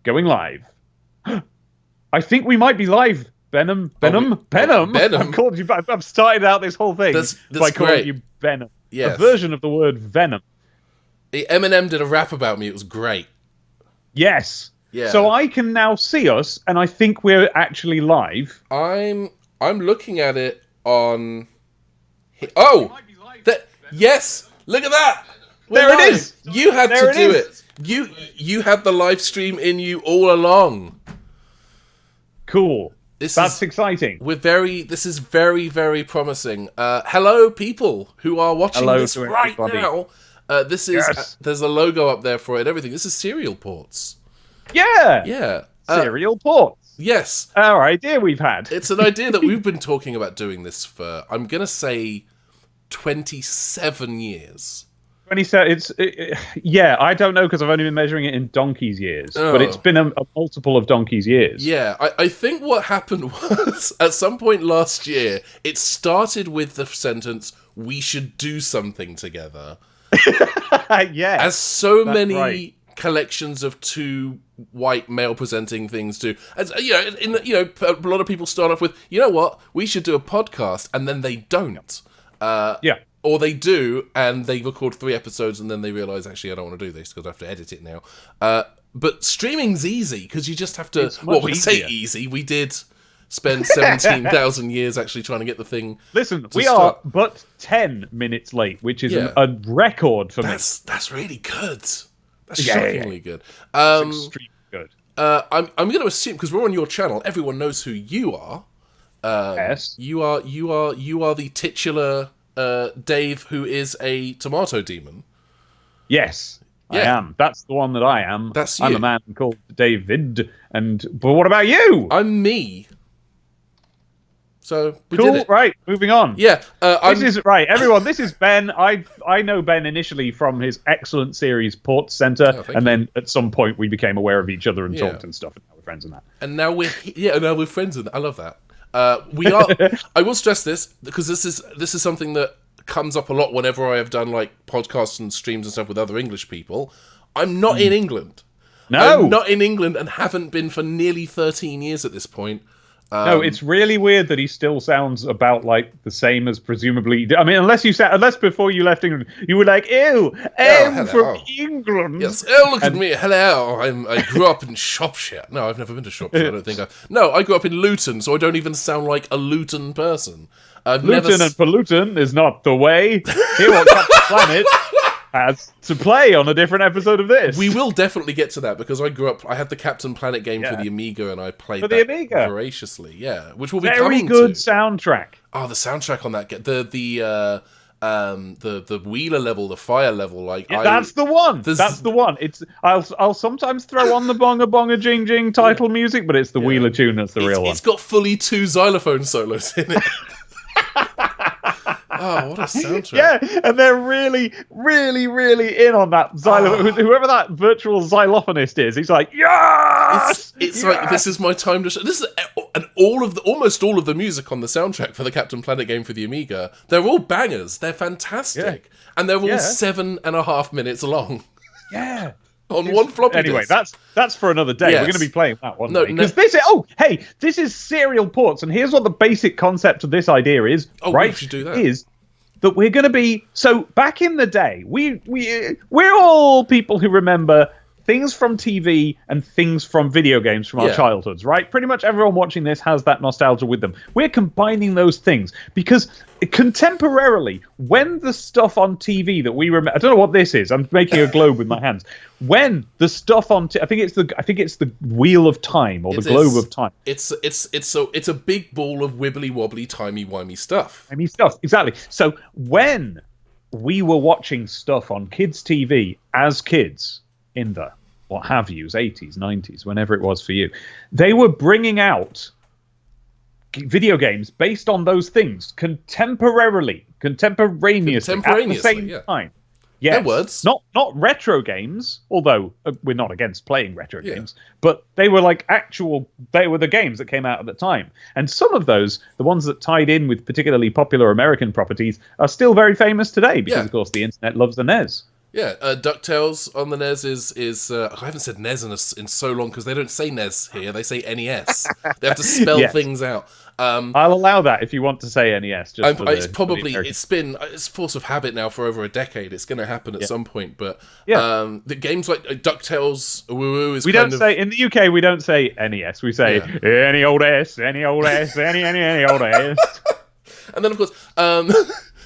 going live. I think we might be live, Venom. Venom. I've called you. I've started out this whole thing by calling you Venom. Yes. A version of the word Venom. Eminem did a rap about me. It was great. Yes. Yeah. So I can now see us, and I think we're actually live. I'm looking at it on. Oh, yes! Look at that. There it is. You had to do it. You had the live stream in you all along. Cool. That's exciting. This is very, very promising. Hello, people who are watching this right now. This is there's a logo up there for it and everything. This is Serial Ports. Yeah. Serial Ports. Yes. Our idea we've had. It's an idea that we've been talking about doing this for, I'm going to say, 27 years. 27. I don't know because I've only been measuring it in donkey's years, but it's been a multiple of donkey's years. Yeah, I think what happened was at some point last year, it started with the sentence, "We should do something together." Yeah, as so many collections of two white male presenting things do. As a lot of people start off with, you know what, we should do a podcast, and then they don't. Or they do, and they record 3 episodes, and then they realise, actually, I don't want to do this because I have to edit it now. But streaming's easy, because you just have to... Well, we say easy. We did spend 17,000 years actually trying to get the thing. Listen, we are but 10 minutes late, which is a record for me. That's really good. That's shockingly good. It's extremely good. I'm going to assume, because we're on your channel, everyone knows who you are. Yes. You are the titular... Dave, who is a tomato demon. Yes, I am. That's the one that I am. That's you. I'm a man called David. But what about you? I'm me. So we cool. did it. Right, moving on. Yeah, this is right, everyone. This is Ben. I know Ben initially from his excellent series Ports Center, and then at some point we became aware of each other and talked and stuff, and now we're friends and that. And now we're friends and I love that. We are. I will stress this because this is something that comes up a lot whenever I have done like podcasts and streams and stuff with other English people. I'm not in England. No, I'm not in England and haven't been for nearly 13 years at this point. No, it's really weird that he still sounds about like the same as presumably. I mean, unless before you left England, you were like, "Ew, I'm from England." Yes. Oh, look at me. Hello. I grew up in Shropshire. No, I've never been to Shropshire. I don't think. No, I grew up in Luton, so I don't even sound like a Luton person. Luton and pollution is not the way. Hear what Captain Planet has to play on a different episode of this. We will definitely get to that because I grew up. I had the Captain Planet game for the Amiga, and I played for the Amiga voraciously. Yeah, which will be very coming good to. Soundtrack. Oh, the soundtrack on that the Wheeler level, the fire level, that's the one. That's the one. It's I'll sometimes throw on the bonga bonga jing jing title music, but it's the Wheeler tune that's the real one. It's got fully 2 xylophone solos in it. Oh, what a soundtrack. Yeah, and they're really, really, really in on that xylophone. Whoever that virtual xylophonist is, he's like, yes! It's like, this is my time to... This is, and almost all of the music on the soundtrack for the Captain Planet game for the Amiga, they're all bangers. They're fantastic. Yeah. And they're all 7.5 minutes long. Yeah. On one floppy disk. Anyway, that's for another day. Yes. We're going to be playing that one day. Because this is Serial Ports, and here's what the basic concept of this idea is. We should do that. Is that we're going to be... So, back in the day, we're all people who remember things from TV and things from video games from our childhoods, right? Pretty much everyone watching this has that nostalgia with them. We're combining those things because contemporarily, when the stuff on TV that we remember... I don't know what this is. I'm making a globe with my hands. When the stuff on... I think it's the Wheel of Time or the Globe of Time. It's a big ball of wibbly wobbly timey wimey stuff. Timey stuff, exactly. So when we were watching stuff on kids' TV as kids in the what have yous, 80s, 90s, whenever it was for you, they were bringing out video games based on those things contemporaneously at the same time. Yes. Words. Not retro games, although we're not against playing retro games, but they were they were the games that came out at the time. And some of those, the ones that tied in with particularly popular American properties, are still very famous today because, of course, the internet loves the NES. Yeah, DuckTales on the NES is I haven't said NES in so long because they don't say NES here, they say NES. They have to spell things out. I'll allow that if you want to say NES. It's force of habit now for over a decade. It's going to happen at some point, but the games like DuckTales, is we don't say in the UK. We don't say NES. We say any old S, any old S, any old S. And then of course,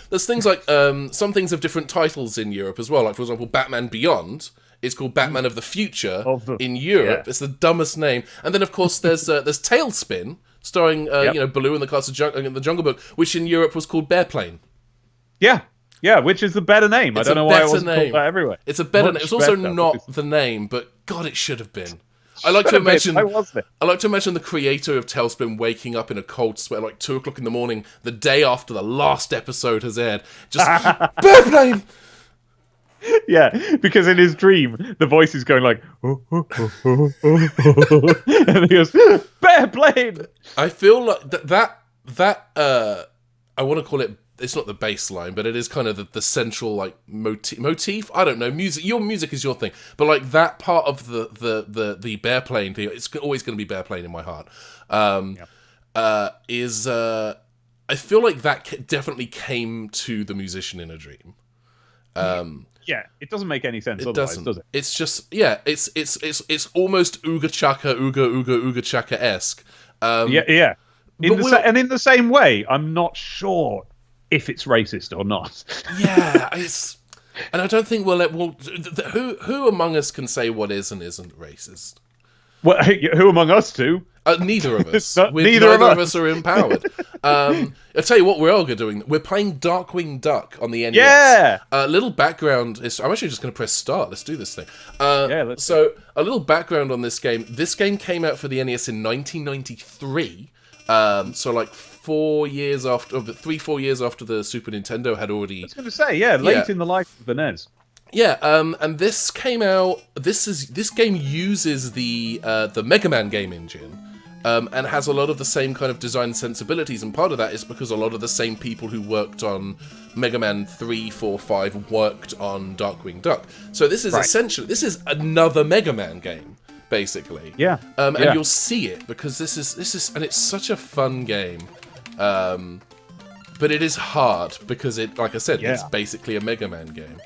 there's things like some things have different titles in Europe as well. Like for example, Batman Beyond is called Batman of the Future in Europe. It's the dumbest name. And then of course there's Tailspin, starring Baloo in the Castle in the Jungle Book, which in Europe was called Bearplane. Yeah, which is the better name. I don't know why it wasn't called that everywhere. It's a better name. It's also not the name, but God, it should have been. I like to imagine the creator of Tailspin waking up in a cold sweat at like 2 o'clock in the morning, the day after the last episode has aired. Just Bearplane. Yeah, because in his dream, the voice is going like, and he goes, Bearplane! I feel like that I want to call it, it's not the bass line, but it is kind of the central like motif. I don't know, music. Your music is your thing, but like that part of the Bearplane thing, it's always going to be Bearplane in my heart. I feel like that definitely came to the musician in a dream. Yeah, it doesn't make any sense otherwise, does it? It's just it's almost Ooga Chaka Ooga Chaka-esque. Yeah. And in the same way, I'm not sure if it's racist or not. Yeah, and I don't think who among us can say what is and isn't racist? Well, who among us two? Neither of us. Neither of us are empowered. I'll tell you what we're all doing. We're playing Darkwing Duck on the NES. Yeah! Little background. I'm actually just going to press start. Let's do this thing. A little background on this game. This game came out for the NES in 1993. So like 4 years after, 3-4 years after the Super Nintendo had already... I was going to say, late in the life of the NES. Yeah, and this came out. This game uses the Mega Man game engine, and has a lot of the same kind of design sensibilities. And part of that is because a lot of the same people who worked on Mega Man 3, 4, 5 worked on Darkwing Duck. So this is essentially another Mega Man game, basically. Yeah. And you'll see it because this is and it's such a fun game. But it is hard because like I said, it's basically a Mega Man game.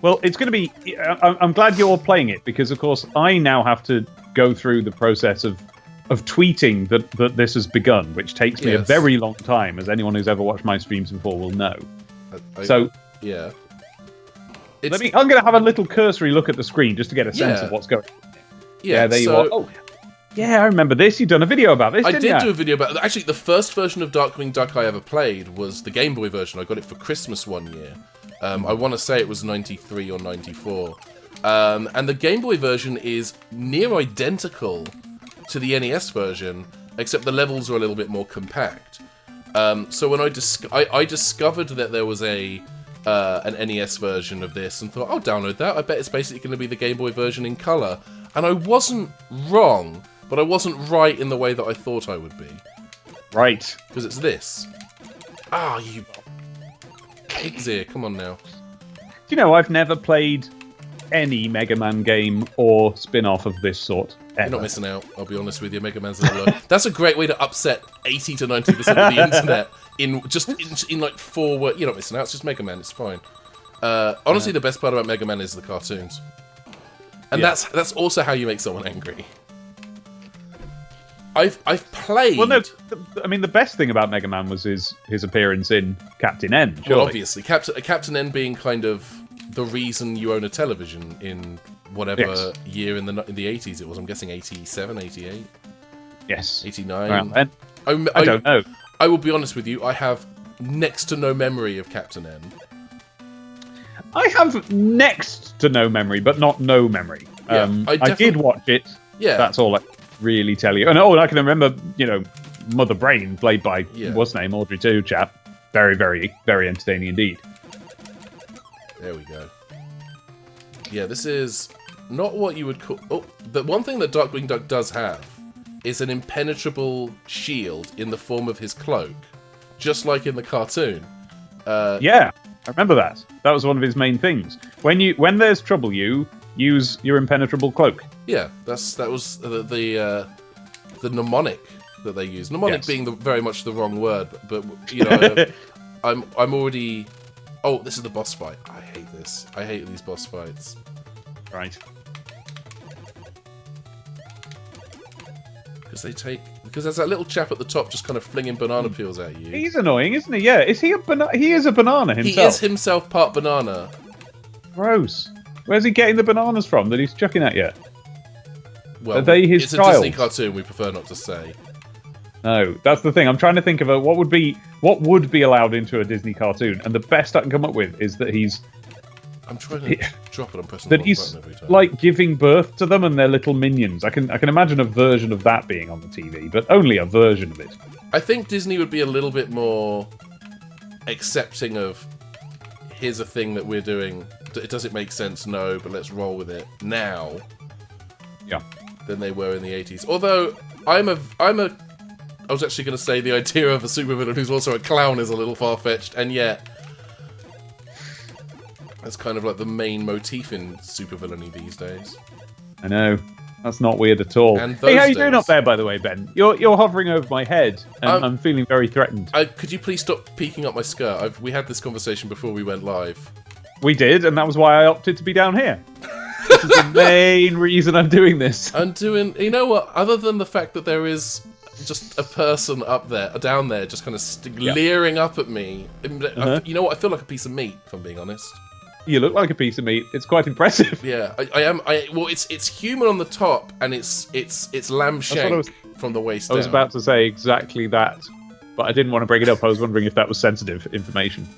Well, it's going to be... I'm glad you're playing it, because, of course, I now have to go through the process of tweeting that this has begun, which takes me a very long time, as anyone who's ever watched my streams before will know. Yeah. I'm going to have a little cursory look at the screen, just to get a sense of what's going on. Yeah, there you are. Oh, yeah, I remember this. You've done a video about this, didn't you? I did do a video about it. Actually, the first version of Darkwing Duck I ever played was the Game Boy version. I got it for Christmas one year. I want to say it was 93 or 94. And the Game Boy version is near identical to the NES version, except the levels are a little bit more compact. So when I discovered that there was an NES version of this and thought, I'll download that. I bet it's basically going to be the Game Boy version in colour. And I wasn't wrong, but I wasn't right in the way that I thought I would be. Right. Because it's this. You... Pig's ear, come on now. Do you know, I've never played any Mega Man game or spin-off of this sort ever. You're not missing out, I'll be honest with you. Mega Man's a little low. That's a great way to upset 80 to 90% of the internet in like 4 words. You're not missing out, it's just Mega Man, it's fine. Honestly, the best part about Mega Man is the cartoons. And that's also how you make someone angry. I've played... Well, no, I mean, the best thing about Mega Man was his appearance in Captain N, surely. Well, obviously. Captain N being kind of the reason you own a television in whatever year in the 80s it was. I'm guessing 87, 88? Yes. 89? Around then. I don't know. I will be honest with you, I have next to no memory of Captain N. I have next to no memory, but not no memory. I did watch it. Yeah. That's all I really tell you. And I can remember, Mother Brain, played by, what's her name, Audrey 2 chap. Very, very, very entertaining indeed. There we go. Yeah, this is not what you would call... Oh, the one thing that Darkwing Duck does have is an impenetrable shield in the form of his cloak, just like in the cartoon. Yeah. I remember that. That was one of his main things. When there's trouble, you use your impenetrable cloak. Yeah, that was the mnemonic that they use. Mnemonic being very much the wrong word, but you know, I'm already. Oh, this is the boss fight. I hate this. I hate these boss fights. Right. Because there's that little chap at the top just kind of flinging banana peels at you. He's annoying, isn't he? Yeah. Is he He is a banana himself. He is himself part banana. Gross. Where's he getting the bananas from that he's chucking at you? Well, are they his it's child? a Disney cartoon. We prefer not to say. No, that's the thing. I'm trying to think of what would be allowed into a Disney cartoon, and the best I can come up with is that he's. I'm trying to drop it. I'm pressing that the he's button every time. like giving birth to them and their little minions. I can imagine a version of that being on the TV, but only a version of it. I think Disney would be a little bit more accepting of. Here's a thing that we're doing. Does it make sense? No, but let's roll with it now. Yeah. Than they were in the 80s. Although I was actually going to say the idea of a supervillain who's also a clown is a little far-fetched, and yet that's kind of like the main motif in supervillainy these days. I know. That's not weird at all. And hey, how you doing up there, by the way, Ben? You're hovering over my head, and I'm feeling very threatened. Could you please stop peeking up my skirt? We had this conversation before we went live. We did, and that was why I opted to be down here. This is the main reason I'm doing this. You know what? Other than the fact that there is just a person down there, just kind of leering up at me. You know what? I feel like a piece of meat, if I'm being honest. You look like a piece of meat. It's quite impressive. Yeah, I am. Well, it's human on the top, and it's lamb shank from the waist down. I was about to say exactly that, but I didn't want to bring it up. I was wondering if that was sensitive information.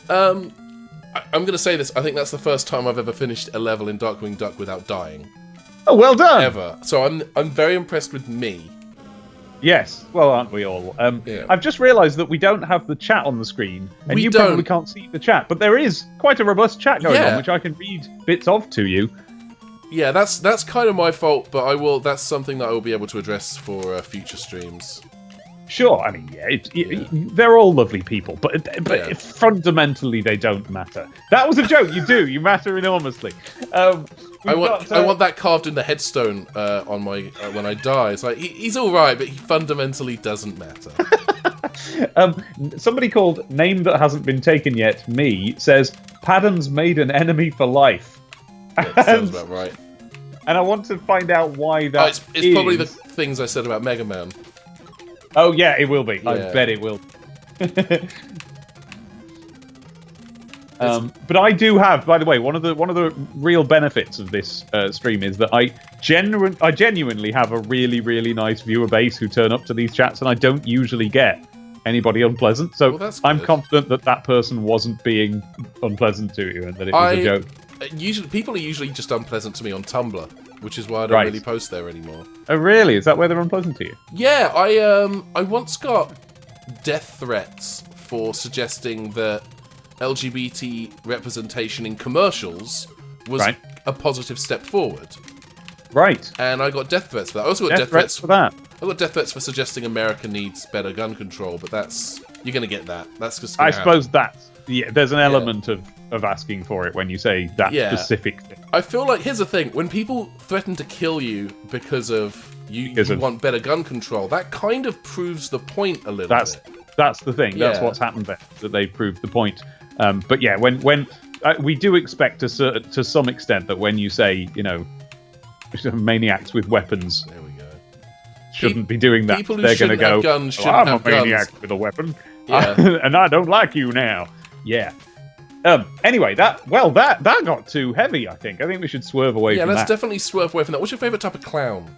I'm going to say this. I think that's the first time I've ever finished a level in Darkwing Duck without dying. Oh, well done! Ever. So I'm very impressed with me. Yes. Well, aren't we all? Yeah. I've just realised that we don't have the chat on the screen, and you probably can't see the chat, but there is quite a robust chat going on, which I can read bits of to you. Yeah, that's kind of my fault, but that's something that I will be able to address for future streams. Sure, I mean, they're all lovely people, but fundamentally they don't matter. That was a joke. You matter enormously. I want that carved in the headstone on my when I die. It's like he's all right, but he fundamentally doesn't matter. Somebody called Name That Hasn't Been Taken Yet, me, says Paddon's made an enemy for life. That sounds about right. And I want to find out why that it's probably the things I said about Mega Man. Oh yeah, it will be. Yeah. I bet it will. But I do have, by the way, one of the real benefits of this stream is that I genuinely have a really, really nice viewer base who turn up to these chats, and I don't usually get anybody unpleasant. So I'm confident that person wasn't being unpleasant to you and that it was a joke. People are usually just unpleasant to me on Tumblr, which is why I don't really post there anymore. Oh, really? Is that where they're unpleasant to you? Yeah, I once got death threats for suggesting that LGBT representation in commercials was a positive step forward. Right. And I got death threats for that. I also got death threats for that. I got death threats for suggesting America needs better gun control, but you're going to get that. That's just gonna suppose that's... Yeah, there's an element of asking for it when you say that specific thing. I feel like, here's the thing, when people threaten to kill you because of you want better gun control, that kind of proves the point a little bit. That's the thing. That's what's happened there, that they proved the point. But yeah, when we do expect to some extent that when you say, maniacs with weapons shouldn't be doing that, they're going to go, I'm a maniac with a weapon, and I don't like you now. Yeah. Anyway, that got too heavy, I think. I think we should swerve away from that. Yeah, let's definitely swerve away from that. What's your favourite type of clown?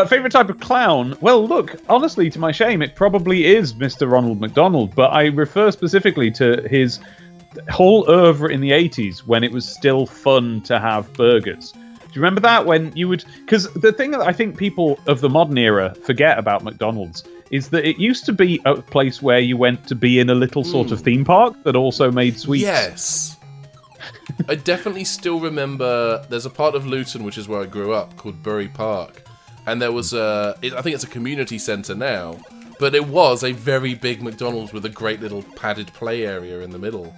Favourite type of clown? Well, look, honestly, to my shame, it probably is Mr. Ronald McDonald, but I refer specifically to his whole oeuvre in the 80s when it was still fun to have burgers. Do you remember that? When you would... Because the thing that I think people of the modern era forget about McDonald's is that it used to be a place where you went to be in a little sort of theme park that also made sweets. Yes. I definitely still remember there's a part of Luton, which is where I grew up, called Bury Park. And there was I think it's a community centre now, but it was a very big McDonald's with a great little padded play area in the middle.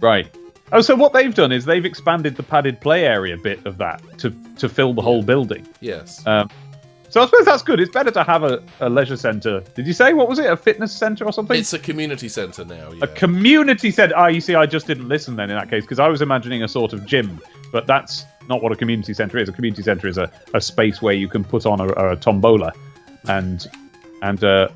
Right. Oh, so what they've done is they've expanded the padded play area bit of that to fill the whole building. Yes. So I suppose that's good. It's better to have a leisure centre. Did you say, what was it, a fitness centre or something? It's a community centre now, yeah. A community centre. Ah, you see, I just didn't listen then in that case, because I was imagining a sort of gym. But that's not what a community centre is. A community centre is a space where you can put on a tombola and a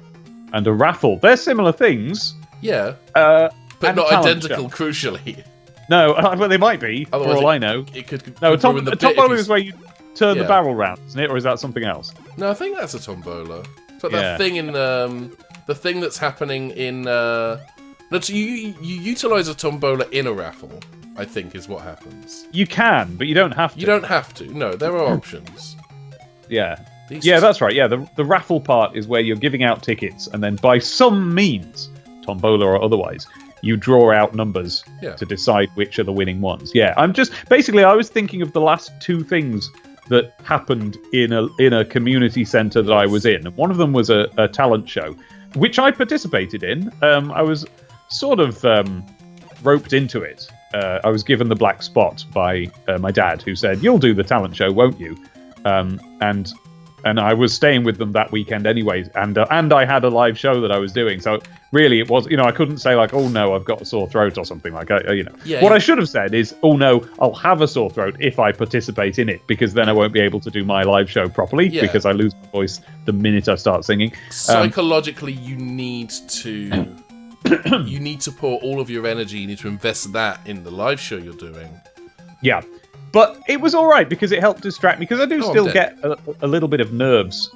raffle. They're similar things. Yeah. But not identical, show. Crucially. No, well, they might be, Otherwise for all I know. It could a tombola is where you turn the barrel round, isn't it? Or is that something else? No, I think that's a tombola. It's like that thing in the thing that's happening in you utilise a tombola in a raffle, I think is what happens. You can, but you don't have to. You don't have to. No, there are options. Yeah. That's right. Yeah, the raffle part is where you're giving out tickets, and then by some means, tombola or otherwise, you draw out numbers to decide which are the winning ones. Yeah, I was thinking of the last two things that happened in a community centre that I was in. One of them was a talent show, which I participated in. I was sort of roped into it. I was given the black spot by my dad, who said, "You'll do the talent show, won't you?" And I was staying with them that weekend anyways, and I had a live show that I was doing. So really, it was, I couldn't say like, "Oh no, I've got a sore throat" or something like that. What I should have said is, "Oh no, I'll have a sore throat if I participate in it, because then I won't be able to do my live show properly because I lose my voice the minute I start singing." Psychologically, you need to pour all of your energy. You need to invest that in the live show you're doing. Yeah. But it was all right because it helped distract me, because I do still get a little bit of nerves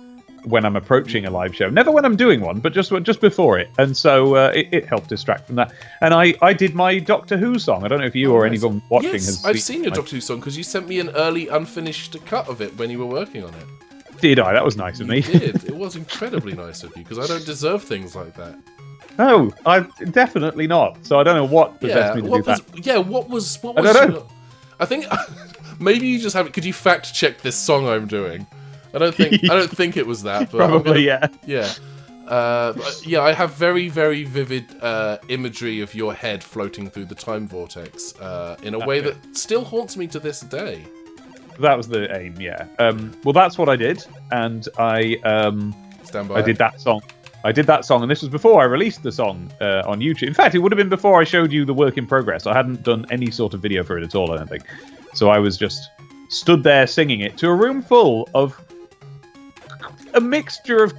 when I'm approaching a live show. Never when I'm doing one, but just before it. And so it helped distract from that. And I did my Doctor Who song. I don't know if you or anyone watching has I've seen your Doctor Who song, because you sent me an early unfinished cut of it when you were working on it. Did I? That was nice of me. You did. It was incredibly nice of you, because I don't deserve things like that. No, I definitely not. So I don't know what possessed me to do that. Yeah, what was I don't know. I think maybe you just haven't. Could you fact check this song I'm doing? I don't think it was that. But probably, yeah. I have very, very vivid imagery of your head floating through the time vortex in a way that still haunts me to this day. That was the aim, yeah. Well, that's what I did, and I did that song. And this was before I released the song on YouTube. In fact, it would have been before I showed you the work in progress. I hadn't done any sort of video for it at all, I don't think. So I was just stood there singing it to a room full of a mixture of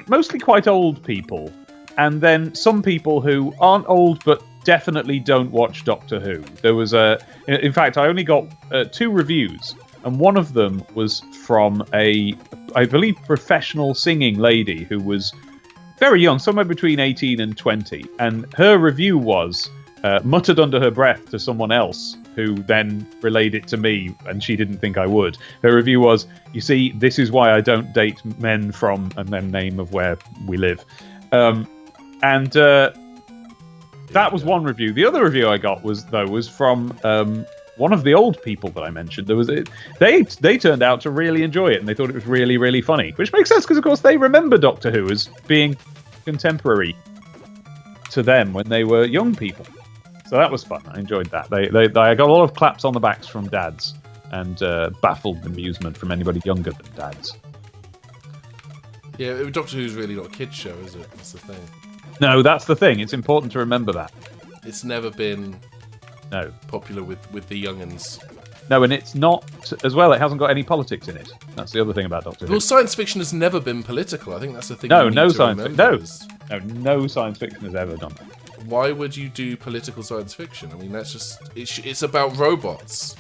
mostly quite old people, and then some people who aren't old but definitely don't watch Doctor Who. There was in fact, I only got 2 reviews, and one of them was from I believe, professional singing lady who was very young, somewhere between 18 and 20. And her review was muttered under her breath to someone else, who then relayed it to me, and she didn't think I would. Her review was, "You see, this is why I don't date men from," and then name of where we live. That was one review. The other review I got was from one of the old people that I mentioned. They turned out to really enjoy it, and they thought it was really, really funny, which makes sense because, of course, they remember Doctor Who as being contemporary to them when they were young people. So that was fun. I enjoyed that. I got a lot of claps on the backs from dads, and baffled amusement from anybody younger than dads. Yeah, Doctor Who's really not a kids' show, is it? That's the thing. No, that's the thing. It's important to remember that. It's never been popular with the young'uns. No, and it's not, as well, it hasn't got any politics in it. That's the other thing about Doctor Who. Well, science fiction has never been political. I think that's the thing. No science fiction has ever done that. Why would you do political science fiction? I mean, that's just... It's about robots.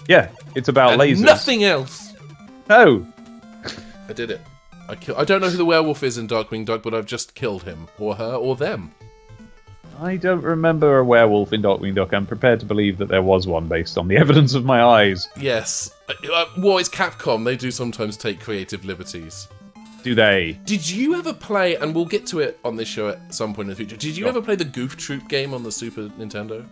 Yeah, it's about lasers. Nothing else! No! I did it. I don't know who the werewolf is in Darkwing Duck, but I've just killed him. Or her, or them. I don't remember a werewolf in Darkwing Duck. I'm prepared to believe that there was one based on the evidence of my eyes. Yes. Well, it's Capcom. They do sometimes take creative liberties. Do they? Did you ever play, and we'll get to it on this show at some point in the future, did you ever play the Goof Troop game on the Super Nintendo?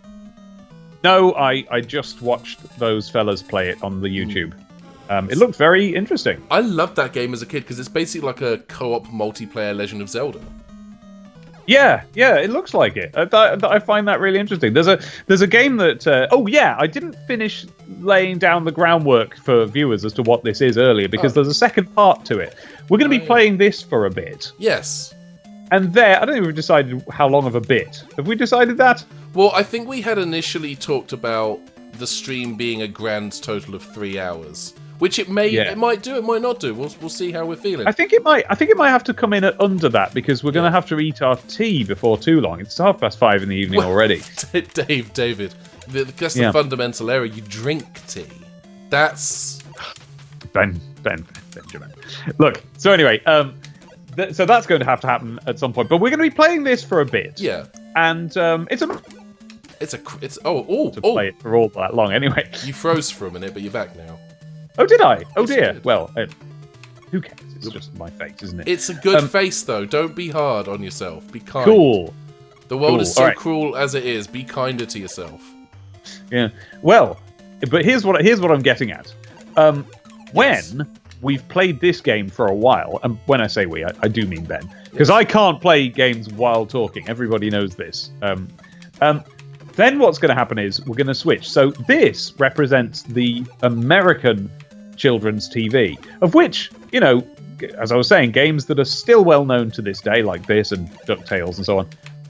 No, I just watched those fellas play it on the YouTube. It looked very interesting. I loved that game as a kid, because it's basically like a co-op multiplayer Legend of Zelda. Yeah, it looks like it. I find that really interesting. There's a game that I didn't finish laying down the groundwork for viewers as to what this is earlier because there's a second part to it. We're going to be playing this for a bit. Yes. And I don't think we've decided how long of a bit. Have we decided that? Well, I think we had initially talked about the stream being a grand total of 3 hours. Which it might do, it might not do. We'll see how we're feeling. I think it might have to come in at under that because we're going to have to eat our tea before too long. It's 5:30 in the evening already. David, that's the fundamental error. You drink tea. That's Benjamin. Look. So anyway, so that's going to have to happen at some point. But we're going to be playing this for a bit. Yeah. And it's to play it for all that long anyway. You froze for a minute, but you're back now. Oh, did I? Oh, yes, dear. Well, who cares? It's just my face, isn't it? It's a good face, though. Don't be hard on yourself. Be kind. Cool. The world is so cruel as it is. Be kinder to yourself. Yeah. Well, but here's what I'm getting at. When we've played this game for a while, and when I say we, I do mean Ben, because I can't play games while talking. Everybody knows this. Then what's going to happen is we're going to switch. So this represents the American children's TV, of which, as I was saying, games that are still well known to this day, like this and DuckTales and so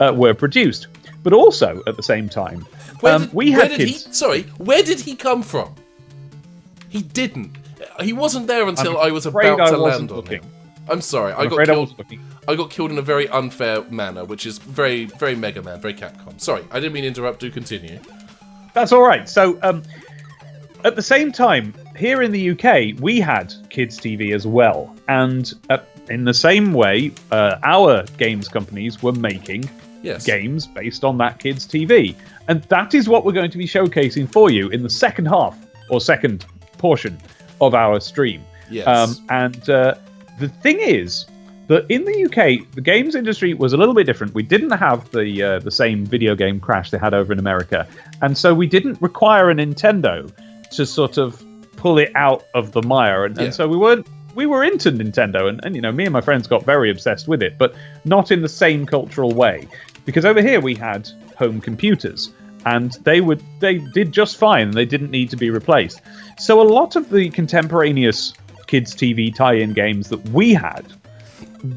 on, were produced. But also, at the same time, where did he come from? He didn't. He wasn't there until I was about to land on him. I'm sorry, I got killed in a very unfair manner, which is very, very Mega Man, very Capcom. Sorry, I didn't mean to interrupt. Do continue. That's all right. So, at the same time, here in the UK, we had kids' TV as well, and in the same way, our games companies were making games based on that kids' TV, and that is what we're going to be showcasing for you in the second half or second portion of our stream. Yes. The thing is that in the UK, the games industry was a little bit different. We didn't have the same video game crash they had over in America, and so we didn't require a Nintendo to sort of pull it out of the mire. And so we were into Nintendo, and me and my friends got very obsessed with it, but not in the same cultural way. Because over here we had home computers, and they did just fine. They didn't need to be replaced. So a lot of the contemporaneous kids' TV tie-in games that we had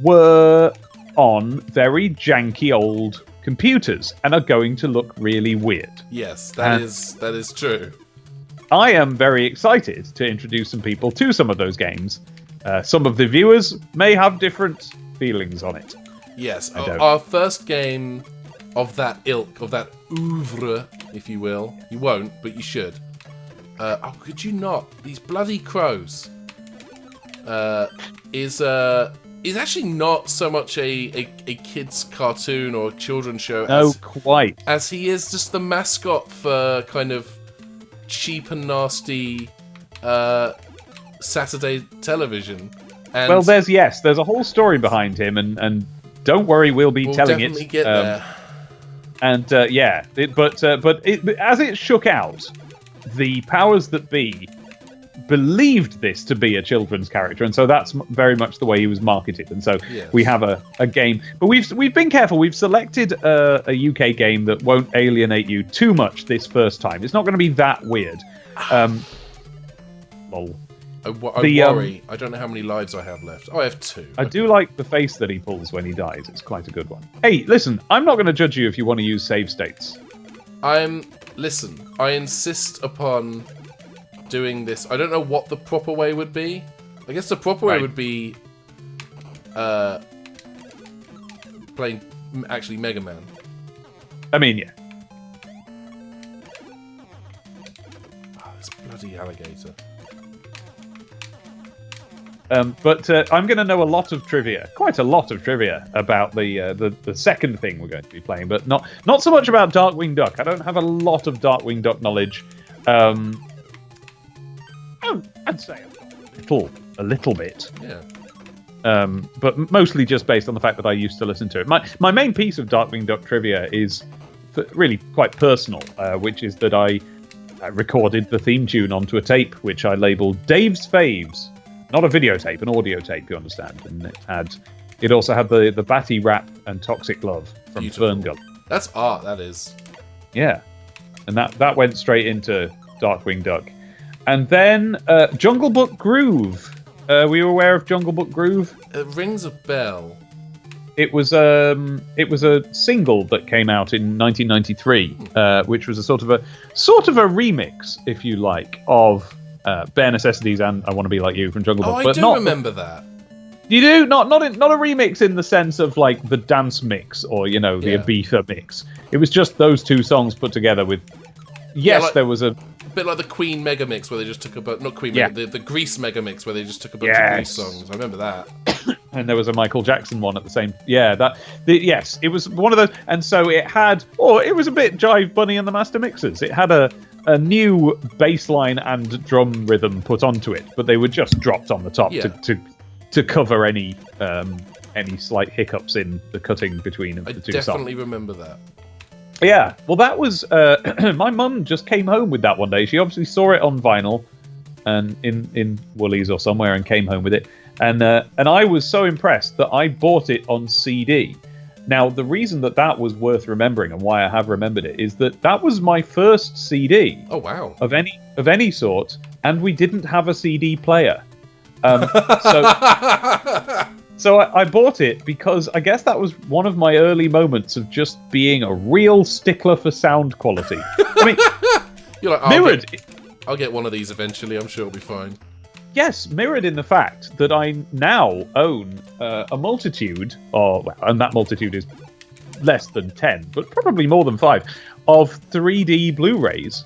were on very janky old computers and are going to look really weird. Yes, that is true. I am very excited to introduce some people to some of those games. Some of the viewers may have different feelings on it. Yes, our first game of that ilk, of that oeuvre, if you will. You won't, but you should. Could you not? These bloody crows. Is actually not so much a kid's cartoon or children's show as he is just the mascot for kind of cheap and nasty Saturday television. And well, there's a whole story behind him, and don't worry, we'll telling it. Get there. And but as it shook out, the powers that be believed this to be a children's character, and so that's very much the way he was marketed. And so we have a game, but we've been careful. We've selected a UK game that won't alienate you too much this first time. It's not going to be that weird. Lol. I worry. I don't know how many lives I have left. Oh, I have 2. I do like the face that he pulls when he dies. It's quite a good one. Hey, listen, I'm not going to judge you if you want to use save states. Listen, I insist upon doing this. I don't know what the proper way would be. I guess the proper way would be playing actually Mega Man. I mean, yeah. Oh, this bloody alligator. But I'm going to know quite a lot of trivia about the second thing we're going to be playing, but not so much about Darkwing Duck. I don't have a lot of Darkwing Duck knowledge. I'd say a little bit. Yeah. But mostly just based on the fact that I used to listen to it. My main piece of Darkwing Duck trivia is really quite personal, which is that I recorded the theme tune onto a tape, which I labelled Dave's Faves. Not a videotape, an audio tape, you understand. And it had It also had the Batty Rap and Toxic Love from Fern Gully. That's art, that is. Yeah. And that went straight into Darkwing Duck. And then Jungle Book Groove. Were you aware of Jungle Book Groove? It rings a bell. It was a single that came out in 1993, which was a sort of a remix, if you like, of Bare Necessities and I Want to Be Like You from Jungle Book. I do remember that. You do? Not a remix in the sense of like the dance mix or the Ibiza mix. It was just those two songs put together with. Yes, there was a bit like the Queen mega mix where they just took the Grease mega mix where they just took a bunch of Grease songs. I remember that. And there was a Michael Jackson one at the same. Yeah, yes, it was one of those. And so it had. It was a bit Jive Bunny and the Master Mixers. It had a new bass line and drum rhythm put onto it, but they were just dropped on the top to cover any slight hiccups in the cutting between the two songs. I definitely remember that. Yeah, well, that was my mum just came home with that one day. She obviously saw it on vinyl, and in Woolies or somewhere, and came home with it. And I was so impressed that I bought it on CD. Now, the reason that was worth remembering and why I have remembered it is that was my first CD. Oh wow! Of any sort, and we didn't have a CD player. So I bought it because I guess that was one of my early moments of just being a real stickler for sound quality. I mean, you're like, mirrored. I'll get one of these eventually. I'm sure it'll be fine. Yes, mirrored in the fact that I now own a multitude, and that multitude is less than 10, but probably more than 5, of 3D Blu-rays,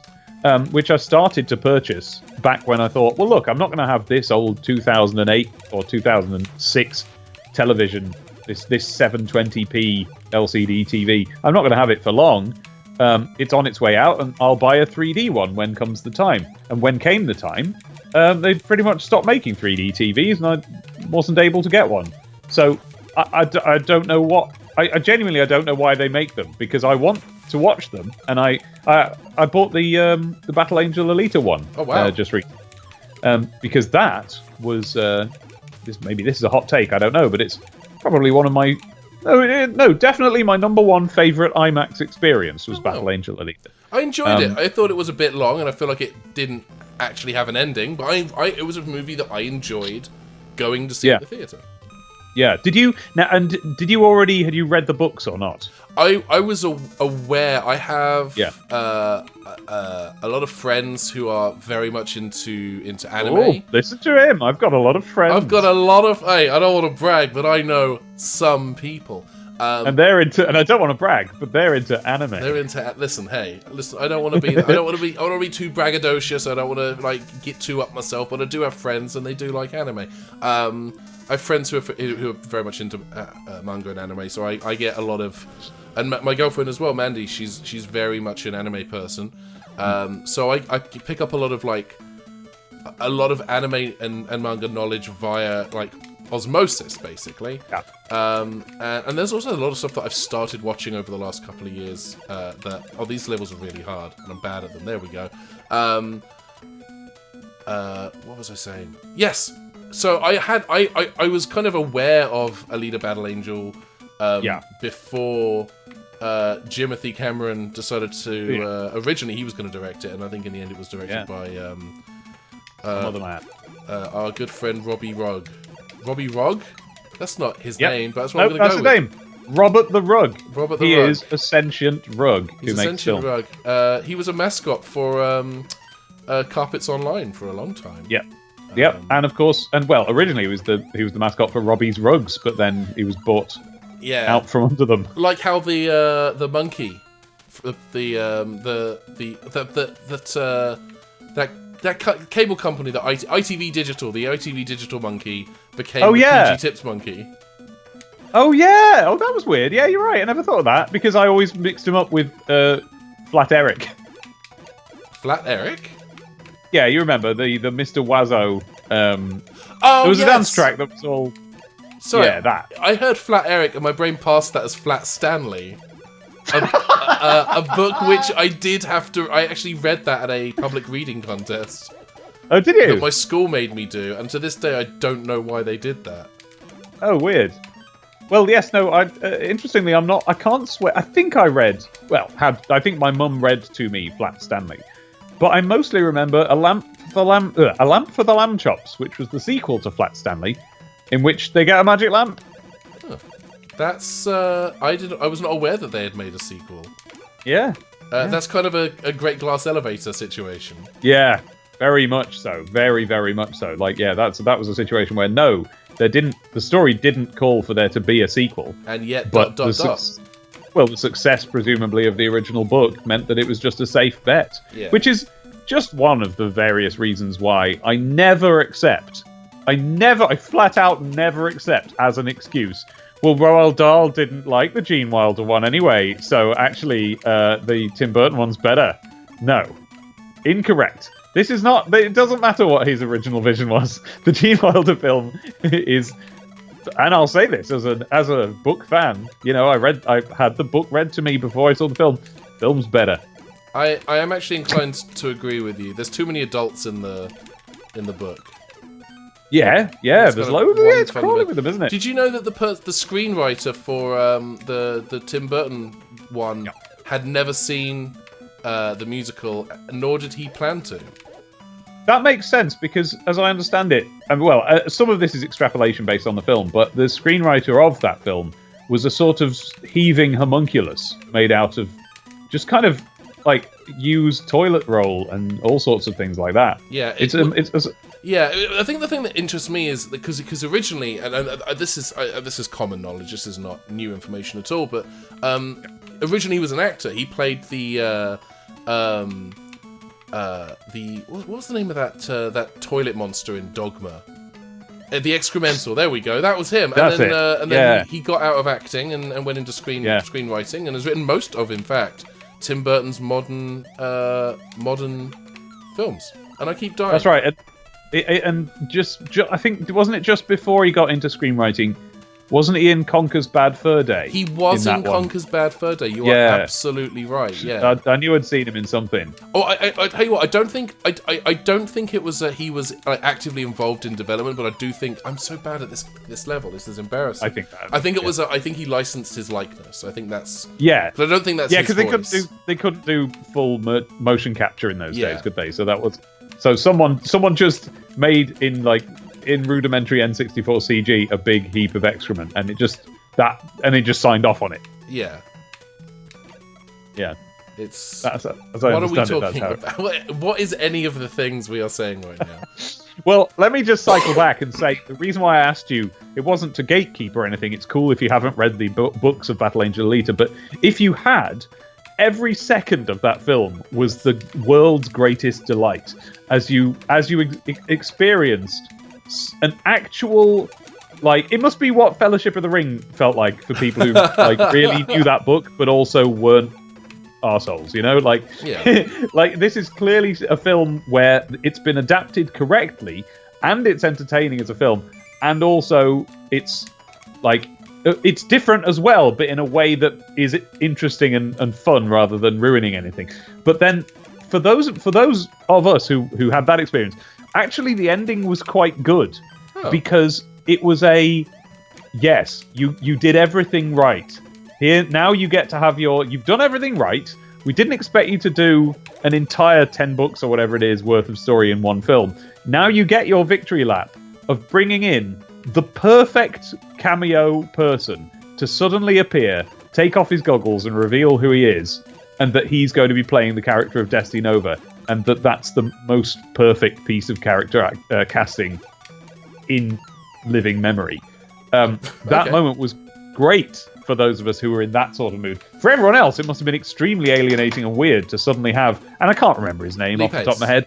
which I started to purchase back when I thought, well, look, I'm not going to have this old 2008 or 2006 television, this 720p LCD TV. I'm not going to have it for long. It's on its way out, and I'll buy a 3D one when comes the time. And when came the time, they pretty much stopped making 3D TVs, and I wasn't able to get one. So I don't know what. I genuinely don't know why they make them, because I want to watch them, and I bought the Battle Angel Alita one. Oh wow! Just recently, because that was this is a hot take, I don't know, but it's probably one of my definitely my number one favorite IMAX experience was Battle Angel Alita. I enjoyed it. I thought it was a bit long, and I feel like it didn't actually have an ending, but it was a movie that I enjoyed going to see at the theater. Yeah. Had you read the books or not? I was aware. I have a lot of friends who are very much into anime. Oh, listen to him. I've got a lot of friends. I've got a lot of... Hey, I don't want to brag, but I know some people. And they're into... And I don't want to brag, but they're into anime. They're into... Listen, I don't want to be... I don't want to be too braggadocious. I don't want to get too up myself, but I do have friends, and they do like anime. I have friends who are very much into manga and anime, so I get a lot of... And my girlfriend as well, Mandy, she's very much an anime person. So I pick up a lot of anime and manga knowledge via osmosis, basically. Yeah. And there's also a lot of stuff that I've started watching over the last couple of years. These levels are really hard, and I'm bad at them. There we go. What was I saying? Yes. So I was kind of aware of Alita Battle Angel before Jimothy Cameron decided to... originally, he was going to direct it, and I think in the end it was directed by another man. Our good friend Robbie Rugg. Robbie Rugg? That's not his name, but that's what I'm going to go with. That's his name. Robert the Rug. He is a sentient rug who makes film. Rug. He was a mascot for Carpets Online for a long time. Yeah. Yep, and of course, originally he was the mascot for Robbie's Rugs, but then he was bought out from under them. Like how the monkey, that cable company, the ITV Digital, the ITV Digital monkey became the PG Tips monkey. Oh yeah, that was weird. Yeah, you're right. I never thought of that because I always mixed him up with Flat Eric. Flat Eric? Yeah, you remember the Mr. Wazzo. There was a dance track that was all. Sorry, that. I heard Flat Eric and my brain passed that as Flat Stanley. A book which I actually read that at a public reading contest. Oh, did you? That my school made me do, and to this day I don't know why they did that. Oh, weird. Well, yes, no. Interestingly, I can't swear. I think I read. Well, I think my mum read to me Flat Stanley, but I mostly remember a lamp for the lamb chops, which was the sequel to Flat Stanley, in which they get a magic lamp. Huh. That's I was not aware that they had made a sequel. Yeah. That's kind of a Great Glass Elevator situation. Yeah, very much so. Very, very much so. Like, yeah, that was a situation where no. The story didn't call for there to be a sequel, and yet, but the success presumably of the original book meant that it was just a safe bet, which is just one of the various reasons why I flat out never accept as an excuse. Well, Roald Dahl didn't like the Gene Wilder one anyway, so actually the Tim Burton one's better. No, incorrect. This is not. It doesn't matter what his original vision was. The Gene Wilder film is, and I'll say this as a book fan. You know, I had the book read to me before I saw the film. Film's better. I am actually inclined to agree with you. There's too many adults in the book. Yeah. There's loads. Yeah, it's crawling with them, isn't it? Did you know that the screenwriter for the Tim Burton one had never seen the musical, nor did he plan to? That makes sense because, as I understand it, some of this is extrapolation based on the film, but the screenwriter of that film was a sort of heaving homunculus made out of just kind of like used toilet roll and all sorts of things like that. Yeah, yeah. I think the thing that interests me is because originally, and this is common knowledge. This is not new information at all. But originally, he was an actor. He played what was the name of that toilet monster in Dogma? The Excremental. There we go. That was him. And then he got out of acting and went into screenwriting and has written most of, in fact, Tim Burton's modern films. And I keep dying. That's right. And I think, wasn't it just before he got into screenwriting? Wasn't he in Conker's Bad Fur Day? He was in Conker's Bad Fur Day. You are absolutely right. Yeah, I knew I'd seen him in something. Oh, I tell you what, I don't think it was that he was actively involved in development, but I do think I'm so bad at this level. This is embarrassing. I think it was. I think he licensed his likeness. I think that's. Yeah, but I don't think that's. Yeah, because they couldn't do full motion capture in those days, could they? So that was. So someone just made in rudimentary N64 CG a big heap of excrement, and it just signed off on it. Yeah. Yeah. It's. As I what are we understand talking about? What is any of the things we are saying right now? Well, let me just cycle back and say the reason why I asked you, it wasn't to gatekeep or anything. It's cool if you haven't read the books of Battle Angel Alita, but if you had, every second of that film was the world's greatest delight as you experienced an actual, it must be what Fellowship of the Ring felt like for people who really knew that book but also weren't arseholes, you know? This is clearly a film where it's been adapted correctly and it's entertaining as a film, and also it's it's different as well, but in a way that is interesting and fun rather than ruining anything. But then for those of us who had that experience, actually the ending was quite good because it was yes, you did everything right. Here now you get to have you've done everything right. We didn't expect you to do an entire 10 books or whatever it is worth of story in one film. Now you get your victory lap of bringing in the perfect cameo person to suddenly appear, take off his goggles and reveal who he is, and that he's going to be playing the character of Destiny Nova, and that's the most perfect piece of character casting in living memory. That moment was great for those of us who were in that sort of mood. For everyone else, it must have been extremely alienating and weird to suddenly have, and I can't remember his name off the top of my head.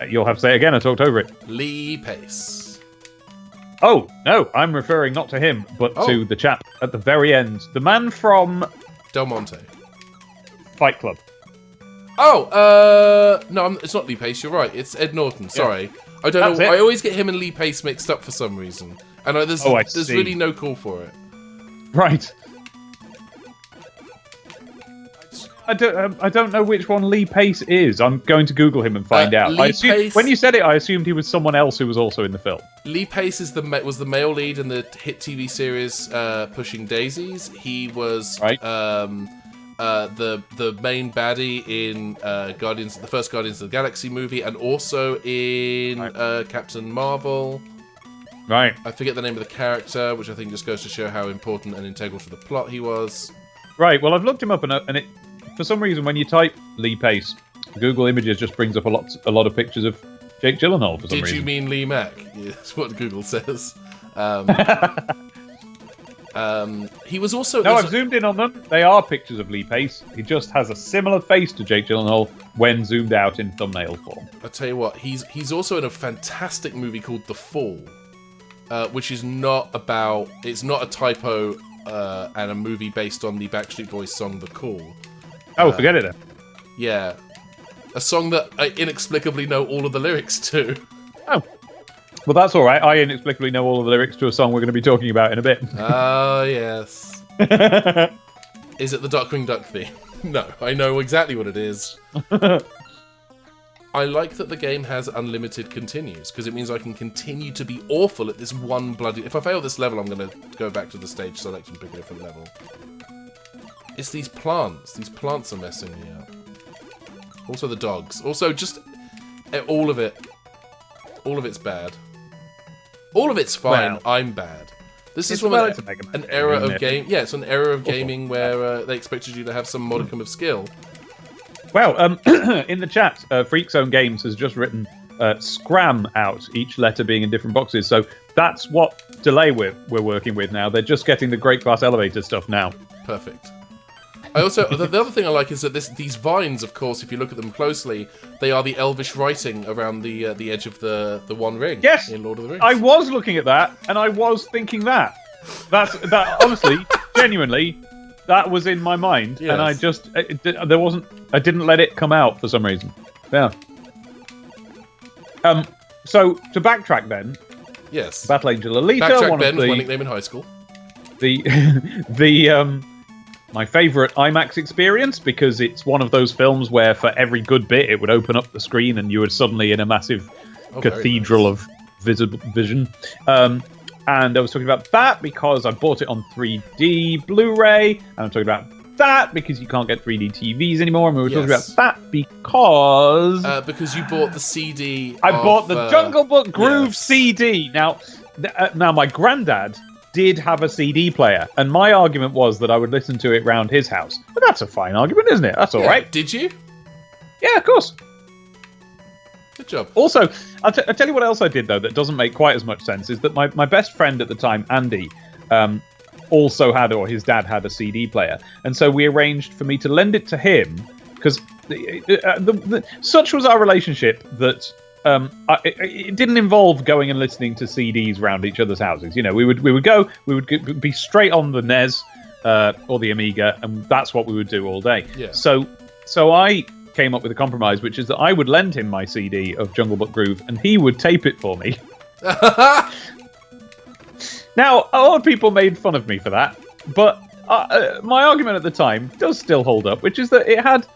You'll have to say it again, I talked over it. Lee Pace. Oh, no, I'm referring not to him, but to the chap at the very end. The man from... Del Monte. Fight Club. Oh, no, it's not Lee Pace, you're right. It's Ed Norton, sorry. I don't know. I always get him and Lee Pace mixed up for some reason. And there's really no call for it. Right. I don't know which one Lee Pace is. I'm going to Google him and find out. When you said it, I assumed he was someone else who was also in the film. Lee Pace was the male lead in the hit TV series Pushing Daisies. He was right. The main baddie in the first Guardians of the Galaxy movie, and also in Captain Marvel. Right. I forget the name of the character, which I think just goes to show how important and integral to the plot he was. Right. Well, I've looked him up, and it, for some reason, when you type Lee Pace, Google Images just brings up a lot of pictures of Jake Gyllenhaal for some reason. Did you mean Lee Mack? Yeah, that's what Google says. He was also... No, I've zoomed in on them. They are pictures of Lee Pace. He just has a similar face to Jake Gyllenhaal when zoomed out in thumbnail form. I'll tell you what, he's also in a fantastic movie called The Fall, which is not about... It's not a typo and a movie based on the Backstreet Boys song The Call. Oh, forget it then. Yeah. A song that I inexplicably know all of the lyrics to. Oh. Well, that's all right. I inexplicably know all of the lyrics to a song we're going to be talking about in a bit. Oh, yes. Is it the Darkwing Duck theme? No, I know exactly what it is. I like that the game has unlimited continues, because it means I can continue to be awful at this one bloody... If I fail this level, I'm going to go back to the stage select and pick a different level. It's these plants. These plants are messing me up. Also the dogs. Also just... All of it. All of it's bad. All of it's fine. Well, I'm bad. This is from an era of game. Yeah, it's an era of gaming where they expected you to have some modicum of skill. Well, in the chat, Freak Zone Games has just written scram out, each letter being in different boxes. So that's what delay we're working with now. They're just getting the Great Class Elevator stuff now. Perfect. I also the other thing I like is that these vines, of course, if you look at them closely, they are the elvish writing around the edge of the One Ring. Yes, in Lord of the Rings. I was looking at that, and I was thinking that. That honestly, genuinely, that was in my mind, yes. And I just I didn't let it come out for some reason. Yeah. So to backtrack then. Yes. Battle Angel Alita. Backtrack Ben was my nickname in high school. My favourite IMAX experience, because it's one of those films where for every good bit it would open up the screen and you were suddenly in a massive cathedral of vision. And I was talking about that because I bought it on 3D Blu-ray, and I'm talking about that because you can't get 3D TVs anymore, and we were talking about that because you bought the CD. I bought the Jungle Book Groove CD. Now my granddad did have a CD player, and my argument was that I would listen to it round his house. But that's a fine argument, isn't it? That's all right. Did you? Yeah, of course. Good job. Also, I'll tell you what else I did, though, that doesn't make quite as much sense, is that my best friend at the time, Andy, also had, or his dad had, a CD player. And so we arranged for me to lend it to him, because such was our relationship that... it didn't involve going and listening to CDs around each other's houses. You know, we would be straight on the NES or the Amiga, and that's what we would do all day. Yeah. So I came up with a compromise, which is that I would lend him my CD of Jungle Book Groove, and he would tape it for me. Now, a lot of people made fun of me for that, but my argument at the time does still hold up, which is that it had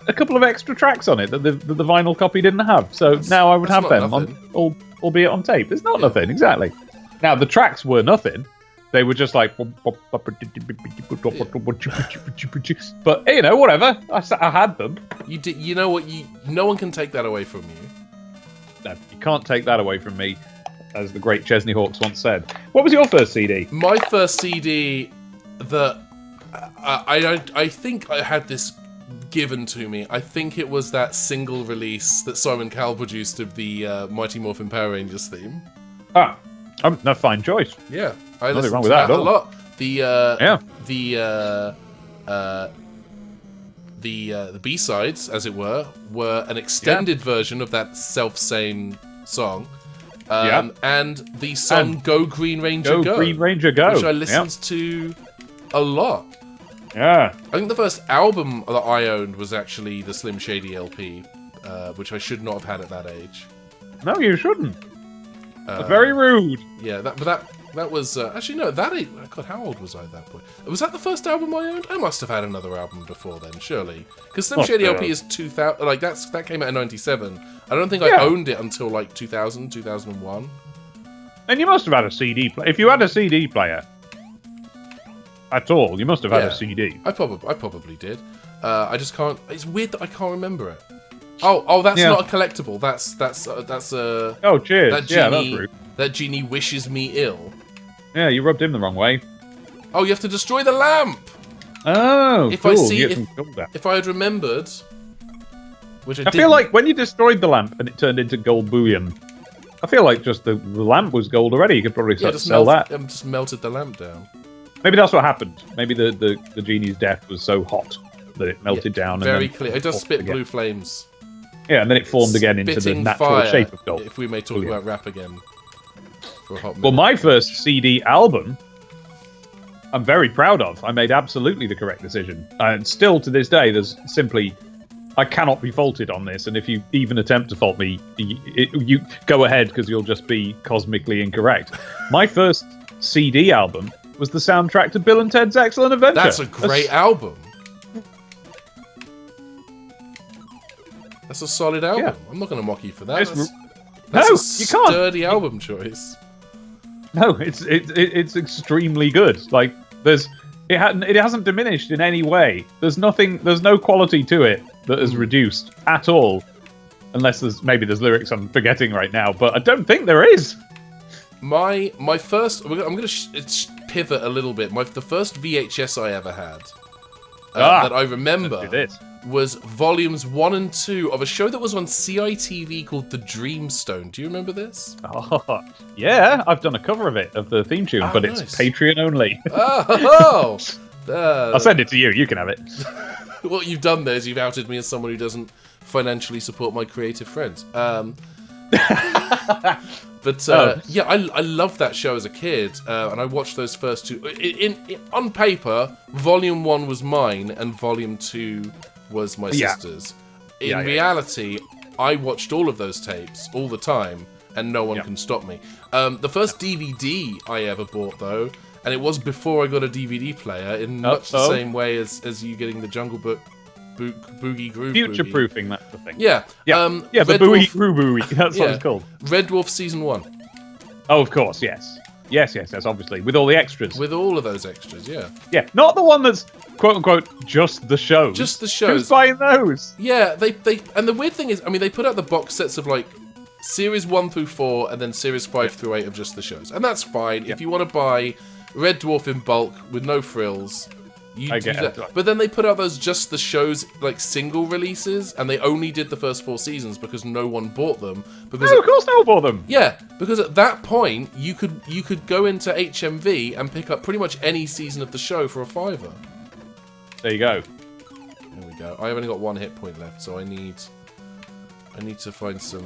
a couple of extra tracks on it that the vinyl copy didn't have. So now I would have them, albeit on tape. It's not nothing, exactly. Now, the tracks were nothing. They were just like... But, you know, whatever. I had them. You know what? No one can take that away from you. No, you can't take that away from me, as the great Chesney Hawkes once said. What was your first CD? My first CD that... I think I had this... given to me. I think it was that single release that Simon Cowell produced of the Mighty Morphin Power Rangers theme. No, fine choice. Yeah, I nothing listened wrong to with that a at all. lot. The B-sides, as it were an extended version of that self-same song. And the song Go Green Ranger Go. Green Ranger Go. Which I listened to a lot. Yeah. I think the first album that I owned was actually the Slim Shady LP, which I should not have had at that age. No, you shouldn't. That's very rude. Yeah, but That was actually no. God, how old was I at that point? Was that the first album I owned? I must have had another album before then, surely. Because Slim Shady LP is 2000. Like that came out in '97. I don't think I owned it until like 2000, 2001. And you must have had a CD player. If you had a CD player at all, you must have had a CD. I probably did. I just can't. It's weird that I can't remember it. Oh, that's not a collectible. That's a. Oh, cheers. That genie, that's rude. That genie wishes me ill. Yeah, you rubbed him the wrong way. Oh, you have to destroy the lamp. Oh, if cool. If I had remembered, which I feel like when you destroyed the lamp and it turned into gold bullion, I feel like just the lamp was gold already. You could probably sell that. Just melted the lamp down. Maybe that's what happened. Maybe the genie's death was so hot that it melted down. Very and clear. It does spit blue flames. Yeah, and then it formed again into the natural fire, shape of gold. If we may talk about rap again for a hot minute. Well, my first CD album, I'm very proud of. I made absolutely the correct decision. And still to this day, I cannot be faulted on this. And if you even attempt to fault me, you go ahead because you'll just be cosmically incorrect. My first CD album was the soundtrack to Bill and Ted's Excellent Adventure. That's a great album. That's a solid album. Yeah. I'm not going to mock you for that. That's a you can't. Sturdy album choice. No, it's extremely good. Like it hasn't diminished in any way. There's no quality to it that has reduced at all, unless there's lyrics I'm forgetting right now. But I don't think there is. My first, I'm going to pivot a little bit. The first VHS I ever had that I remember was volumes 1 and 2 of a show that was on CITV called The Dreamstone. Do you remember this? Oh, yeah, I've done a cover of it, of the theme tune, but nice. It's Patreon only. I'll send it to you. You can have it. What you've done there is you've outed me as someone who doesn't financially support my creative friends. But yeah, I loved that show as a kid, and I watched those first two. On paper, Volume 1 was mine, and Volume 2 was my sister's. In reality, I watched all of those tapes all the time, and no one can stop me. The first DVD I ever bought, though, and it was before I got a DVD player, in much the same way as you getting the Jungle Book Boogie Groove. Future-proofing, that's the thing. Yeah. The Boogie Groove Boogie, that's what it's called. Red Dwarf Season 1. Oh, of course, yes. Yes, obviously. With all the extras. With all of those extras, yeah. Yeah, not the one that's, quote-unquote, just the shows. Just the shows. Who's buying those? Yeah, they and the weird thing is, I mean, they put out the box sets of, like, Series 1 through 4, and then Series 5 through 8 of just the shows. And that's fine. If you want to buy Red Dwarf in bulk with no frills, you do that. Right. But then they put out those just the shows, like, single releases, and they only did the first 4 seasons because no one bought them. Because of course no one bought them. Yeah, because at that point, you could go into HMV and pick up pretty much any season of the show for $5. There you go. There we go. I've only got 1 hit point left, so I need to find some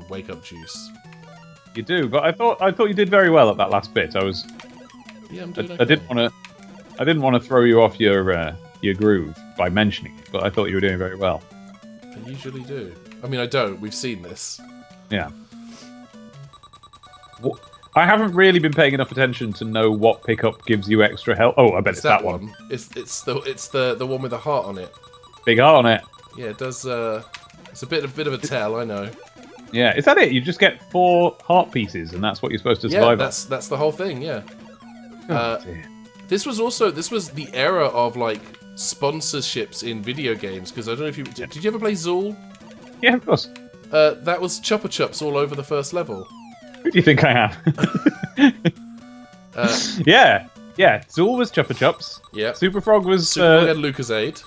wake up juice. You do, but I thought you did very well at that last bit. Yeah, I'm doing okay. I didn't want to throw you off your groove by mentioning it, but I thought you were doing very well. I usually do. I mean, I don't. We've seen this. Yeah. I haven't really been paying enough attention to know what pickup gives you extra health. Oh, I bet it's that one. It's the one with the heart on it. Big heart on it. Yeah, it does. It's a bit of a tell, I know. Yeah, is that it? You just get 4 heart pieces, and that's what you're supposed to survive. Yeah, that's the whole thing. Yeah. Dear. This was the era of like sponsorships in video games, because I don't know if you did you ever play Zool? Yeah, of course. That was Chupa Chups all over the first level. Who do you think I am? Yeah. Zool was Chupa Chups. Yeah. Super Frog was Super Frog had Lucasade.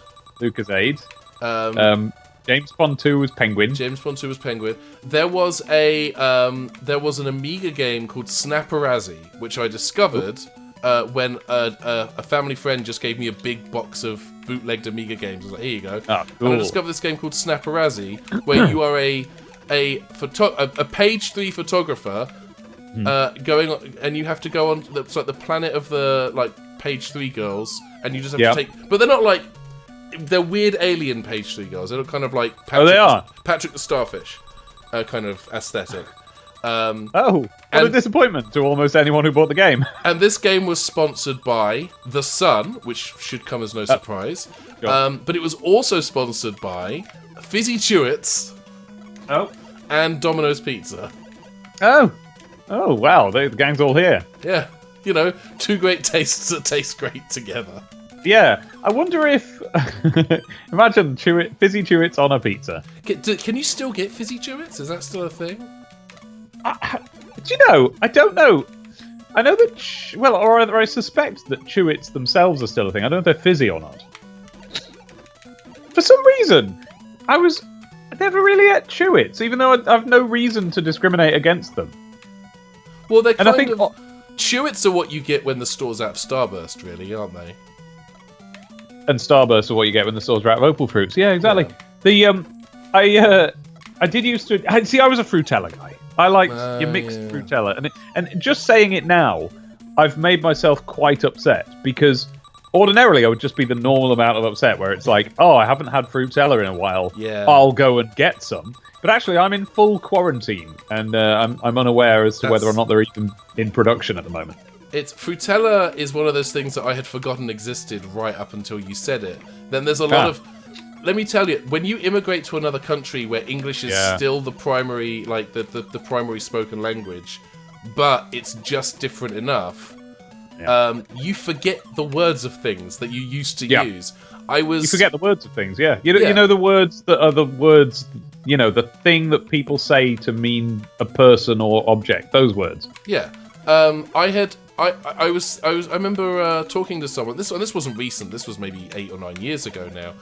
James Bond 2 was Penguin. James Bond 2 was Penguin. There was an Amiga game called Snapperazzi, which I discovered when a family friend just gave me a big box of bootlegged Amiga games. I was like, here you go. Oh, cool. And I discovered this game called Snapperazzi, where you are a page 3 photographer going on, and you have to go on. It's like the planet of the like page 3 girls, and you just have to take. But they're not like. They're weird alien page 3 girls. They're kind of like Patrick, they are. Patrick the Starfish kind of aesthetic. What a disappointment to almost anyone who bought the game. And this game was sponsored by The Sun, which should come as no surprise. Sure. But it was also sponsored by Fizzy Chewits and Domino's Pizza. Oh, wow, the gang's all here. Yeah, two great tastes that taste great together. Yeah, I wonder if... Imagine Fizzy Chewits on a pizza. Can you still get Fizzy Chewits? Is that still a thing? Do you know? I don't know. I know that... or I suspect that Chewits themselves are still a thing. I don't know if they're fizzy or not. For some reason, I never really ate Chewits, even though I've no reason to discriminate against them. Well, they're Chewits are what you get when the store's out of Starburst, really, aren't they? And Starburst are what you get when the store's out of Opal Fruits. Yeah, exactly. Yeah. I did used to... I was a Fruitella guy. I liked your mixed Fruitella. And just saying it now, I've made myself quite upset, because ordinarily I would just be the normal amount of upset where it's like, oh, I haven't had Fruitella in a while. Yeah. I'll go and get some. But actually, I'm in full quarantine, and I'm unaware as to whether or not they're even in production at the moment. Fruitella is one of those things that I had forgotten existed right up until you said it. Then there's a lot of... Let me tell you, when you immigrate to another country where English is still the primary, like the primary spoken language, but it's just different enough, you forget the words of things that you used to use. You forget the words of things, You know the words that are the words, the thing that people say to mean a person or object. Those words. Yeah. I remember talking to someone. This wasn't recent. This was maybe 8 or 9 years ago now.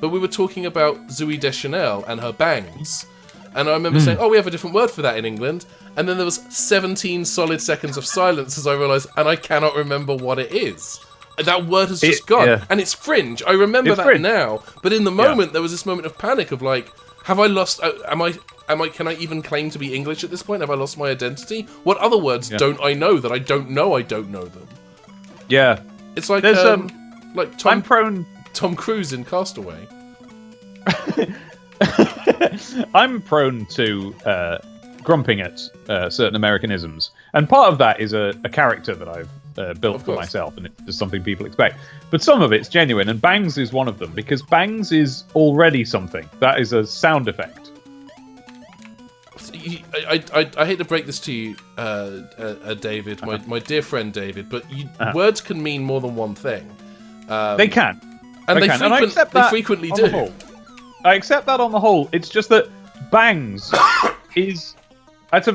But we were talking about Zooey Deschanel and her bangs. And I remember saying, we have a different word for that in England. And then there was 17 solid seconds of silence as I realised, and I cannot remember what it is. That word has just gone. Yeah. And it's fringe. I remember that now. But in the moment, there was this moment of panic of like, have I lost... can I even claim to be English at this point? Have I lost my identity? What other words don't I know that I don't know them? Yeah. It's like, like Tom Cruise in Castaway. I'm prone to grumping at certain Americanisms, and part of that is a character that I've built for myself, and it's just something people expect. But some of it's genuine, and bangs is one of them, because bangs is already something. That is a sound effect. I hate to break this to you, David, my dear friend David, but words can mean more than one thing. They can. And they frequently do. I accept that on the whole. It's just that bangs is... It's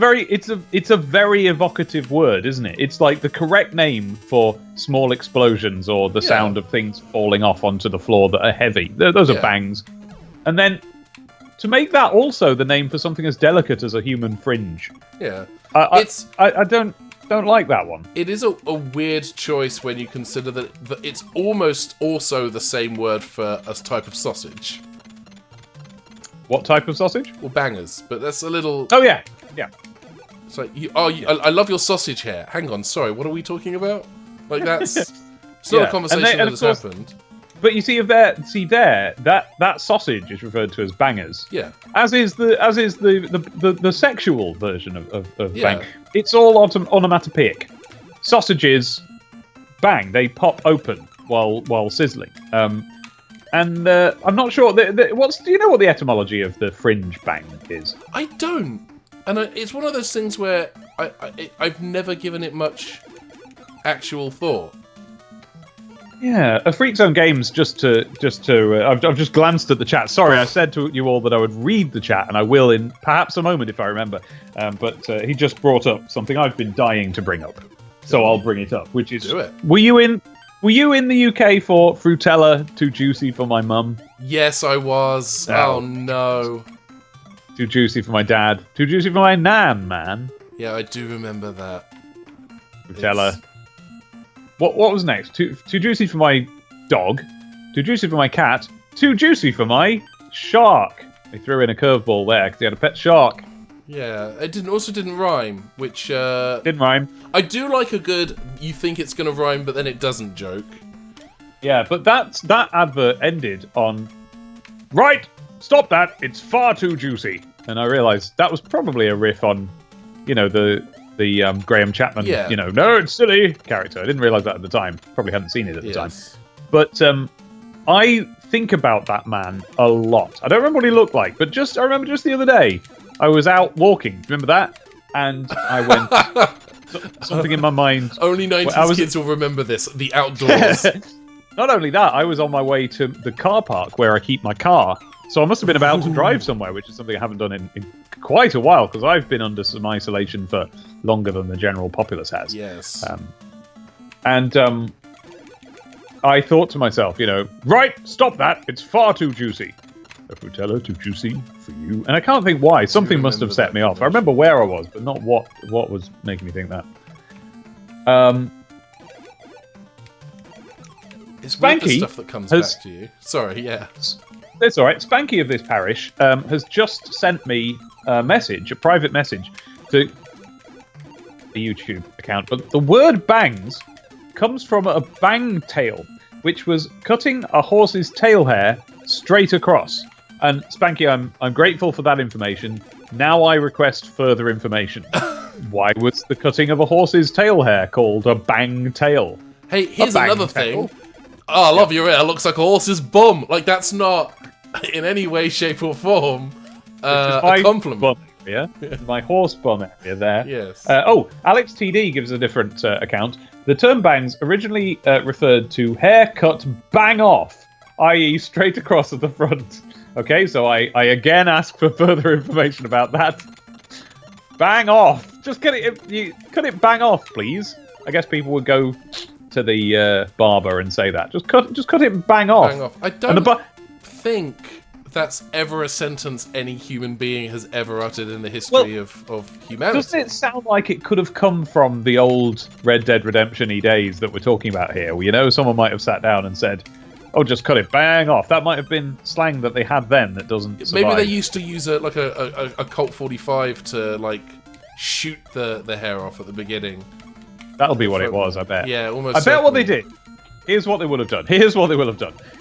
a very evocative word, isn't it? It's like the correct name for small explosions or the sound of things falling off onto the floor that are heavy. Those are bangs. And then to make that also the name for something as delicate as a human fringe. Yeah. I don't like that one. It is a weird choice when you consider that it's almost also the same word for a type of sausage. What type of sausage? Well, bangers, but that's a little... Oh, yeah. Yeah. It's like, I love your sausage hair. Hang on, sorry, what are we talking about? Like, that's... It's not a conversation that has happened. But you see, that sausage is referred to as bangers. Yeah. As is the sexual version of bang. It's all onomatopoeic. Sausages, bang, they pop open while sizzling. And I'm not sure. Do you know what the etymology of the fringe bang is? I don't. And it's one of those things where I've never given it much actual thought. Yeah, a Freak Zone Games. I've just glanced at the chat. Sorry, I said to you all that I would read the chat, and I will in perhaps a moment if I remember. But he just brought up something I've been dying to bring up, so I'll bring it up. Which is, were you in the UK for Fruitella? Too juicy for my mum. Yes, I was. Oh no. Too juicy for my dad. Too juicy for my nan, man. Yeah, I do remember that. Fruitella. What was next? Too juicy for my dog. Too juicy for my cat. Too juicy for my shark. They threw in a curveball there because he had a pet shark. Yeah, it didn't rhyme, which... didn't rhyme. I do like a good, you think it's going to rhyme, but then it doesn't joke. Yeah, but that advert ended on... Right! Stop that! It's far too juicy! And I realised that was probably a riff on... the Graham Chapman, no, it's silly character. I didn't realise that at the time. Probably hadn't seen it at the time. But I think about that man a lot. I don't remember what he looked like, but I remember just the other day, I was out walking. Remember that? And I went, something in my mind. Only 90s kids will remember this, the outdoors. Not only that, I was on my way to the car park where I keep my car. So I must have been about to drive somewhere, which is something I haven't done in quite a while, because I've been under some isolation for longer than the general populace has. Yes. I thought to myself, right, stop that. It's far too juicy. A frutella too juicy for you. And I can't think why. Something must have set me off. I remember where I was, but not what was making me think that. It's weird the stuff that comes back to you. Sorry, yeah. It's all right. Spanky of this parish has just sent me a private message, to the YouTube account. But the word bangs comes from a bang tail, which was cutting a horse's tail hair straight across. And Spanky, I'm grateful for that information. Now I request further information. Why was the cutting of a horse's tail hair called a bang tail? Hey, here's another thing. Oh, I love your hair. It looks like a horse's bum. Like, that's not in any way, shape, or form a compliment. Bum area. My horse bum area there. Yes. Alex TD gives a different account. The term bangs originally referred to hair cut bang off, i.e. straight across at the front. Okay, so I again ask for further information about that. Bang off. Just cut it bang off, please. I guess people would go to the barber and say that. Just cut it bang off. Bang off. I don't think that's ever a sentence any human being has ever uttered in the history of humanity. Doesn't it sound like it could have come from the old Red Dead Redemption-y days that we're talking about here? Where, someone might have sat down and said, oh, just cut it bang off. That might have been slang that they had then that doesn't survive. Maybe they used to use a Colt 45 to shoot the hair off at the beginning. That'll be what it was, I bet. Yeah, almost. I bet what they did. Here's what they would have done.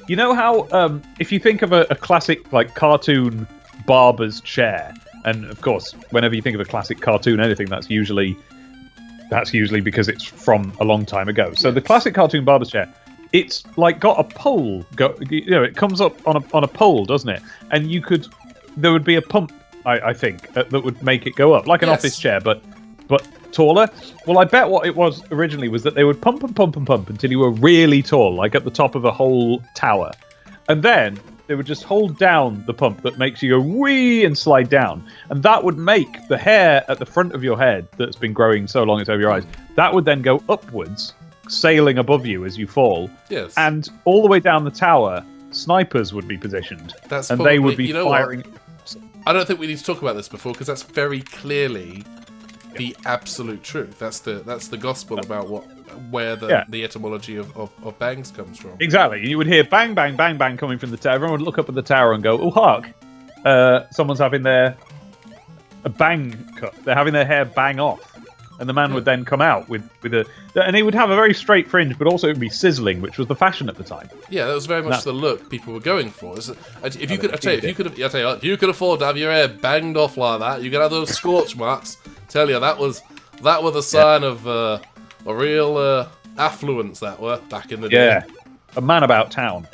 You know how, if you think of a classic, cartoon barber's chair, and of course, whenever you think of a classic cartoon anything, that's usually because it's from a long time ago. So the classic cartoon barber's chair, it's got a pole. It comes up on a pole, doesn't it? And there would be a pump, I think, that would make it go up, like an office chair, but taller. Well, I bet what it was originally was that they would pump and pump and pump until you were really tall, like at the top of a whole tower. And then they would just hold down the pump that makes you go wee and slide down. And that would make the hair at the front of your head that's been growing so long it's over your eyes, that would then go upwards, sailing above you as you fall. Yes. And all the way down the tower, snipers would be positioned. They would be firing. I don't think we need to talk about this before, because that's very clearly the absolute truth. That's the gospel about where the etymology of bangs comes from. Exactly. You would hear bang, bang, bang, bang coming from the tower. Everyone would look up at the tower and go, oh, hark. Someone's having a bang cut. They're having their hair bang off. And the man would then come out with and he would have a very straight fringe, but also it would be sizzling, which was the fashion at the time. Yeah, that was very much the look people were going for. If you could afford to have your hair banged off like that, you could have those scorch marks. Tell you, that was a sign of a real affluence, that were back in the day. Yeah, a man about town.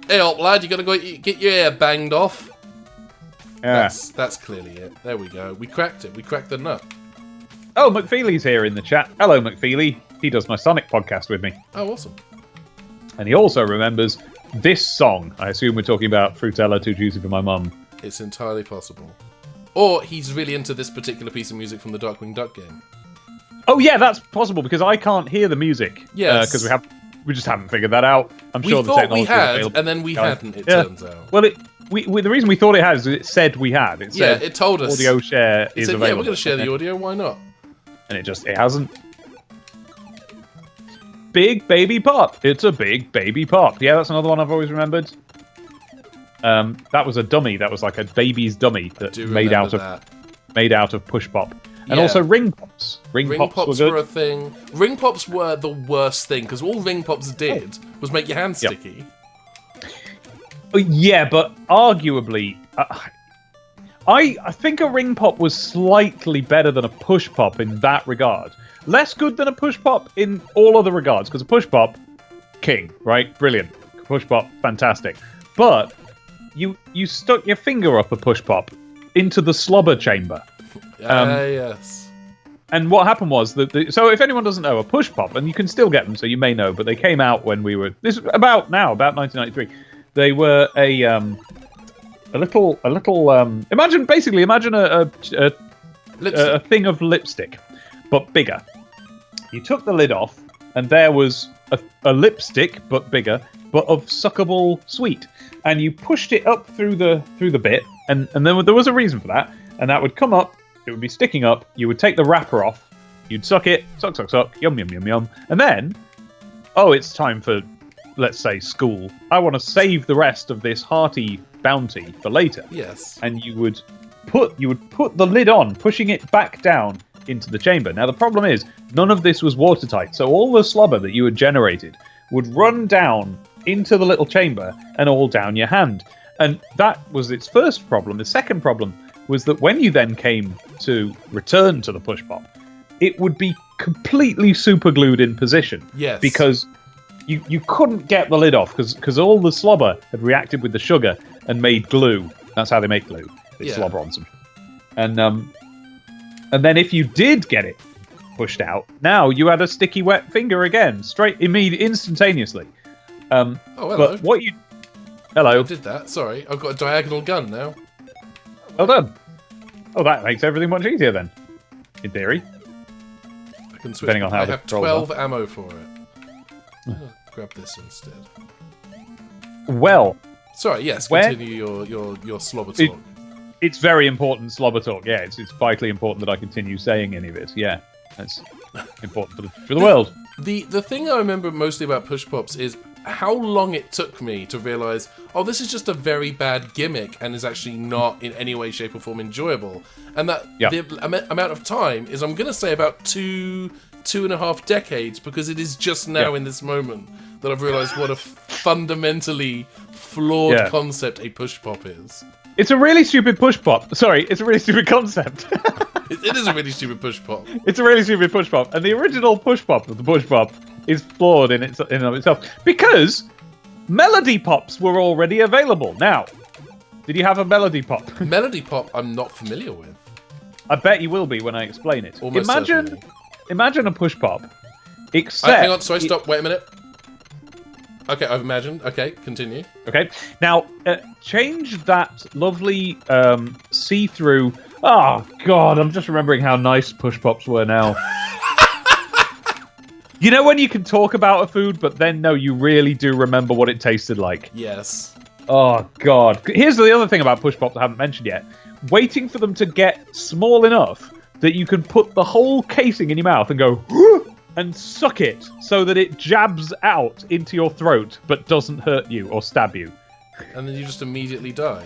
Hey up, lad, you gonna go get your hair banged off? Yeah, that's clearly it. There we go. We cracked it. We cracked the nut. Oh, McFeely's here in the chat. Hello, McFeely. He does my Sonic podcast with me. Oh, awesome. And he also remembers this song. I assume we're talking about Frutella Too Juicy for My Mum. It's entirely possible. Or he's really into this particular piece of music from the Darkwing Duck game. Oh, yeah, that's possible, because I can't hear the music. Yes. Because we just haven't figured that out. I'm sure the technology we had, and then we hadn't, it turns out. Well, the reason we thought it had is it said we had. It said it told us. Audio share is available. Yeah, we're going to share the audio, why not? And it hasn't. Big Baby Pop. It's a Big Baby Pop. Yeah, that's another one I've always remembered. That was a dummy. That was like a baby's dummy that made out of push pop. And also ring pops. Ring pops were a thing. Ring pops were the worst thing, because all ring pops did was make your hands sticky. Yeah, but arguably, I think a ring pop was slightly better than a push pop in that regard. Less good than a push pop in all other regards, because a push pop, king, right? Brilliant. Push pop, fantastic. But you stuck your finger up a push pop into the slobber chamber. Yes. And what happened was so if anyone doesn't know, a push pop, and you can still get them, so you may know, but they came out when we were about 1993. They were a little imagine a thing of lipstick, but bigger. You took the lid off, and there was a lipstick, but bigger, but of suckable sweet. And you pushed it up through the bit, and then there was a reason for that, and that would come up, it would be sticking up, you would take the wrapper off, you'd suck it, suck, yum, yum, yum, yum, and then, it's time for, let's say, school. I want to save the rest of this hearty bounty for later. Yes. And you would put the lid on, pushing it back down into the chamber. Now the problem is, none of this was watertight, so all the slobber that you had generated would run down into the little chamber and all down your hand. And that was its first problem. The second problem was that when you then came to return to the push pop, it would be completely superglued in position. Yes. Because you couldn't get the lid off because all the slobber had reacted with the sugar and made glue. That's how they make glue. They slobber on some. And then if you did get it pushed out, now you had a sticky wet finger again, instantaneously. Oh, hello. But what you... Hello. I did that. Sorry, I've got a diagonal gun now. Well done. Oh, that makes everything much easier then, in theory. I can switch. Depending on how I have 12 ammo for it. I'll grab this instead. Well. Sorry. Yes. Continue your slobber talk. It's very important slobber talk. Yeah, it's vitally important that I continue saying any of it. Yeah, that's important for the world. The thing I remember mostly about push pops is how long it took me to realise, this is just a very bad gimmick and is actually not in any way, shape or form enjoyable. And that the amount of time is, I'm going to say, about 2.5 decades, because it is just now in this moment that I've realised what a fundamentally flawed concept a push pop is. It's a really stupid push pop. Sorry, it's a really stupid concept. It is a really stupid push pop. It's a really stupid push pop. And the original push pop of the push pop is flawed in and of itself. Because melody pops were already available. Now, did you have a melody pop? Melody pop I'm not familiar with. I bet you will be when I explain it. Almost certainly. Imagine a push pop, except... hang on, sorry, stop, wait a minute. Okay, I've imagined. Okay, continue. Okay, now, change that lovely see-through... Oh, God, I'm just remembering how nice push pops were now. You know when you can talk about a food, but then, no, you really do remember what it tasted like? Yes. Oh, God. Here's the other thing about push pops I haven't mentioned yet. Waiting for them to get small enough that you can put the whole casing in your mouth and go... and suck it so that it jabs out into your throat but doesn't hurt you or stab you. And then you just immediately die.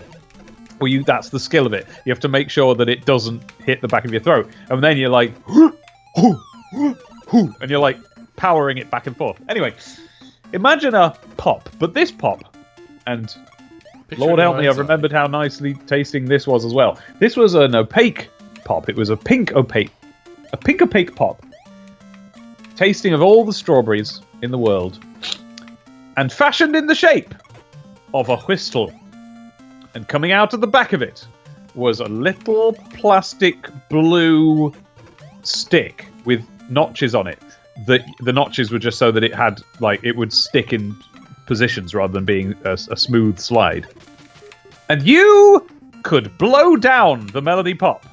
Well, that's the skill of it. You have to make sure that it doesn't hit the back of your throat. And then you're like... and you're like powering it back and forth. Anyway, imagine a pop, but this pop, and Lord help me, I've remembered how nicely tasting this was as well. This was an opaque pop. It was a pink opaque pop. Tasting of all the strawberries in the world, and fashioned in the shape of a whistle. And coming out of the back of it was a little plastic blue stick with notches on it. The notches were just so that it had, it would stick in positions rather than being a smooth slide. And you could blow down the melody pop,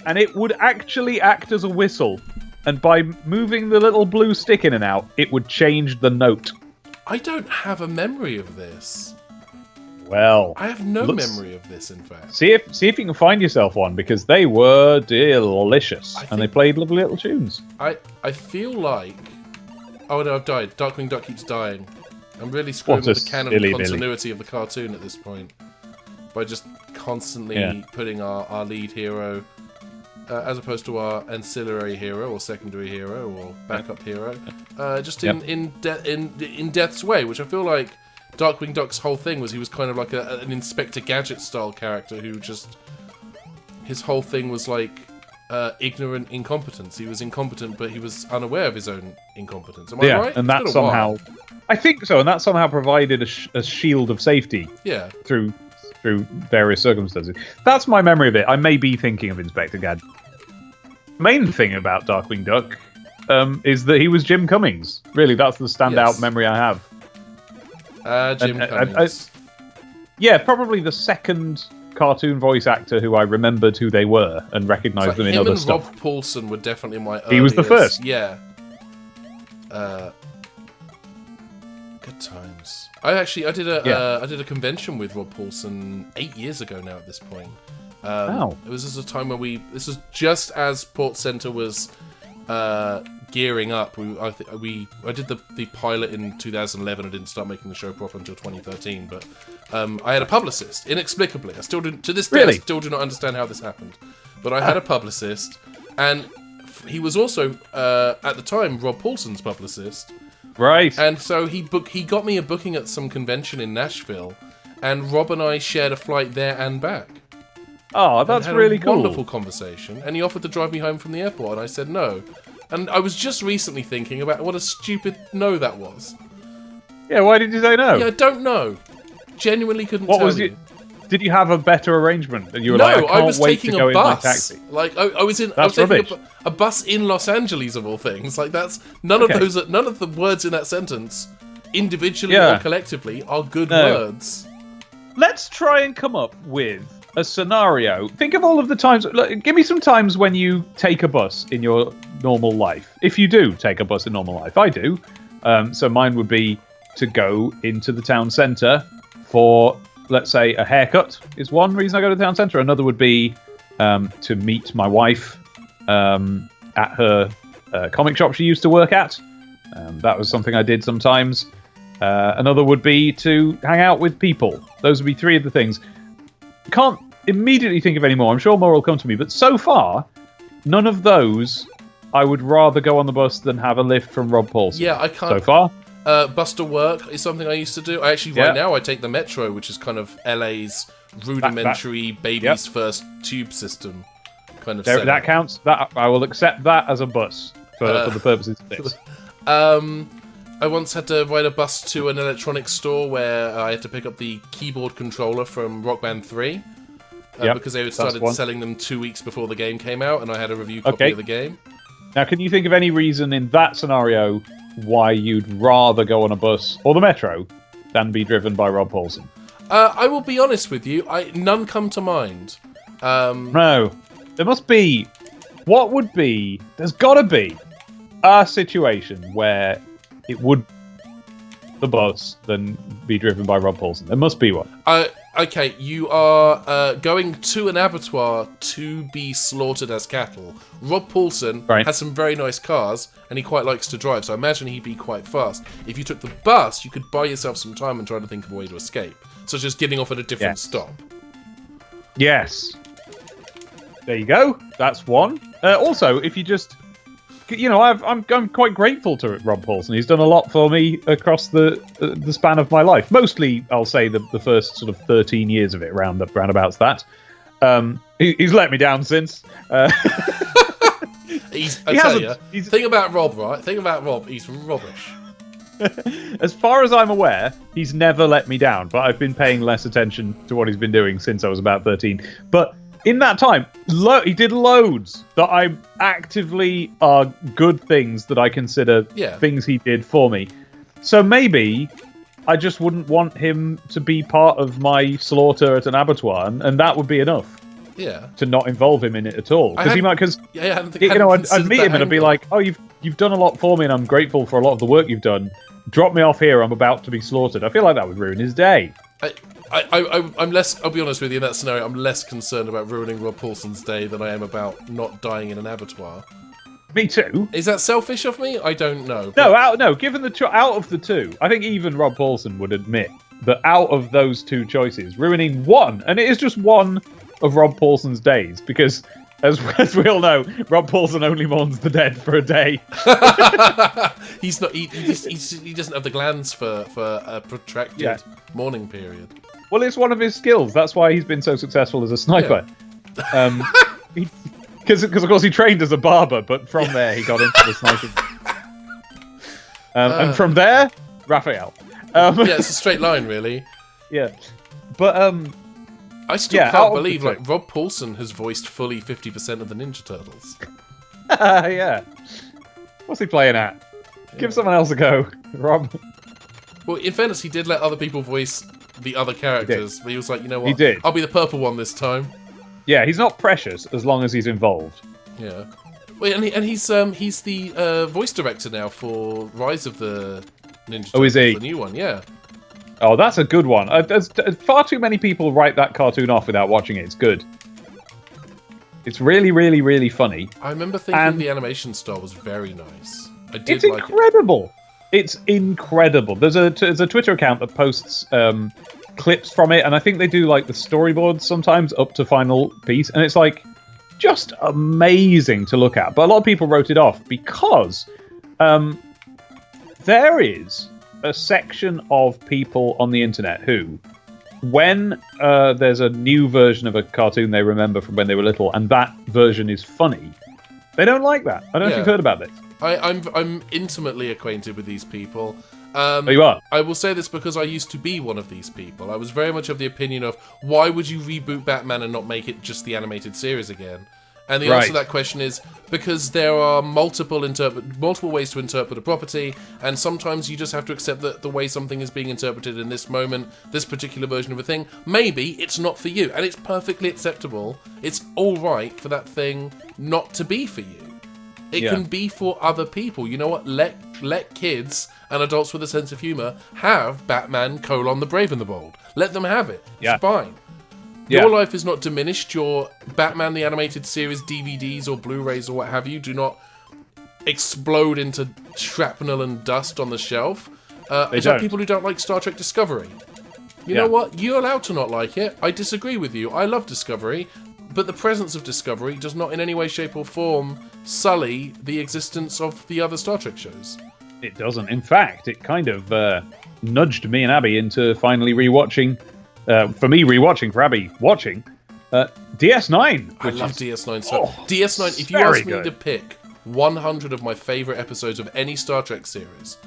and it would actually act as a whistle. And by moving the little blue stick in and out, it would change the note. I don't have a memory of this. Well, I have no memory of this, in fact. See if you can find yourself one, because they were delicious, and they played lovely little tunes. I feel like... Oh no, I've died. Darkwing Duck keeps dying. I'm really screwing with the canon continuity of the cartoon at this point. By just constantly putting our lead hero... as opposed to our ancillary hero or secondary hero or backup hero, just in death's way, which I feel like Darkwing Duck's whole thing was he was kind of like an Inspector Gadget style character who just... His whole thing was like ignorant incompetence. He was incompetent, but he was unaware of his own incompetence. Am I right? And that somehow... I think so, and that somehow provided a shield of safety. Yeah. Through various circumstances. That's my memory of it. I may be thinking of Inspector Gadget. The main thing about Darkwing Duck is that he was Jim Cummings. Really, that's the standout memory I have. Jim Cummings. Yeah, probably the second cartoon voice actor who I remembered who they were and recognised them in other stuff. Him and Rob Paulson were definitely my earliest. He was the first. Yeah. Good times. I did a convention with Rob Paulson 8 years ago now at this point. It was just a time where this was just as Port Center was gearing up. I did the pilot in 2011. I didn't start making the show proper until 2013. But I had a publicist inexplicably. I still didn't, to this day. Really? I still do not understand how this happened. But I had a publicist, and he was also at the time Rob Paulson's publicist. Right. And so he got me a booking at some convention in Nashville, and Rob and I shared a flight there and back. Oh, that's really cool. Wonderful conversation, and he offered to drive me home from the airport, and I said no. And I was just recently thinking about what a stupid no that was. Yeah, why did you say no? Yeah, I don't know. Genuinely couldn't tell you. Did you have a better arrangement? And you were like, I was taking a bus. Like I was taking a bus in Los Angeles of all things. Like that's none of the words in that sentence, individually or collectively, are good words. Let's try and come up with a scenario. Think of all of the times. Look, give me some times when you take a bus in your normal life. If you do take a bus in normal life, I do. So mine would be to go into the town centre for, let's say, a haircut is one reason I go to the town centre. Another would be to meet my wife at her comic shop she used to work at. That was something I did sometimes. Another would be to hang out with people. Those would be three of the things. Can't immediately think of any more. I'm sure more will come to me. But so far, none of those I would rather go on the bus than have a lift from Rob Paulson. Yeah, I can't. So far. Bus to work is something I used to do. Right now I take the Metro, which is kind of LA's rudimentary baby's first tube system kind of setup. That counts. That I will accept that as a bus for the purposes of this. I once had to ride a bus to an electronics store where I had to pick up the keyboard controller from Rock Band 3 because they had started selling them 2 weeks before the game came out, and I had a review copy of the game. Now, can you think of any reason in that scenario why you'd rather go on a bus or the Metro than be driven by Rob Paulson? I will be honest with you. None come to mind. No. There must be... What would be... There's got to be a situation where it would the bus than be driven by Rob Paulson. There must be one. Okay, you are going to an abattoir to be slaughtered as cattle. Rob Paulson has some very nice cars, and he quite likes to drive, so I imagine he'd be quite fast. If you took the bus, you could buy yourself some time and try to think of a way to escape, such as getting off at a different stop. Yes. There you go. That's one. Also, if you just... You know, I'm quite grateful to Rob Paulson. He's done a lot for me across the span of my life. Mostly, I'll say the first sort of 13 years of it, roundabouts that. He's let me down since. Thing about Rob, right? Thing about Rob, he's rubbish. As far as I'm aware, he's never let me down, but I've been paying less attention to what he's been doing since I was about 13. But in that time, he did loads that I actively are good things that I consider things he did for me. So maybe I just wouldn't want him to be part of my slaughter at an abattoir, and that would be enough. Yeah. To not involve him in it at all, because I'd meet him and I'd be like, "Oh, you've done a lot for me, and I'm grateful for a lot of the work you've done. Drop me off here. I'm about to be slaughtered." I feel like that would ruin his day. I'm less. I'll be honest with you. In that scenario, I'm less concerned about ruining Rob Paulson's day than I am about not dying in an abattoir. Me too. Is that selfish of me? I don't know. No. Given out of the two, I think even Rob Paulson would admit that out of those two choices, ruining one, and it is just one of Rob Paulson's days, because As we all know, Rob Paulson only mourns the dead for a day. He's not. He doesn't have the glands for a protracted mourning period. Well, it's one of his skills. That's why he's been so successful as a sniper. Because of course he trained as a barber, but from there he got into the sniping. And from there, Raphael. It's a straight line, really. Yeah, but I still can't believe Rob Paulson has voiced fully 50% of the Ninja Turtles. Yeah. What's he playing at? Give someone else a go, Rob. Well, in fairness, he did let other people voice the other characters. But he was like, you know what? He did. I'll be the purple one this time. Yeah, he's not precious as long as he's involved. Yeah. Wait, and he's the voice director now for Rise of the Ninja Turtles. Oh, is he? The new one, yeah. Oh, that's a good one. There's far too many people write that cartoon off without watching it. It's good. It's really, really, really funny. I remember thinking the animation style was very nice. It's incredible. It's incredible. There's a Twitter account that posts clips from it, and I think they do like the storyboards sometimes up to final piece, and it's like just amazing to look at. But a lot of people wrote it off because there is a section of people on the internet who, when there's a new version of a cartoon they remember from when they were little, and that version is funny, they don't like that. I don't know if you've heard about this. I'm intimately acquainted with these people. Oh, you are? I will say this because I used to be one of these people. I was very much of the opinion of, why would you reboot Batman and not make it just the animated series again? And the answer to that question is because there are multiple ways to interpret a property, and sometimes you just have to accept that the way something is being interpreted in this moment, this particular version of a thing, maybe it's not for you, and it's perfectly acceptable. It's all right for that thing not to be for you. It can be for other people. You know what? Let kids and adults with a sense of humour have Batman: the Brave and the Bold. Let them have it. It's fine. Your life is not diminished. Your Batman the Animated Series DVDs or Blu-rays or what have you do not explode into shrapnel and dust on the shelf. Is that people who don't like Star Trek Discovery? You know what? You're allowed to not like it. I disagree with you. I love Discovery. But the presence of Discovery does not in any way, shape or form sully the existence of the other Star Trek shows. It doesn't. In fact, it kind of nudged me and Abby into finally rewatching. For me, rewatching. For Abby, watching DS9. I love DS9 so DS9, if you ask me to pick 100 of my favourite episodes of any Star Trek series,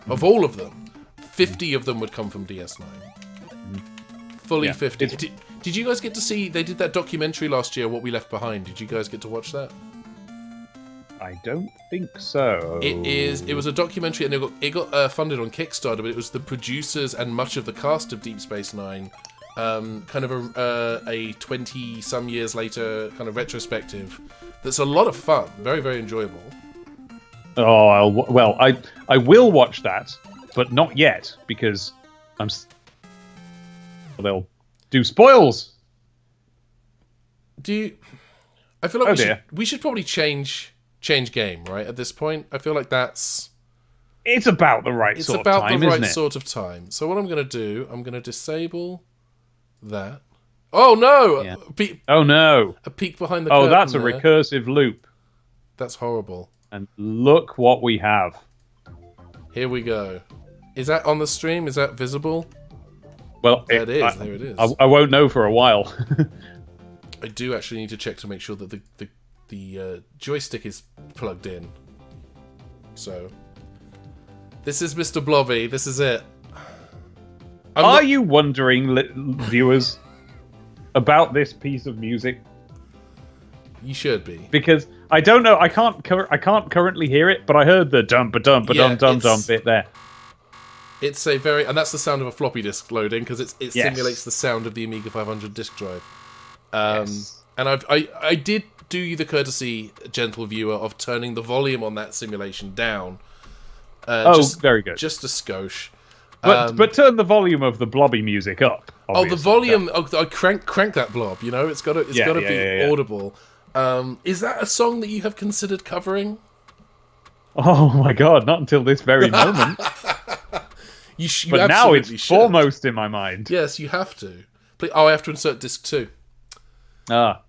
of all of them, 50 of them would come from DS9. Fully 50. Did you guys get to see, they did that documentary last year, What We Left Behind. Did you guys get to watch that? I don't think so. It was a documentary, and it got funded on Kickstarter, but it was the producers and much of the cast of Deep Space Nine, kind of a 20-some years later kind of retrospective. That's a lot of fun. Very, very enjoyable. Oh, I will watch that, but not yet, because they'll do spoils. I feel like we should probably change game, right? At this point, I feel like it's about the right sort of time, isn't it? Sort of time. So what I'm going to do, I'm going to disable that. Oh no! Yeah. A peek behind the curtain. Oh, that's a recursive loop. That's horrible. And look what we have. Here we go. Is that on the stream? Is that visible? Well, there it is. I won't know for a while. I do actually need to check to make sure that the joystick is plugged in. So, this is Mr. Blobby. This is it. Are you wondering, viewers, about this piece of music? You should be, because I don't know. I can't currently hear it, but I heard the dum bit there. It's a very, and that's the sound of a floppy disk loading, because it simulates the sound of the Amiga 500 disk drive. And I did do you the courtesy, gentle viewer, of turning the volume on that simulation down. Very good. Just a skosh. But turn the volume of the blobby music up. Obviously. The volume. I crank that blob. You know, it's got to be audible. Is that a song that you have considered covering? Oh my god! Not until this very moment. But now it's foremost in my mind. Yes, you have to. I have to insert disc 2. Ah.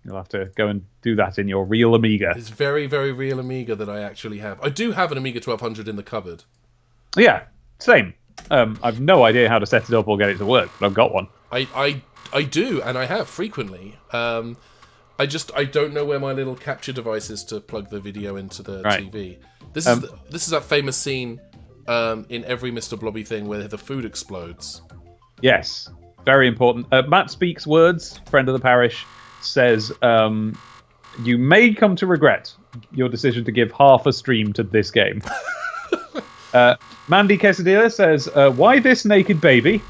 You'll have to go and do that in your real Amiga. It's very, very real Amiga that I actually have. I do have an Amiga 1200 in the cupboard. Yeah, same. I've no idea how to set it up or get it to work, but I've got one. I do, and I have frequently. I don't know where my little capture device is to plug the video into the TV. This is that famous scene in every Mr. Blobby thing where the food explodes. Yes, very important. Matt Speaks Words, friend of the parish, says, you may come to regret your decision to give half a stream to this game. Mandy Quesadilla says, why this naked baby?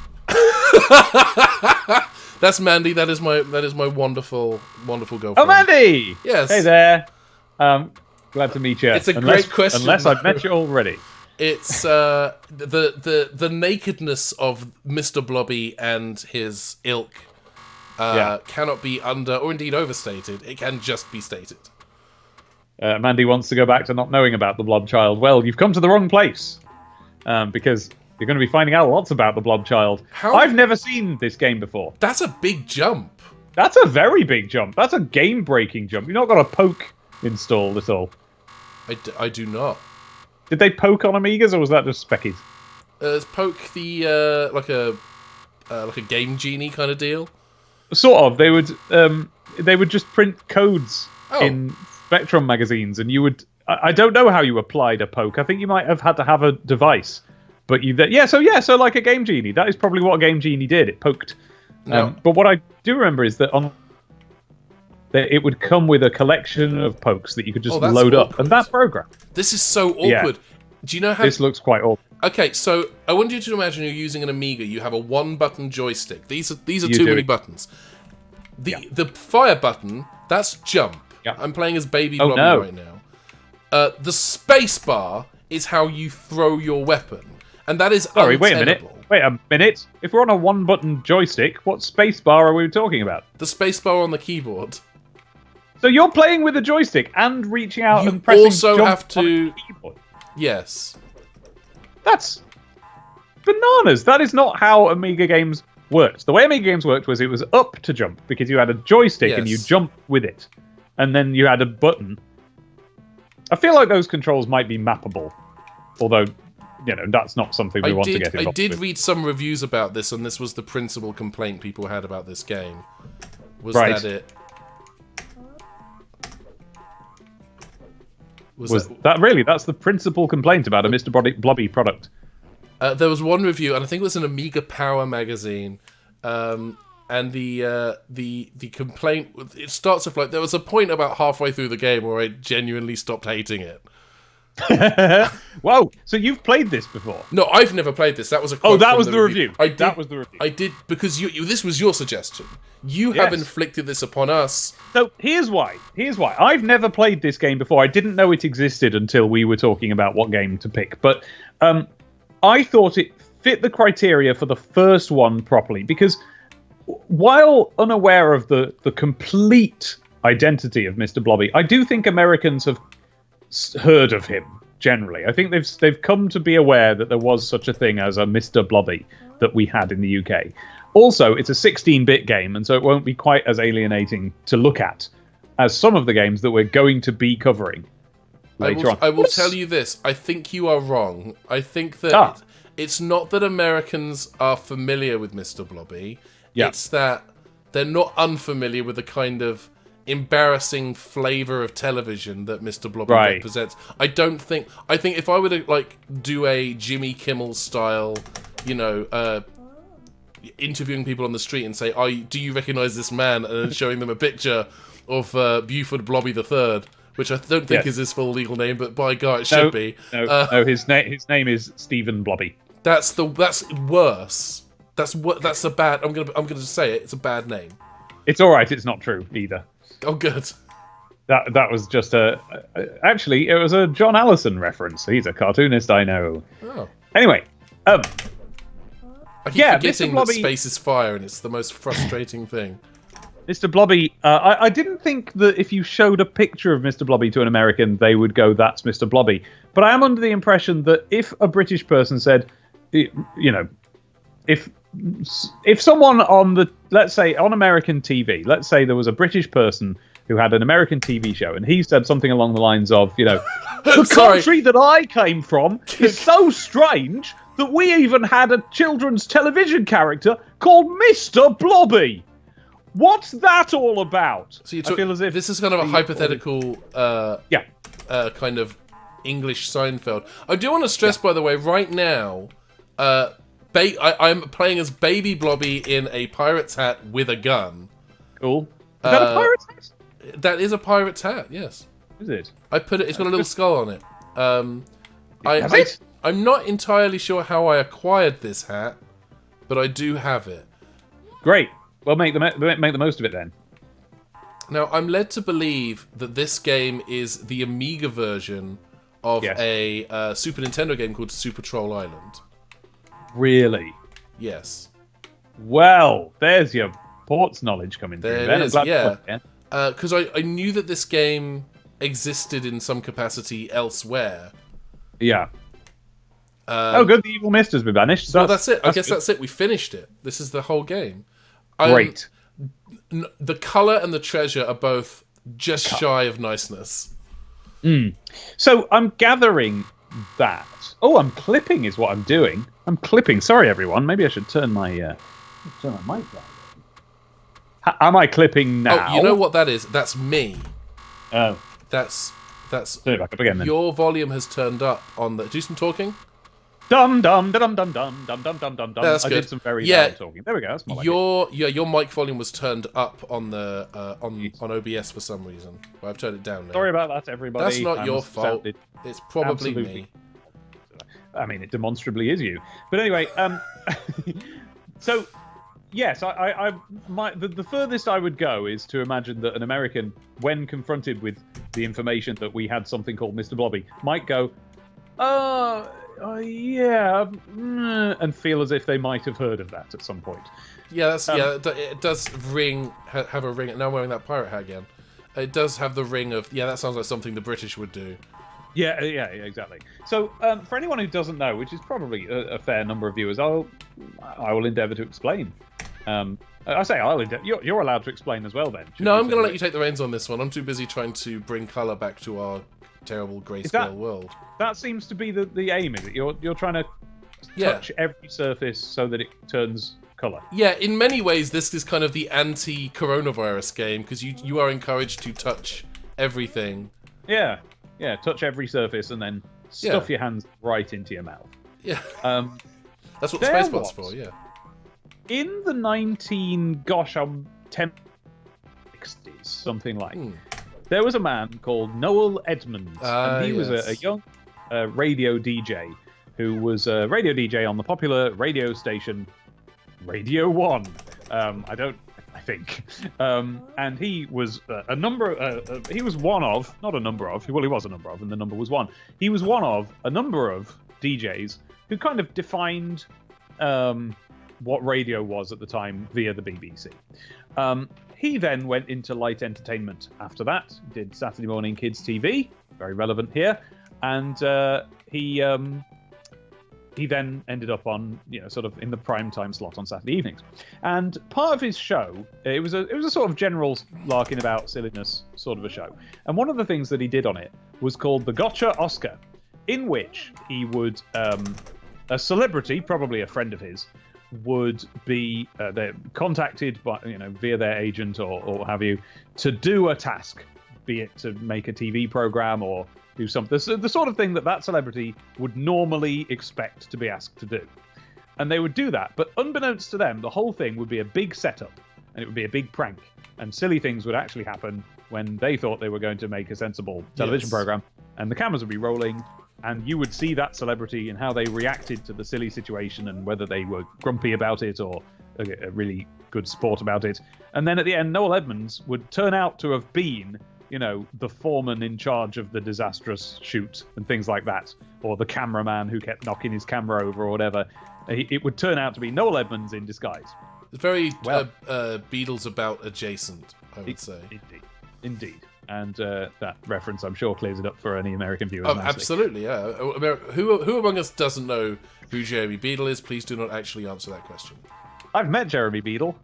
That's Mandy. That is my wonderful girlfriend. Oh, Mandy! Yes. Hey there. Glad to meet you. It's a great question. Unless I've met you already. It's the nakedness of Mr. Blobby and his ilk cannot be under or indeed overstated. It can just be stated. Mandy wants to go back to not knowing about the Blob Child. Well, you've come to the wrong place. Because you're going to be finding out lots about the Blob Child. I've never seen this game before. That's a big jump. That's a very big jump. That's a game-breaking jump. You've not got a poke installed at all. I do not. Did they poke on Amigas, or was that just Speckies? It's poke the like a Game Genie kind of deal. Sort of. They would just print codes in Spectrum magazines, and you would. I don't know how you applied a poke. I think you might have had to have a device, but so like a Game Genie. That is probably what a Game Genie did. It poked. No. But what I do remember is that it would come with a collection of pokes that you could just load up, and that program. This is so awkward. Yeah. Do you know how this looks quite awkward? Okay, so I want you to imagine you're using an Amiga. You have a one-button joystick. These are too many buttons. The fire button, that's jump. Yeah. I'm playing as Baby Blobby right now. The space bar is how you throw your weapon, and that is Sorry, wait a minute. If we're on a one-button joystick, what space bar are we talking about? The space bar on the keyboard. So you're playing with a joystick and reaching out and pressing jump on the keyboard? Yes. That's bananas. That is not how Amiga games worked. The way Amiga games worked was it was up to jump, because you had a joystick and you jumped with it. And then you had a button. I feel like those controls might be mappable, although, that's not something we want to get involved with. I did read some reviews about this, and this was the principal complaint people had about this game. Was that really? That's the principal complaint about a Mr. Blobby product. There was one review, and I think it was an Amiga Power magazine, and the complaint, it starts off like, there was a point about halfway through the game where I genuinely stopped hating it. Whoa! So you've played this before? No, I've never played this. That was a quote that was the review. That was the review. I did, because this was your suggestion. You have inflicted this upon us. So here's why. I've never played this game before. I didn't know it existed until we were talking about what game to pick. But I thought it fit the criteria for the first one properly, because while unaware of the complete identity of Mr. Blobby, I do think Americans have heard of him generally. I think they've come to be aware that there was such a thing as a Mr. Blobby that we had in the UK. Also, it's a 16-bit game, and so it won't be quite as alienating to look at as some of the games that we're going to be covering later on. I will tell you this. I think you are wrong. I think that it's not that Americans are familiar with Mr. Blobby. Yeah. It's that they're not unfamiliar with the kind of embarrassing flavour of television that Mr. Blobby represents. I think if I were to do a Jimmy Kimmel style, interviewing people on the street and say, do you recognise this man? And then showing them a picture of Buford Blobby III, which I don't think is his full legal name, but by God, it should be. No, his name is Stephen Blobby. That's worse. That's a bad. I'm gonna say it. It's a bad name. It's all right. It's not true either. Oh, good. That was just actually, it was a John Allison reference. He's a cartoonist, I know. Oh. Anyway, I keep forgetting that space is fire, and it's the most frustrating thing. Mr. Blobby, I didn't think that if you showed a picture of Mr. Blobby to an American, they would go, that's Mr. Blobby. But I am under the impression that if a British person said, if if someone on the, let's say on American TV, let's say there was a British person who had an American TV show, and he said something along the lines of, the country that I came from is so strange that we even had a children's television character called Mr. Blobby. What's that all about? So I feel as if this is kind of a hypothetical, kind of English Seinfeld. I do want to stress, by the way, right now, I'm playing as Baby Blobby in a pirate's hat with a gun. Cool. Is that a pirate's hat? That is a pirate's hat, yes. Is it? I put it. It's got a little skull on it. I'm not entirely sure how I acquired this hat, but I do have it. Great. Well, make the most of it then. Now, I'm led to believe that this game is the Amiga version of a Super Nintendo game called Super Troll Island. Really? Yes. Well, there's your ports knowledge coming through. There it is, yeah. Because I knew that this game existed in some capacity elsewhere. Yeah. Good. The Evil Mist has been banished. So well, that's it. I guess that's it. We finished it. This is the whole game. Great. The colour and the treasure are both just shy of niceness. So I'm gathering that. Oh, I'm clipping is what I'm doing. I'm clipping. Sorry, everyone. Maybe I should turn my mic down. Am I clipping now? Oh, you know what that is? That's me. Oh. That's turn it back up again then. Your volume has turned up on the... Do some talking? Dum dum dum dum dum dum dum dum dum dum. That's I good. did some very loud talking. There we go. That's more like your mic volume was turned up on the on OBS for some reason. Well, I've turned it down now. Sorry about that, everybody. That's not your fault. It's probably me. I mean, it demonstrably is you. But anyway, so yes, the furthest I would go is to imagine that an American, when confronted with the information that we had something called Mr. Blobby, might go, yeah, and feel as if they might have heard of that at some point. Yeah, it does have a ring. Now I'm wearing that pirate hat again. It does have the ring of, that sounds like something the British would do. Yeah, exactly. So, for anyone who doesn't know, which is probably a fair number of viewers, I will endeavour to explain. I say I'll endeavour. You're allowed to explain as well, then. No, I'm going to let you take the reins on this one. I'm too busy trying to bring colour back to our terrible grayscale world. That seems to be the aim, is it? You're trying to touch every surface so that it turns colour. Yeah, in many ways, this is kind of the anti-coronavirus game, because you are encouraged to touch everything. Yeah, touch every surface and then stuff your hands right into your mouth. Yeah. That's what the spacebar's for, yeah. In the 1060s, something like, there was a man called Noel Edmonds, and he was a young radio DJ who was a radio DJ on the popular radio station Radio 1. I think. And he was he was one of, not a number of, well, he was a number of, and the number was one. He was one of a number of DJs who kind of defined what radio was at the time via the BBC. He then went into light entertainment after that, did Saturday morning kids TV, very relevant here, and he then ended up on, sort of in the prime time slot on Saturday evenings. And part of his show, it was a sort of general larking about silliness sort of a show. And one of the things that he did on it was called the Gotcha Oscar, in which he would, a celebrity, probably a friend of his, would be they're contacted by, via their agent or what have you, to do a task, be it to make a TV program or do something, the sort of thing that celebrity would normally expect to be asked to do. And they would do that, but unbeknownst to them, the whole thing would be a big setup, and it would be a big prank, and silly things would actually happen when they thought they were going to make a sensible television program, and the cameras would be rolling, and you would see that celebrity and how they reacted to the silly situation and whether they were grumpy about it or a really good sport about it. And then at the end, Noel Edmonds would turn out to have been, the foreman in charge of the disastrous shoot and things like that, or the cameraman who kept knocking his camera over or whatever. It would turn out to be Noel Edmonds in disguise. It's very Beatles about adjacent, I would say. Indeed. And that reference, I'm sure, clears it up for any American viewers. Oh, absolutely, yeah. Who among us doesn't know who Jeremy Beadle is? Please do not actually answer that question. I've met Jeremy Beadle.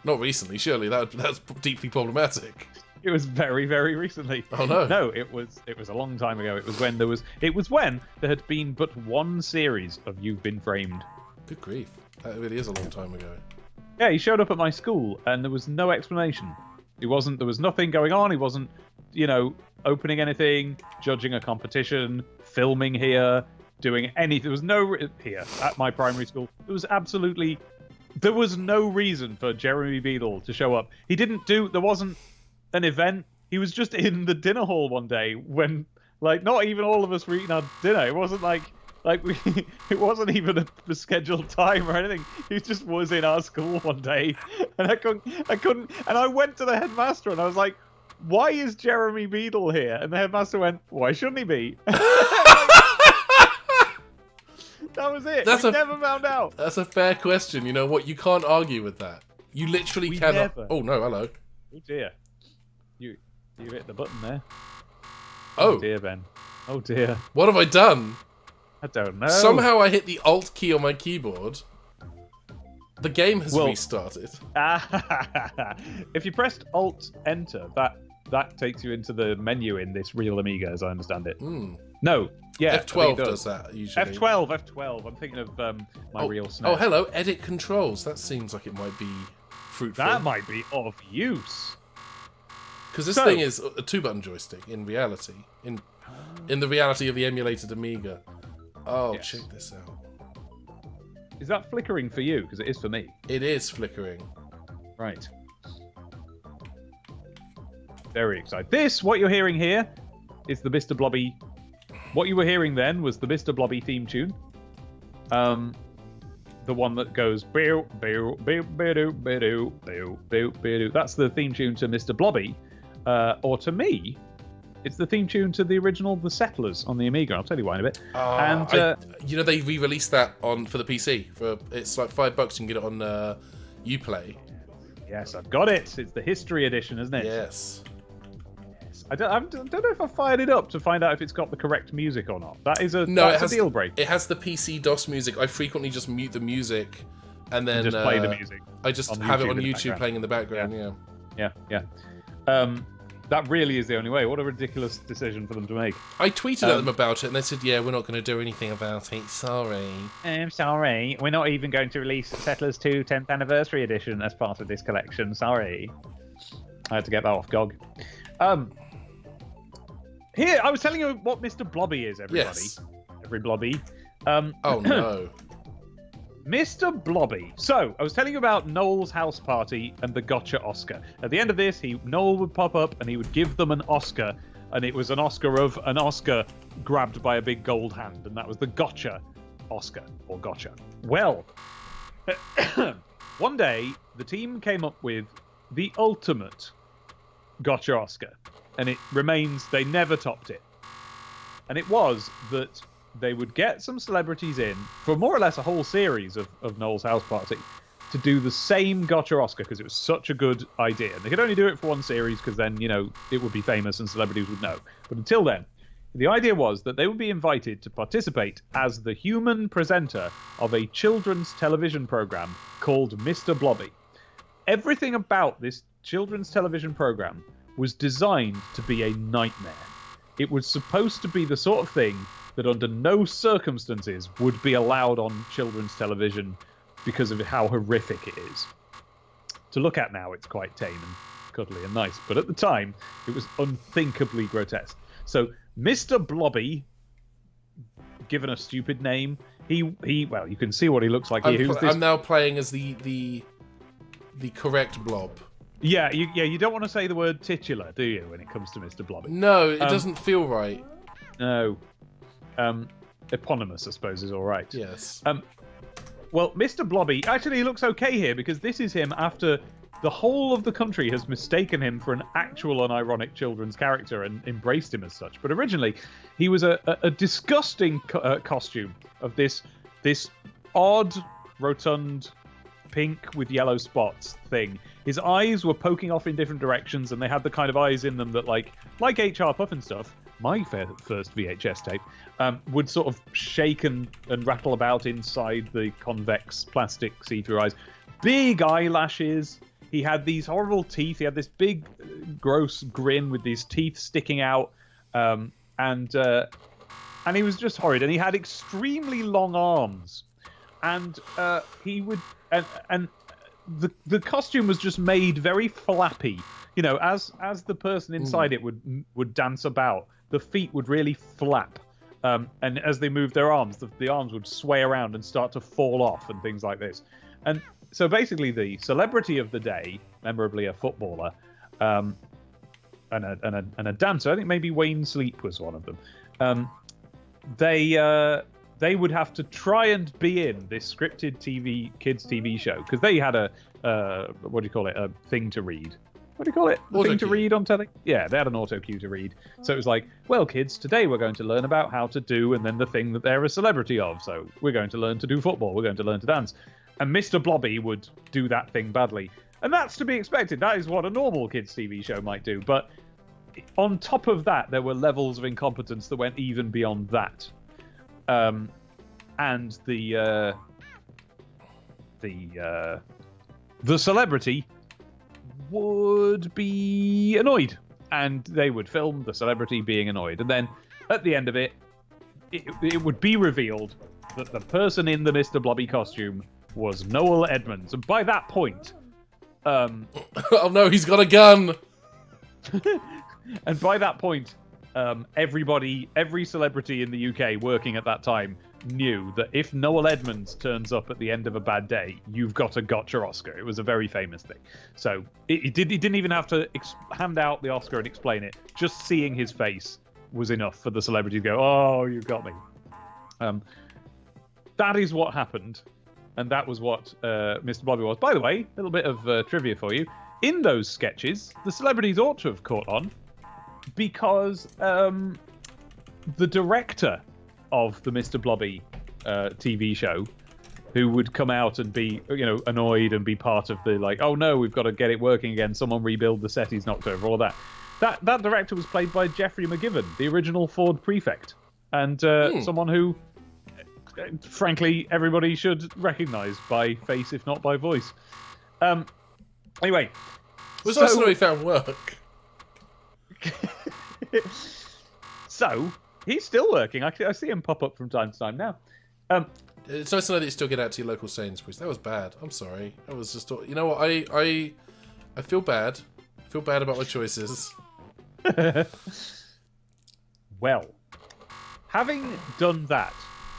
Not recently, surely. That's deeply problematic. It was very, very recently. Oh no! No, it was a long time ago. It was when there had been but one series of You've Been Framed. Good grief! That really is a long time ago. Yeah, he showed up at my school, and there was no explanation. There was nothing going on. He wasn't, opening anything, judging a competition, filming here, doing anything. There was no here at my primary school. There was no reason for Jeremy Beadle to show up. There wasn't an event. He was just in the dinner hall one day when, not even all of us were eating our dinner. It wasn't it wasn't even a scheduled time or anything. He just was in our school one day, and I couldn't. And I went to the headmaster and I was like, "Why is Jeremy Beadle here?" And the headmaster went, "Why shouldn't he be?" That was it. We never found out. That's a fair question. You know what? You can't argue with that. You literally cannot. Never. Oh no! Hello. Oh dear. You hit the button there. Oh dear, Ben. Oh dear. What have I done? I don't know. Somehow I hit the Alt key on my keyboard. The game has restarted. If you pressed Alt Enter, that takes you into the menu in this real Amiga, as I understand it. No. Yeah, F12 does that usually. F12. I'm thinking of my real SNES. Oh, hello, edit controls. That seems like it might be fruitful. That might be of use. Because this thing is a 2-button joystick in reality. In the reality of the emulated Amiga. Oh, yes. Check this out. Is that flickering for you? Because it is for me. It is flickering. Right. Very excited. What you're hearing here is the Mr. Blobby. What you were hearing then was the Mr. Blobby theme tune. The one that goes beow, beow, beow, beow, beow, beow, beow, beow. That's the theme tune to Mr. Blobby. Or to me, it's the theme tune to the original The Settlers on the Amiga. I'll tell you why in a bit. They re-released that for the PC. It's like $5. You can get it on Uplay. Yes, I've got it. It's the History Edition, isn't it? Yes. I don't know if I fired it up to find out if it's got the correct music or not. That's a deal breaker. It has the PC DOS music. I frequently just mute the music and then just play the music. I just have it on YouTube playing in the background. Yeah. That really is the only way. What a ridiculous decision for them to make. I tweeted at them about it, and they said, "Yeah, we're not going to do anything about it. Sorry." I'm sorry. We're not even going to release Settlers 2 10th Anniversary Edition as part of this collection. Sorry. I had to get that off GOG. Here, I was telling you what Mr. Blobby is, everybody. Yes. Every Blobby. Oh, no. Mr. Blobby. So, I was telling you about Noel's house party and the gotcha Oscar. At the end of this, Noel would pop up and he would give them an Oscar, and it was an Oscar of an Oscar grabbed by a big gold hand, and that was the gotcha Oscar, or gotcha. Well, one day, the team came up with the ultimate gotcha Oscar, and it remains, they never topped it. And it was that they would get some celebrities in for more or less a whole series of Noel's house party to do the same gotcha Oscar, because it was such a good idea. And they could only do it for one series because then, it would be famous and celebrities would know. But until then, the idea was that they would be invited to participate as the human presenter of a children's television program called Mr. Blobby. Everything about this children's television program was designed to be a nightmare. It was supposed to be the sort of thing that under no circumstances would be allowed on children's television because of how horrific it is. To look at now, it's quite tame and cuddly and nice, but at the time, it was unthinkably grotesque. So, Mr. Blobby, given a stupid name, well, you can see what he looks like here. I'm now playing as the correct blob. Yeah, you don't want to say the word titular, do you, when it comes to Mr. Blobby? No, it doesn't feel right. No. Eponymous, I suppose, is all right. Yes. Well, Mr. Blobby, actually, he looks okay here, because this is him after the whole of the country has mistaken him for an actual unironic children's character and embraced him as such. But originally, he was a disgusting costume of this odd, rotund, pink with yellow spots thing. His eyes were poking off in different directions, and they had the kind of eyes in them that, like H.R. Puffin stuff, my first VHS tape, would sort of shake and rattle about inside the convex plastic see-through eyes. Big eyelashes. He had these horrible teeth. He had this big, gross grin with these teeth sticking out, and he was just horrid. And he had extremely long arms, and he would and the costume was just made very flappy. You know, as the person inside it would dance about, the feet would really flap, and as they moved their arms, the arms would sway around and start to fall off and things like this. And so basically, the celebrity of the day, memorably a footballer, and a dancer. I think maybe Wayne Sleep was one of them. They would have to try and be in this scripted kids TV show because they had a what do you call it? A thing to read. What do you call it? The thing to read on telly? Yeah, they had an auto cue to read. So it was like, well, kids, today we're going to learn about how to do, and then the thing that they're a celebrity of. So we're going to learn to do football. We're going to learn to dance. And Mr. Blobby would do that thing badly. And that's to be expected. That is what a normal kids TV show might do. But on top of that, there were levels of incompetence that went even beyond that. And the celebrity would be annoyed, and they would film the celebrity being annoyed, and then at the end of it would be revealed that the person in the Mr. Blobby costume was Noel Edmonds, and by that point oh no, he's got a gun. And by that point, every celebrity in the UK working at that time knew that if Noel Edmonds turns up at the end of a bad day, you've got a gotcha Oscar. It was a very famous thing. So he didn't even have to hand out the Oscar and explain it. Just seeing his face was enough for the celebrity to go, oh, you got me. That is what happened. And that was what Mr. Blobby was. By the way, a little bit of trivia for you. In those sketches, the celebrities ought to have caught on because the director of the Mr. Blobby TV show, who would come out and be, annoyed and be part of the like, oh no, we've got to get it working again. Someone rebuild the set he's knocked over. All of that. That director was played by Jeffrey McGivern, the original Ford prefect, and someone who, frankly, everybody should recognise by face, if not by voice. Anyway, was nice to know he found work. So he's still working. I see him pop up from time to time now. It's nice to know that you still get out to your local Sainsbury's. That was bad. I'm sorry. That was just... You know what? I feel bad. I feel bad about my choices. Well, having done that,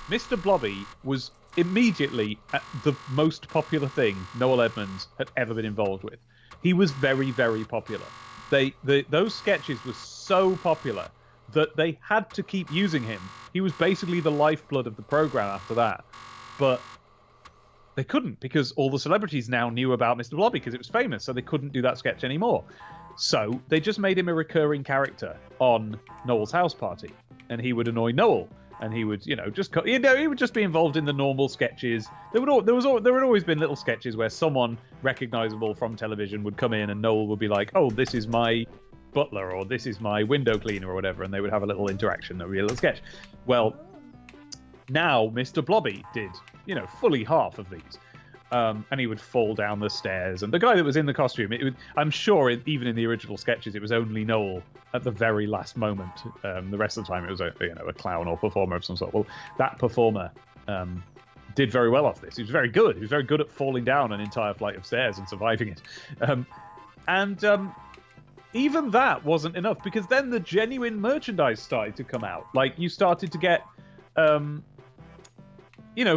Mr. Blobby was immediately the most popular thing Noel Edmonds had ever been involved with. He was very, very popular. Those sketches were so popular that they had to keep using him. He was basically the lifeblood of the program after that. But they couldn't, because all the celebrities now knew about Mr. Blobby because it was famous, so they couldn't do that sketch anymore. So they just made him a recurring character on Noel's house party, and he would annoy Noel, and he would, he would just be involved in the normal sketches. There had always been little sketches where someone recognizable from television would come in, and Noel would be like, "Oh, this is my butler," or "This is my window cleaner," or whatever, and they would have a little interaction, a real little sketch. Well, now Mr. Blobby did, fully half of these. And he would fall down the stairs. And the guy that was in the costume, I'm sure even in the original sketches, it was only Noel at the very last moment. The rest of the time, it was a clown or performer of some sort. Well, that performer did very well off this. He was very good. He was very good at falling down an entire flight of stairs and surviving it. Even that wasn't enough, because then the genuine merchandise started to come out. Like, you started to get...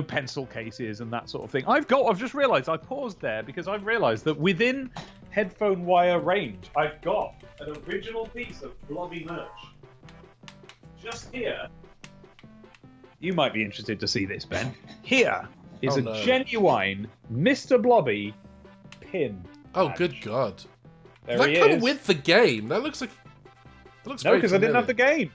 pencil cases and that sort of thing. I've just realised, I paused there because I've realised that within headphone wire range, I've got an original piece of Blobby merch. Just here. You might be interested to see this, Ben. Here is genuine Mr. Blobby pin. Oh, badge. Good God. There that he come is. with the game? That looks like... No, because I didn't have the game.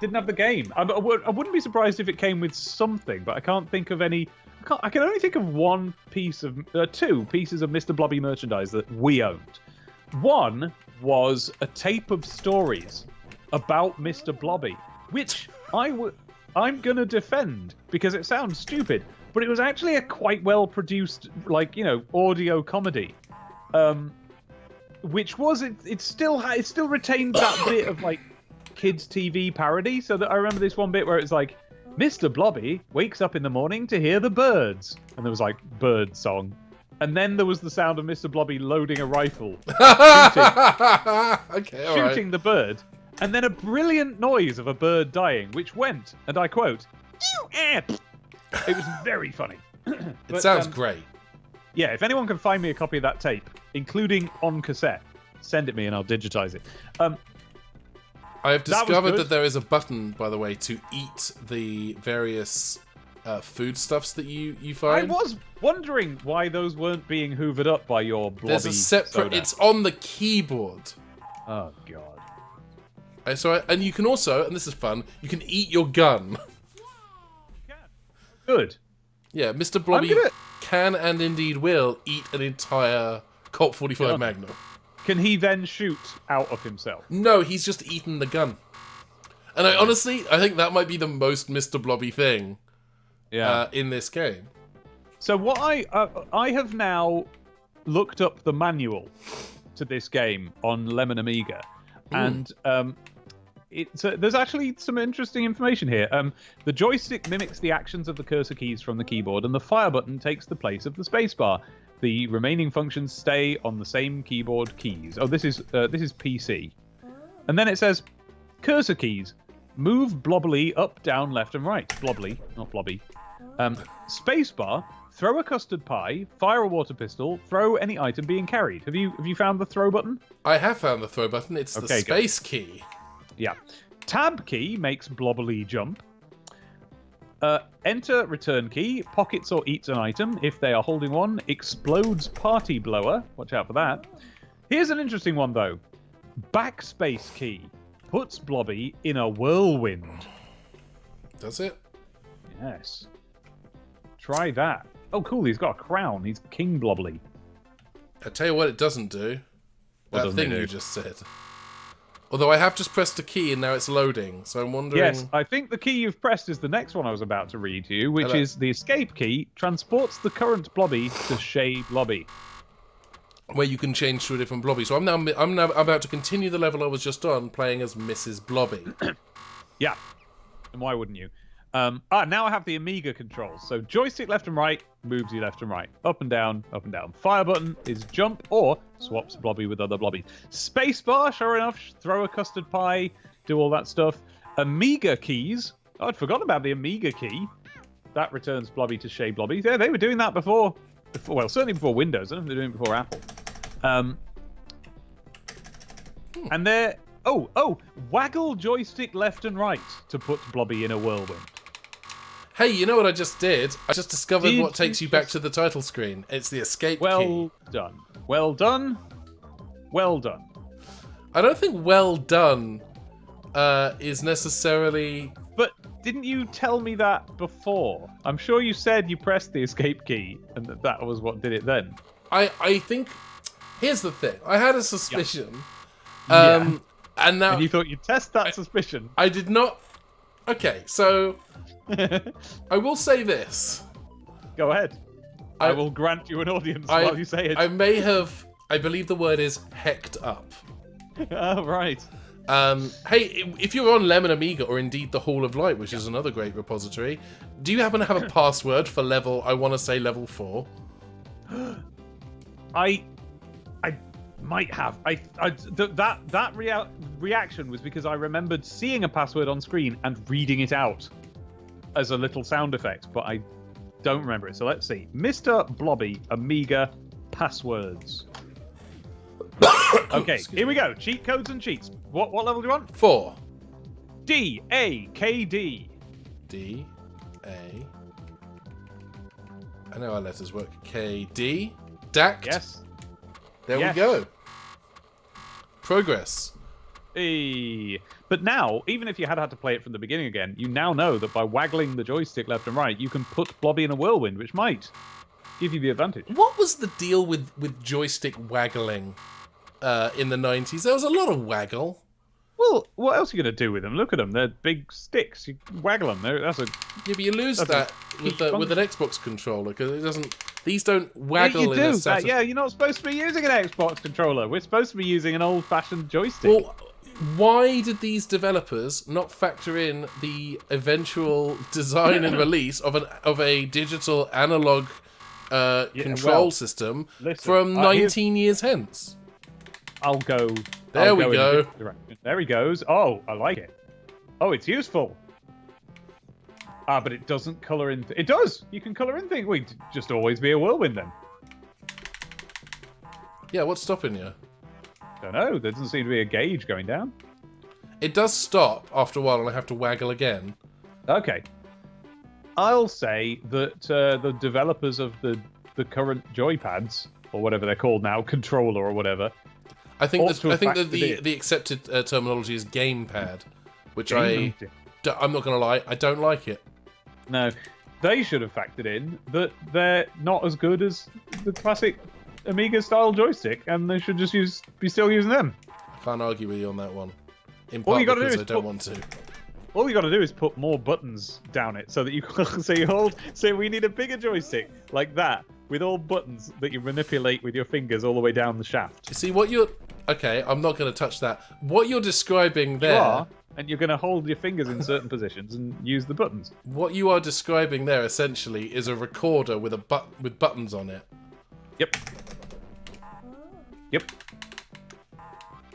Didn't have the game. I wouldn't be surprised if it came with something, but I can't think of any. I can only think of two pieces of Mr. Blobby merchandise that we owned. One was a tape of stories about Mr. Blobby, which I'm gonna defend because it sounds stupid, but it was actually a quite well produced, audio comedy, which was it still retained that bit of kids TV parody. So that I remember this one bit where it's like, Mr. Blobby wakes up in the morning to hear the birds, and there was bird song, and then there was the sound of Mr. Blobby loading a rifle, shooting the bird. And then a brilliant noise of a bird dying, which went, and I quote, it was very funny. It sounds great. Yeah, if anyone can find me a copy of that tape, including on cassette, send it me and I'll digitize it. I have discovered that there is a button, by the way, to eat the various foodstuffs that you find. I was wondering why those weren't being hoovered up by your blobby There's a separate... soda. It's on the keyboard. Oh, God. And you can also, and this is fun, you can eat your gun. Good. Yeah, Mr. Blobby can and indeed will eat an entire Colt 45 Magnum. Can he then shoot out of himself? No, he's just eaten the gun. And I think that might be the most Mr. Blobby thing in this game. So what I have now looked up the manual to this game on Lemon Amiga, and there's actually some interesting information here. The joystick mimics the actions of the cursor keys from the keyboard, and the fire button takes the place of the spacebar. The remaining functions stay on the same keyboard keys. Oh, this is PC. And then it says, cursor keys. Move blobbly up, down, left, and right. Blobbly, not blobby. Spacebar. Throw a custard pie. Fire a water pistol. Throw any item being carried. Have you found the throw button? I have found the throw button. It's the space key. Yeah. Tab key makes blobbly jump. Enter return key. Pockets or eats an item if they are holding one. Explodes party blower. Watch out for that. Here's an interesting one, though. Backspace key. Puts Blobby in a whirlwind. Does it? Yes. Try that. Oh, cool. He's got a crown. He's King Blobbly. I tell you what it doesn't do. That thing you just said. Although I have just pressed a key and now it's loading, so I'm wondering... Yes, I think the key you've pressed is the next one I was about to read to you, which is the escape key transports the current Blobby to Shay Blobby. Where you can change to a different Blobby. So I'm now about to continue the level I was just on, playing as Mrs. Blobby. Yeah. And why wouldn't you? Now I have the Amiga controls. So joystick left and right moves you left and right. Up and down, up and down. Fire button is jump or swaps Blobby with other Blobbies. Spacebar, sure enough, throw a custard pie, do all that stuff. Amiga keys. Oh, I'd forgotten about the Amiga key. That returns Blobby to Shay Blobby. Yeah, they were doing that before, well, certainly before Windows. I don't know if they're doing it before Apple. And they're... Oh, waggle joystick left and right to put Blobby in a whirlwind. Hey, you know what I just did? I just discovered what takes you back to the title screen. It's the escape key. Well done. Well done. Well done. I don't think well done is necessarily... But didn't you tell me that before? I'm sure you said you pressed the escape key and that was what did it then. I think... Here's the thing. I had a suspicion. Yeah. And now... And you thought you'd test that suspicion. I did not... Okay, so... I will say this. Go ahead. I will grant you an audience while you say it. I may have... I believe the word is hecked up. Oh, right. Hey, if you're on Lemon Amiga, or indeed the Hall of Light, which is another great repository, do you happen to have a password for level, I want to say level 4? I might have. That reaction was because I remembered seeing a password on screen and reading it out as a little sound effect, but I don't remember it. So let's see. Mr. Blobby Amiga passwords. Okay, here we go. Cheat codes and cheats. What level do you want? 4. D-A-K-D. D-A... I know our letters work. K-D. Dact. Yes. There we go. Progress. Hey. But now, even if you had to play it from the beginning again, you now know that by waggling the joystick left and right, you can put Blobby in a whirlwind, which might give you the advantage. What was the deal with joystick waggling in the 90s? There was a lot of waggle. Well, what else are you going to do with them? Look at them. They're big sticks. You waggle them. That's a... Yeah, but you lose that with an Xbox controller, because it doesn't... These don't waggle you in do. a set Yeah, you're not supposed to be using an Xbox controller. We're supposed to be using an old-fashioned joystick. Well, why did these developers not factor in the eventual design and release of a digital analog control system from 19 years hence? I'll go... There we go. There he goes. Oh, I like it. Oh, it's useful. But it doesn't colour in... It does! You can colour in things. We'd just always be a whirlwind then. Yeah, what's stopping you? Don't know. There doesn't seem to be a gauge going down. It does stop after a while and I have to waggle again. Okay. I'll say that the developers of the current joypads, or whatever they're called now, controller or whatever... I think that the accepted terminology is gamepad, which I'm not going to lie, I don't like it. No, they should have factored in that they're not as good as the classic Amiga-style joystick, and they should just be still using them. I can't argue with you on that one. In part because I don't want to. All you got to do is put more buttons down it, so that you so we need a bigger joystick like that, with all buttons that you manipulate with your fingers all the way down the shaft. See what you're... Okay, I'm not going to touch that. What you're describing there... You are, and you're going to hold your fingers in certain positions and use the buttons. What you are describing there, essentially, is a recorder with with buttons on it. Yep. Yep.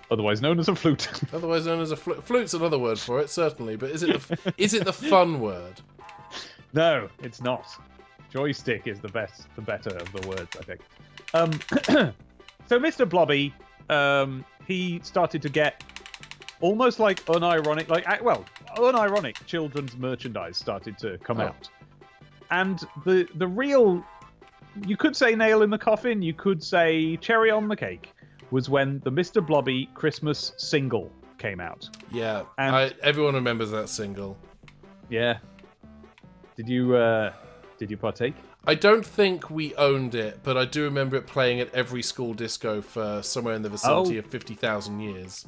Otherwise known as a flute. Otherwise known as a flute. Flute's another word for it, certainly, but is it the fun word? No, it's not. Joystick is the better of the words, I think. So Mr. Blobby, he started to get almost like unironic children's merchandise started to come out. And the real, you could say nail in the coffin, you could say cherry on the cake, was when the Mr. Blobby Christmas single came out. Yeah, and everyone remembers that single. Yeah. Did you partake? I don't think we owned it, but I do remember it playing at every school disco for somewhere in the vicinity of 50,000 years.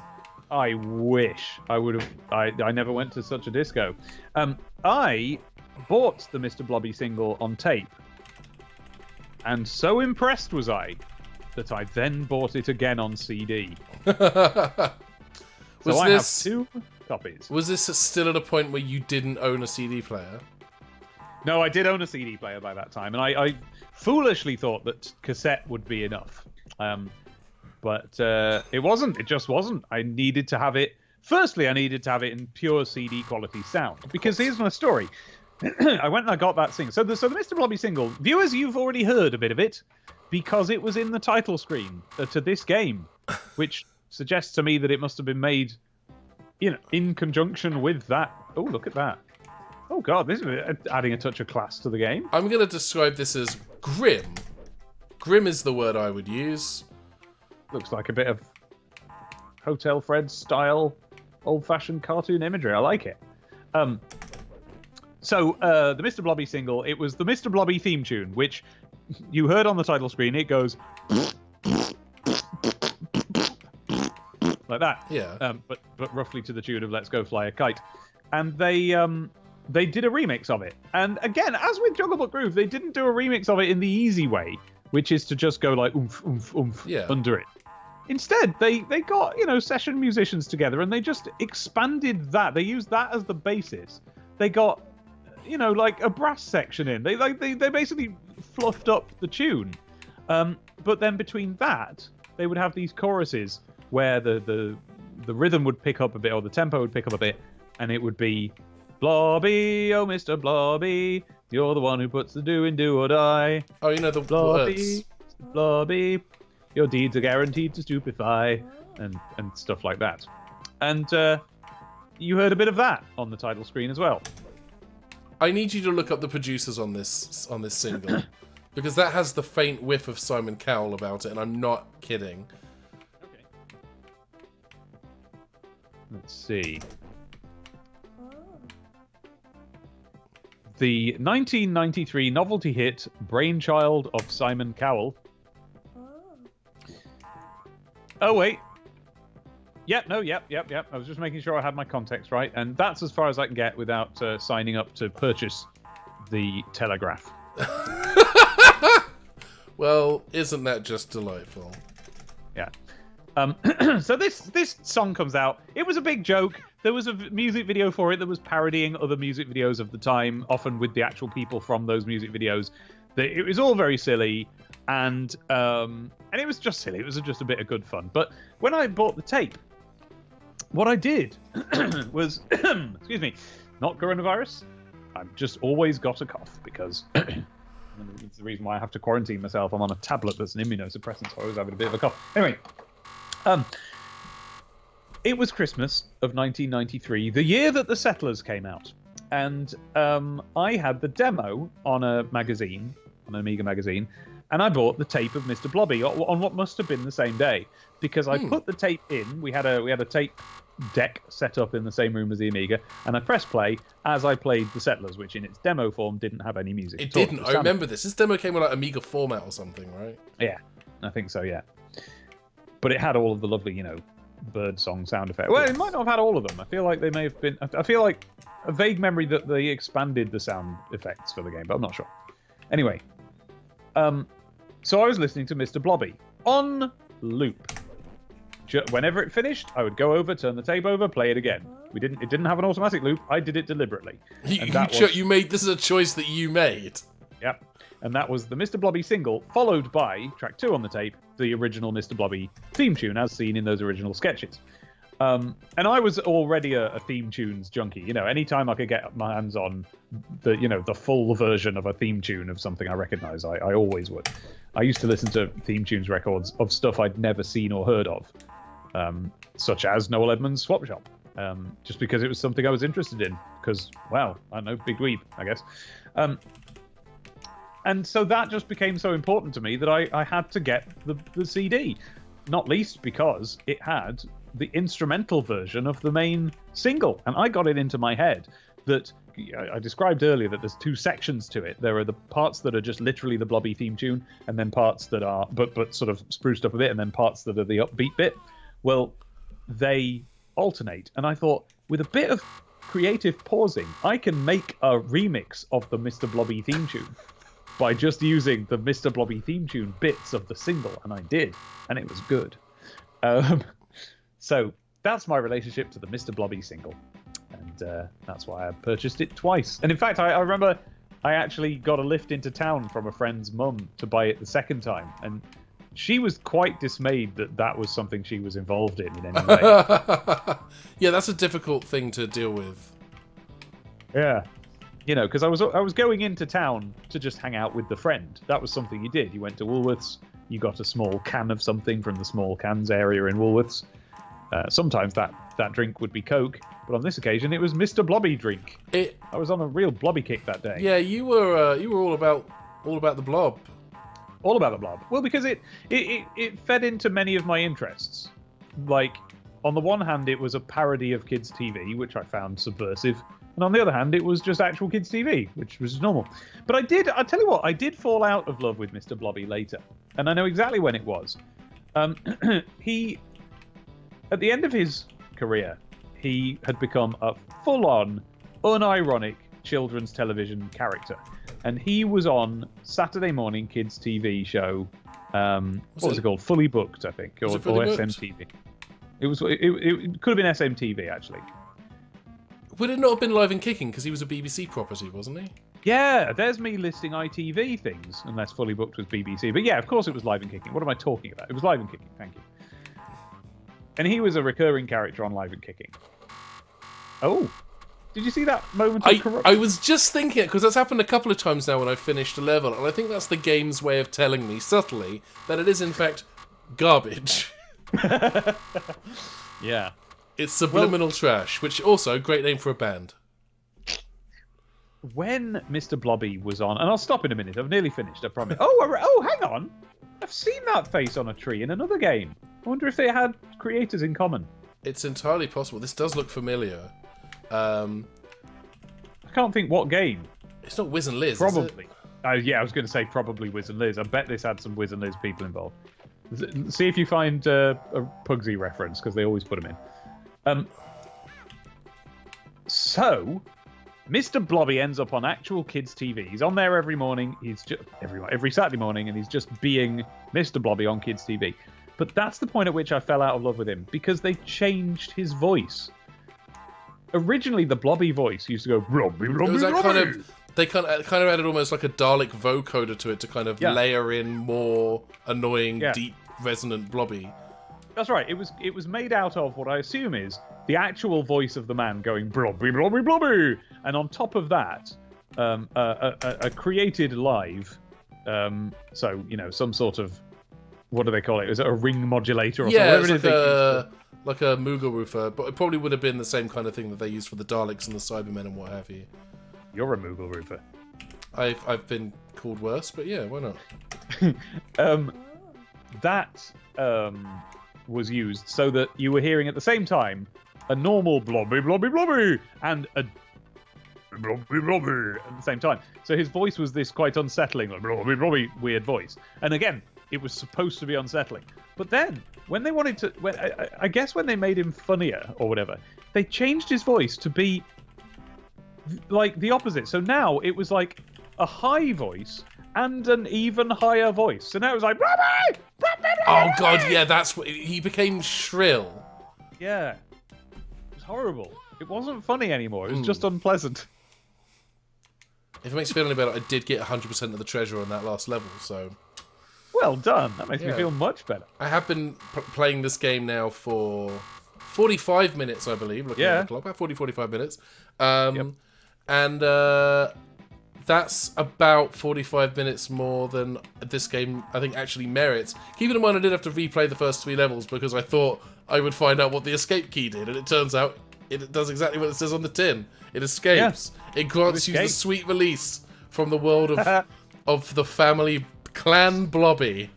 I wish I would have. I never went to such a disco. I bought the Mr. Blobby single on tape, and so impressed was I that I then bought it again on CD. I have 2 copies. Was this still at a point where you didn't own a CD player? No, I did own a CD player by that time, and I foolishly thought that cassette would be enough. But it wasn't. It just wasn't. I needed to have it... Firstly, I needed to have it in pure CD quality sound. Because here's my story. I went and I got that single. So the Mr. Blobby single, viewers, you've already heard a bit of it, because it was in the title screen to this game, which suggests to me that it must have been made in conjunction with that. Oh, look at that. Oh god, this is adding a touch of class to the game. I'm going to describe this as grim. Grim is the word I would use. Looks like a bit of Hotel Fred style, old-fashioned cartoon imagery. I like it. So the Mr. Blobby single, it was the Mr. Blobby theme tune, which you heard on the title screen. It goes like that. Yeah. But roughly to the tune of "Let's Go Fly a Kite," and they did a remix of it. And again, as with Jungle Book Groove, they didn't do a remix of it in the easy way, which is to just go like oomph, oomph, oomph under it. Instead, they got, session musicians together and they just expanded that. They used that as the basis. They got, like a brass section in. They basically fluffed up the tune. But then between that, they would have these choruses where the rhythm would pick up a bit, or the tempo would pick up a bit, and it would be Blobby, oh Mr. Blobby, you're the one who puts the do in do or die. Oh, the Blobby, words. Blobby, your deeds are guaranteed to stupefy, and stuff like that. And you heard a bit of that on the title screen as well. I need you to look up the producers on this single, because that has the faint whiff of Simon Cowell about it, and I'm not kidding. Okay. Let's see. The 1993 novelty hit Brainchild of Simon Cowell. Oh, wait. Yep. I was just making sure I had my context right, and that's as far as I can get without signing up to purchase the Telegraph. Well, isn't that just delightful? Yeah. So this song comes out. It was a big joke. There was a music video for it that was parodying other music videos of the time, often with the actual people from those music videos. It was all very silly, and it was just silly. It was just a bit of good fun. But when I bought the tape, what I did was, excuse me, not coronavirus. I've just always got a cough because it's the reason why I have to quarantine myself. I'm on a tablet that's an immunosuppressant, so I was having a bit of a cough. Anyway, it was Christmas of 1993, the year that The Settlers came out. And I had the demo on a magazine, on an Amiga magazine, and I bought the tape of Mr. Blobby on what must have been the same day, because I put the tape in. We had a tape deck set up in the same room as the Amiga, and I pressed play as I played The Settlers, which in its demo form didn't have any music. It didn't. I remember this. This demo came on like Amiga format or something, right? Yeah, I think so. Yeah, but it had all of the lovely, bird song sound effects. Well, it might not have had all of them. I feel like they may have been. I feel like a vague memory that they expanded the sound effects for the game, but I'm not sure. Anyway, so I was listening to Mr. Blobby on loop. Whenever it finished, I would go over, turn the tape over, play it again. It didn't have an automatic loop. I did it deliberately. You made this is a choice that you made. Yep. And that was the Mr. Blobby single, followed by track 2 on the tape, the original Mr. Blobby theme tune, as seen in those original sketches. And I was already a theme tunes junkie. Anytime I could get my hands on the full version of a theme tune of something I recognize, I always would. I used to listen to theme tunes records of stuff I'd never seen or heard of, such as Noel Edmonds' Swap Shop, just because it was something I was interested in. Because, wow, I don't know, big dweeb, I guess. And so that just became so important to me that I had to get the CD, not least because it had the instrumental version of the main single. And I got it into my head that I described earlier that there's 2 sections to it. There are the parts that are just literally the Blobby theme tune, and then parts that are, but sort of spruced up a bit, and then parts that are the upbeat bit. Well, they alternate. And I thought, with a bit of creative pausing, I can make a remix of the Mr. Blobby theme tune by just using the Mr. Blobby theme tune bits of the single, and I did, and it was good. So that's my relationship to the Mr. Blobby single, and that's why I purchased it twice. And in fact, I remember I actually got a lift into town from a friend's mum to buy it the second time, and she was quite dismayed that was something she was involved in any way. Yeah, that's a difficult thing to deal with. Yeah. Because I was going into town to just hang out with the friend. That was something you did. You went to Woolworths, you got a small can of something from the small cans area in Woolworths. Sometimes that drink would be Coke, but on this occasion it was Mr. Blobby drink. I was on a real Blobby kick that day. Yeah, you were all about the blob. All about the blob. Well, because it fed into many of my interests. Like, on the one hand, it was a parody of kids' TV, which I found subversive. And on the other hand, it was just actual kids' TV, which was normal. But I'll tell you what, I did fall out of love with Mr. Blobby later. And I know exactly when it was. He, at the end of his career, he had become a full-on, unironic children's television character. And he was on Saturday morning kids' TV show, what was it called? Fully Booked, I think, or SMTV. It could have been SMTV, actually. Would it not have been Live and Kicking, because he was a BBC property, wasn't he? Yeah, there's me listing ITV things, unless Fully Booked was BBC. But yeah, of course it was Live and Kicking. What am I talking about? It was Live and Kicking, thank you. And he was a recurring character on Live and Kicking. Oh, did you see that moment of corruption? I was just thinking it, because that's happened a couple of times now when I've finished a level, and I think that's the game's way of telling me, subtly, that it is in fact garbage. Yeah. It's subliminal trash, which also, great name for a band. When Mr. Blobby was on, and I'll stop in a minute, I've nearly finished, I promise. Oh, hang on. I've seen that face on a tree in another game. I wonder if they had creators in common. It's entirely possible. This does look familiar. I can't think what game. It's not Wiz and Liz, Probably. is it? Yeah, I was going to say probably Wiz and Liz. I bet this had some Wiz and Liz people involved. See if you find a Pugsy reference, because they always put them in. So, Mr. Blobby ends up on actual kids' TV. He's on there every morning. He's just every Saturday morning, and he's just being Mr. Blobby on kids' TV. But that's the point at which I fell out of love with him, because they changed his voice. Originally, the Blobby voice used to go Blobby, Blobby, It was that Blobby. They kind of added almost like a Dalek vocoder to it to kind of layer in more annoying, deep, resonant Blobby. That's right. It was made out of what I assume is the actual voice of the man going Blobby, Blobby, Blobby, and on top of that, a created live, so some sort of, what do they call it? Is it a ring modulator or something? Yeah, like a Moogle Roofer, but it probably would have been the same kind of thing that they used for the Daleks and the Cybermen and what have you. You're a Moogle Roofer. I've been called worse, but yeah, why not? That was used so that you were hearing at the same time a normal Blobby, Blobby, Blobby, and a Blobby, Blobby at the same time. So his voice was this quite unsettling, like Blobby, Blobby, weird voice. And again, it was supposed to be unsettling. But then, when they wanted to... I guess when they made him funnier, or whatever, they changed his voice to be like the opposite. So now it was like a high voice and an even higher voice. So now it was like... Blobby! Blobby, Blobby! Oh god, yeah, that's what... He became shrill. Yeah. It was horrible. It wasn't funny anymore. It was just unpleasant. If it makes you feel any better, I did get 100% of the treasure on that last level, so... Well done. That makes me feel much better. I have been playing this game now for 45 minutes, I believe, looking at the clock. About 45 minutes. And that's about 45 minutes more than this game, I think, actually merits. Keeping in mind I did have to replay the first 3 levels because I thought I would find out what the escape key did, and it turns out it does exactly what it says on the tin. It escapes. Yeah. It grants you the sweet release from the world of the family clan Blobby.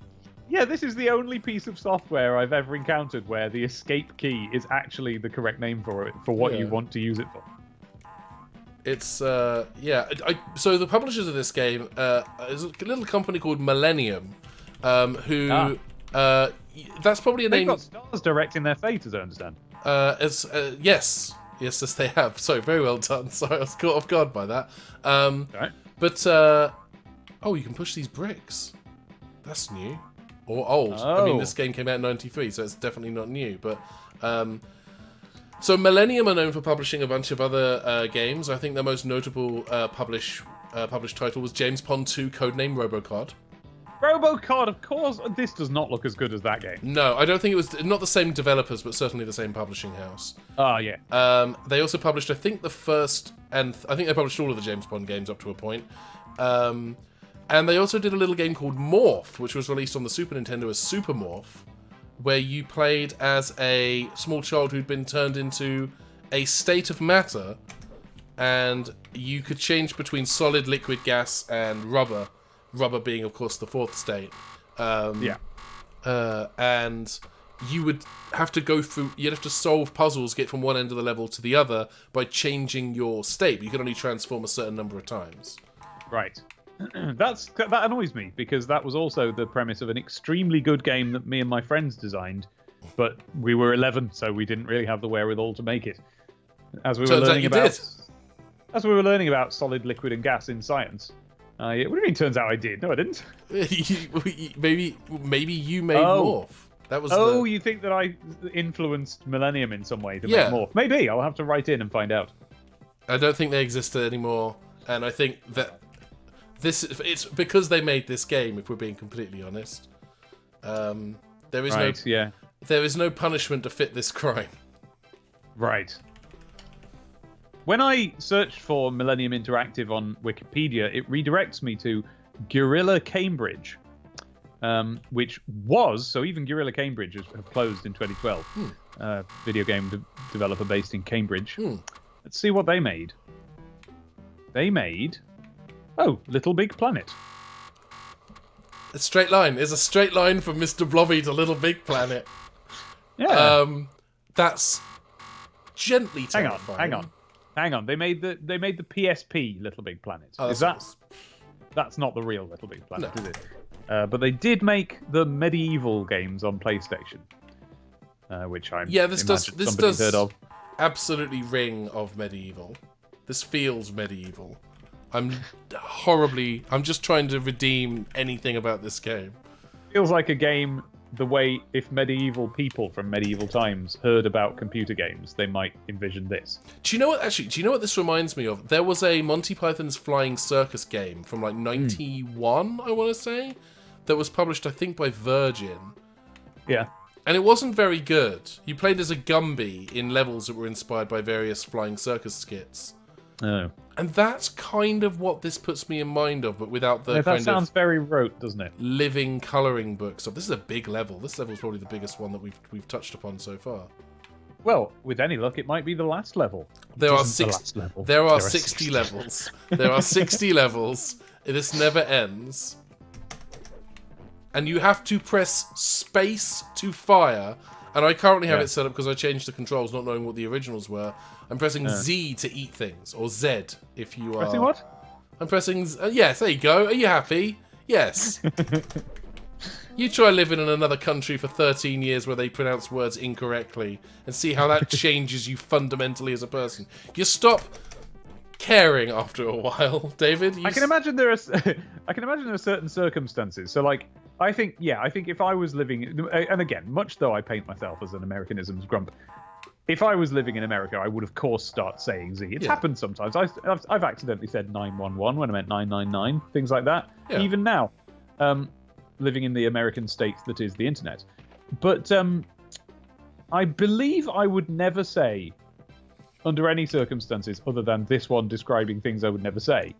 Yeah, this is the only piece of software I've ever encountered where the escape key is actually the correct name for it, for what you want to use it for. It's, so the publishers of this game is a little company called Millennium, who, that's probably a name... They've got stars directing their fate, as I understand. Yes, they have. So, very well done. Sorry, I was caught off guard by that. Right. But, oh, you can push these bricks. That's new. Or old. I mean, this game came out in 93, so it's definitely not new. But, so Millennium are known for publishing a bunch of other games. I think their most notable published title was James Pond 2 Codename Robocod. Robocod, of course. This does not look as good as that game. No, I don't think it was... Not the same developers, but certainly the same publishing house. Oh, yeah. They also published, I think, the first... And I think they published all of the James Bond games up to a point. And they also did a little game called Morph, which was released on the Super Nintendo as Super Morph, where you played as a small child who'd been turned into a state of matter, and you could change between solid, liquid, gas, and rubber. Rubber being, of course, the fourth state. And you would have to go through... You'd have to solve puzzles, get from one end of the level to the other by changing your state. You could only transform a certain number of times. Right. That annoys me, because that was also the premise of an extremely good game that me and my friends designed, but we were 11, so we didn't really have the wherewithal to make it. As we were learning about solid, liquid, and gas in science. What do you mean? Turns out I did. No, I didn't. maybe you made Morph. That was. You think that I influenced Millennium in some way to make Morph? Maybe. I'll have to write in and find out. I don't think they exist anymore, and I think that it's because they made this game. If we're being completely honest, there is no punishment to fit this crime. Right. When I searched for Millennium Interactive on Wikipedia, it redirects me to Guerrilla Cambridge, which was... So even Guerrilla Cambridge have closed in 2012. Video game developer based in Cambridge. Let's see what they made. They made... Littlebigplanet. A straight line. There's a straight line from Mr. Blobby to Littlebigplanet. Yeah. That's gently terrifying. Hang on. They made the PSP Littlebigplanet. Oh, That's not the real Littlebigplanet, is it? But they did make the medieval games on PlayStation, which I'm this does heard of. Absolutely ring of medieval. This feels medieval. I'm just trying to redeem anything about this game. Feels like a game the way if medieval people from medieval times heard about computer games, they might envision this. Do you know what this reminds me of? There was a Monty Python's Flying Circus game from like 91, I want to say, that was published, I think, by Virgin. Yeah. And it wasn't very good. You played as a Gumby in levels that were inspired by various Flying Circus skits. Oh. And that's kind of what this puts me in mind of, but without the that sounds very rote, doesn't it? Living colouring book stuff. This is a big level. This level is probably the biggest one that we've touched upon so far. Well, with any luck, it might be the last level. There are 60 levels. There are 60 levels. This never ends. And you have to press space to fire. And I currently have it set up because I changed the controls, not knowing what the originals were. I'm pressing Z to eat things, or Z if you are. Pressing what? I'm pressing. Yes, there you go. Are you happy? Yes. You try living in another country for 13 years where they pronounce words incorrectly, and see how that changes you fundamentally as a person. You stop caring after a while, David. I can imagine there are certain circumstances. So, like, I think if I was living, and again, much though I paint myself as an Americanisms grump, if I was living in America, I would of course start saying Z. It's happened sometimes. I've accidentally said 911 when I meant 999, things like that. Yeah. Even now, living in the American state that is the internet. But I believe I would never say, under any circumstances other than this one describing things I would never say,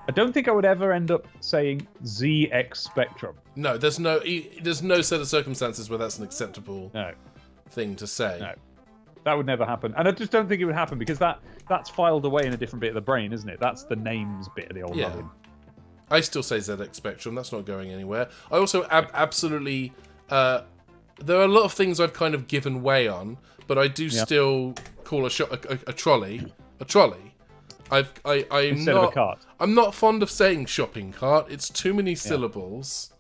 I don't think I would ever end up saying ZX Spectrum. No, there's no set of circumstances where that's an acceptable thing to say. No, that would never happen. And I just don't think it would happen because that's filed away in a different bit of the brain, isn't it? That's the names bit of the old noggin. I still say ZX Spectrum. That's not going anywhere. I also absolutely... there are a lot of things I've kind of given way on, but I do still call a trolley a trolley. Instead of a cart. I'm not fond of saying shopping cart. It's too many syllables.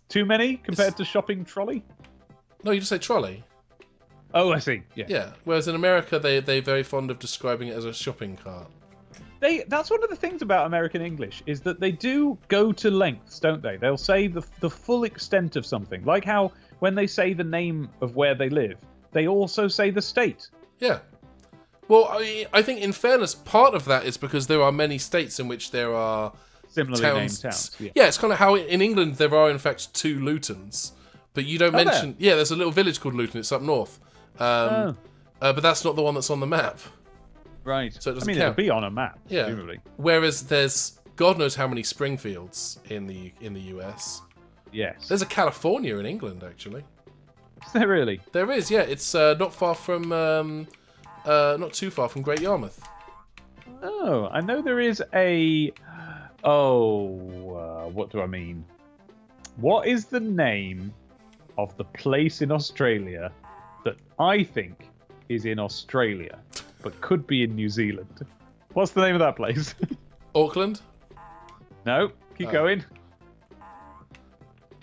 Too many compared to shopping trolley? No, you just say trolley. Oh, I see. Yeah. Yeah. Whereas in America, they're very fond of describing it as a shopping cart. That's one of the things about American English is that they do go to lengths, don't they? They'll say the full extent of something. Like how when they say the name of where they live, they also say the state. Yeah. Well, I think in fairness, part of that is because there are many states in which there are similarly named towns. Yeah, it's kind of how in England there are in fact 2 Lutons, but you don't mention. There? Yeah, there's a little village called Luton. It's up north, but that's not the one that's on the map. Right. So it doesn't count. It'll be on a map, presumably. Whereas there's God knows how many Springfields in the US. Yes. There's a California in England, actually. Is there really? There is. Yeah, it's not far from. Not too far from Great Yarmouth. Oh, I know there is a... what do I mean? What is the name of the place in Australia that I think is in Australia, but could be in New Zealand? What's the name of that place? Auckland? No, keep going.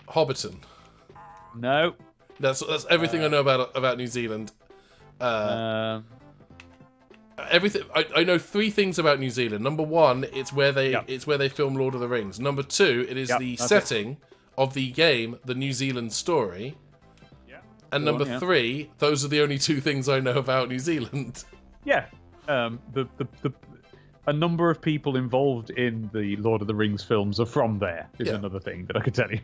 Hobbiton? No. That's everything I know about New Zealand. Everything I know 3 things about New Zealand. Number 1, it's where they film Lord of the Rings. Number 2, it is the setting of the game, the New Zealand story. Yeah. And number 3, those are the only 2 things I know about New Zealand. Yeah. A number of people involved in the Lord of the Rings films are from there. Is another thing that I could tell you.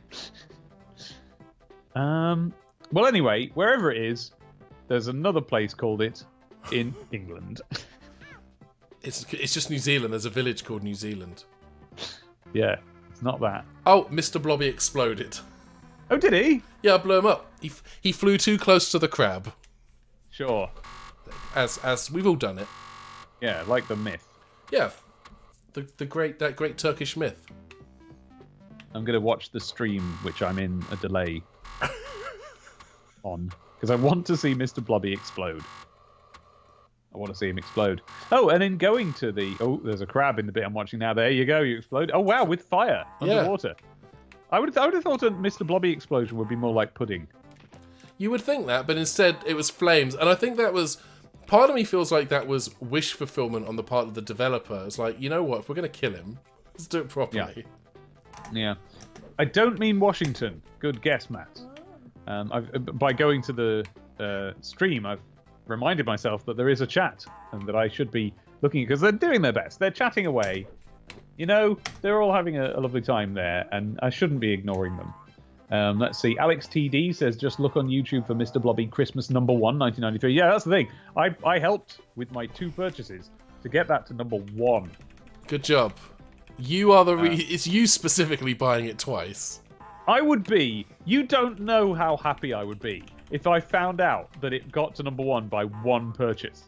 Well, anyway, wherever it is, there's another place called it. In England. It's just New Zealand. There's a village called New Zealand. Yeah, it's not that. Oh, Mr. Blobby exploded. Oh, did he? Yeah, I blew him up. He flew too close to the crab. Sure. As we've all done it. Yeah, like the myth. Yeah. That great Turkish myth. I'm gonna watch the stream, which I'm in a delay on, because I want to see Mr. Blobby explode. I want to see him explode. Oh, and then going to the... Oh, there's a crab in the bit I'm watching now. There you go. You explode. Oh, wow, with fire. Underwater. I would have thought a Mr. Blobby explosion would be more like pudding. You would think that, but instead it was flames. And I think that was... Part of me feels like that was wish fulfillment on the part of the developer. It's like, you know what? If we're going to kill him, let's do it properly. Yeah. I don't mean Washington. Good guess, Matt. By going to the stream, I've reminded myself that there is a chat and that I should be looking, because they're doing their best. They're chatting away. You know, they're all having a lovely time there, and I shouldn't be ignoring them. Let's see. Alex TD says, just look on YouTube for Mr. Blobby Christmas number 1, 1993. Yeah, that's the thing. I helped with my 2 purchases to get that to number 1. Good job. You are the... it's you specifically buying it twice. I would be... You don't know how happy I would be if I found out that it got to number 1 by 1 purchase.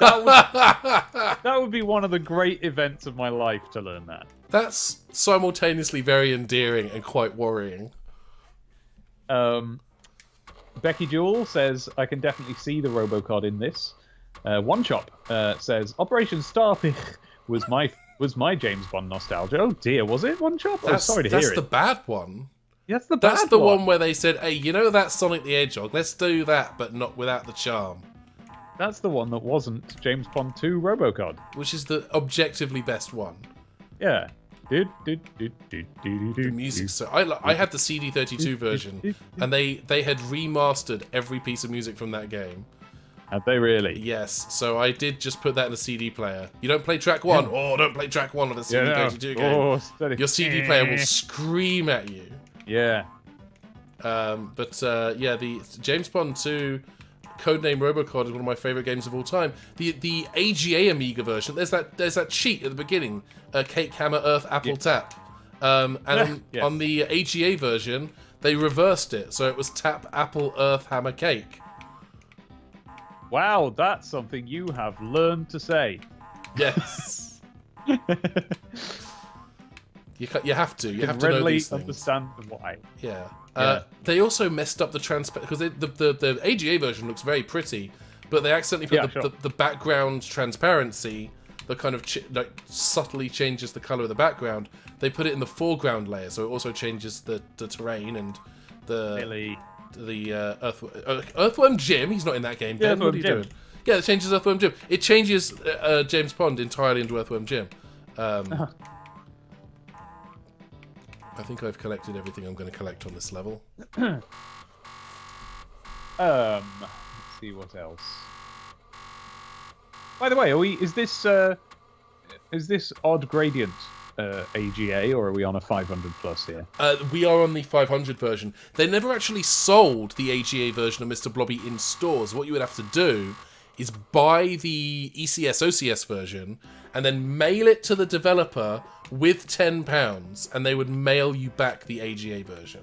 That would be one of the great events of my life to learn that. That's simultaneously very endearing and quite worrying. Becky Jewell says, I can definitely see the Robocod in this. One Chop says, Operation Starfish was my James Bond nostalgia. Oh dear, was it One Chop? Oh, sorry to hear it. That's the bad one. That's the bad one. That's the one where they said, hey, you know that Sonic the Hedgehog? Let's do that, but not without the charm. That's the one that wasn't James Bond 2 Robocod. Which is the objectively best one. Yeah. The music, so I had the CD32 version, and they had remastered every piece of music from that game. Have they really? Yes, so I did just put that in a CD player. You don't play track 1, don't play track 1 of a CD32 game. Your CD player will scream at you. Yeah. Yeah, the James Bond 2 Codename Robocod is one of my favourite games of all time. The AGA Amiga version, there's that cheat at the beginning, Cake Hammer Earth Apple Tap, and on the AGA version they reversed it, so it was Tap Apple Earth Hammer Cake. Wow, that's something you have learned to say. Yes. You have to know these things. Understand why. Yeah. They also messed up the because the AGA version looks very pretty, but they accidentally put the background transparency, the kind of subtly changes the color of the background. They put it in the foreground layer, so it also changes the terrain and the Earthworm Jim. He's not in that game. Ben, what are you doing? Yeah, it changes Earthworm Jim. It changes James Bond entirely into Earthworm Jim. I think I've collected everything I'm going to collect on this level. Let's see what else. By the way, is this odd gradient AGA, or are we on a 500 plus here? We are on the 500 version. They never actually sold the AGA version of Mr. Blobby in stores. What you would have to do is buy the ECS OCS version and then mail it to the developer with £10, and they would mail you back the AGA version.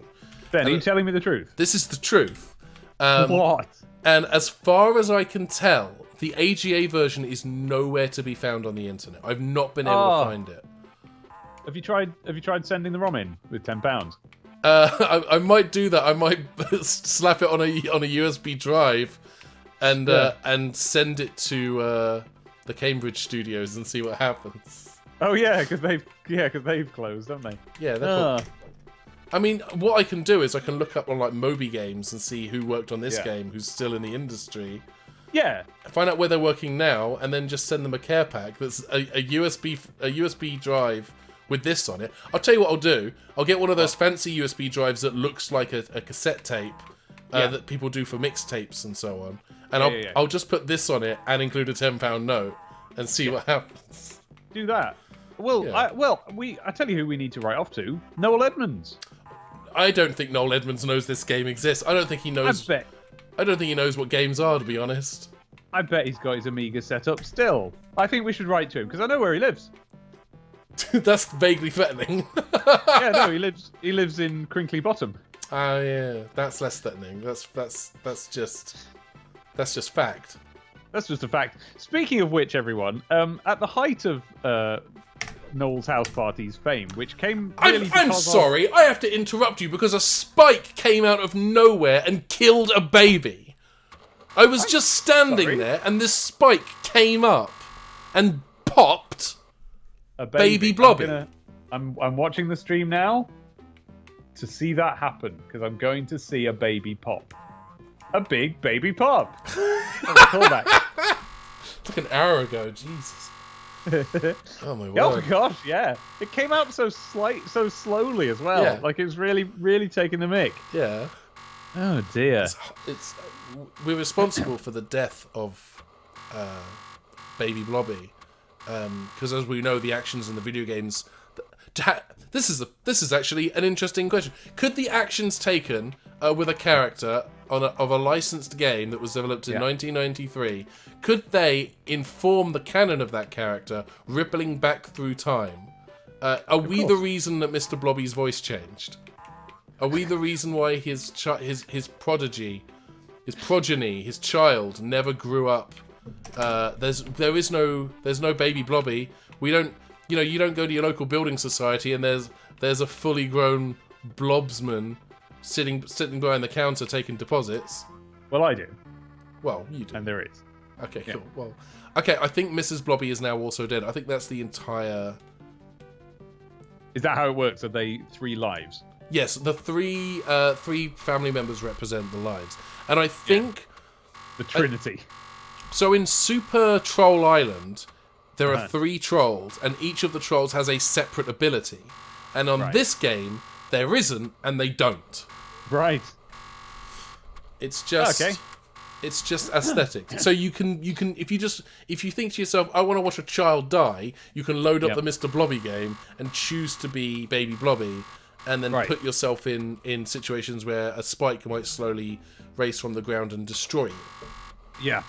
Ben, are you telling me the truth? This is the truth. What? And as far as I can tell, the AGA version is nowhere to be found on the internet. I've not been able to find it. Have you tried sending the ROM in with £10? I might do that. I might slap it on a USB drive and send it to the Cambridge studios and see what happens. Oh yeah, because they've closed, haven't they? Yeah. I mean, what I can do is I can look up on like Moby Games and see who worked on this game, who's still in the industry. Yeah. Find out where they're working now, and then just send them a care pack that's a USB drive with this on it. I'll tell you what I'll do. I'll get one of those fancy USB drives that looks like a cassette tape that people do for mixtapes and so on. And I'll just put this on it and include a £10 note and see what happens. Do that. Well, I tell you who we need to write off to. Noel Edmonds. I don't think Noel Edmonds knows this game exists. I don't think he knows. I don't think he knows what games are, to be honest. I bet he's got his Amiga set up still. I think we should write to him because I know where he lives. That's vaguely threatening. Yeah, no, he lives in Crinkly Bottom. Oh yeah, that's less threatening. That's just fact. That's just a fact. Speaking of which, everyone, at the height of Noel's House Party's fame, which came really I'm sorry, I have to interrupt you because a spike came out of nowhere and killed a baby. I was just standing there and this spike came up and popped a baby Blobby. I'm watching the stream now. to see that happen because I'm going to see a baby pop. A big baby pop. Callback. It's like an hour ago. Jesus. Oh my word. Oh gosh, yeah. It came out so slowly as well. Yeah. Like it was really taking the mick. Yeah. Oh dear. We're responsible for the death of Baby Blobby, because as we know, the actions in the video games. This is actually an interesting question. Could the actions taken with a character of a licensed game that was developed in 1993, could they inform the canon of that character, rippling back through time? Are we the reason that Mr. Blobby's voice changed? Are we the reason why his progeny, his child, never grew up? There's no Baby Blobby. We don't. You don't go to your local building society and there's a fully grown blobsman sitting behind the counter taking deposits. Well, I do. Well, you do. And there is. Okay, cool. Well, okay, I think Mrs. Blobby is now also dead. I think that's the entire... Is that how it works? Are they 3 lives? Yes, the three family members represent the lives. And I think... The Trinity. So in Super Troll Island... There are 3 trolls, and each of the trolls has a separate ability. And on this game, there isn't, and they don't. Right. It's just it's just aesthetic. So you can if you think to yourself, I want to watch a child die, you can load up the Mr. Blobby game and choose to be Baby Blobby, and then put yourself in situations where a spike might slowly race from the ground and destroy you. Yeah.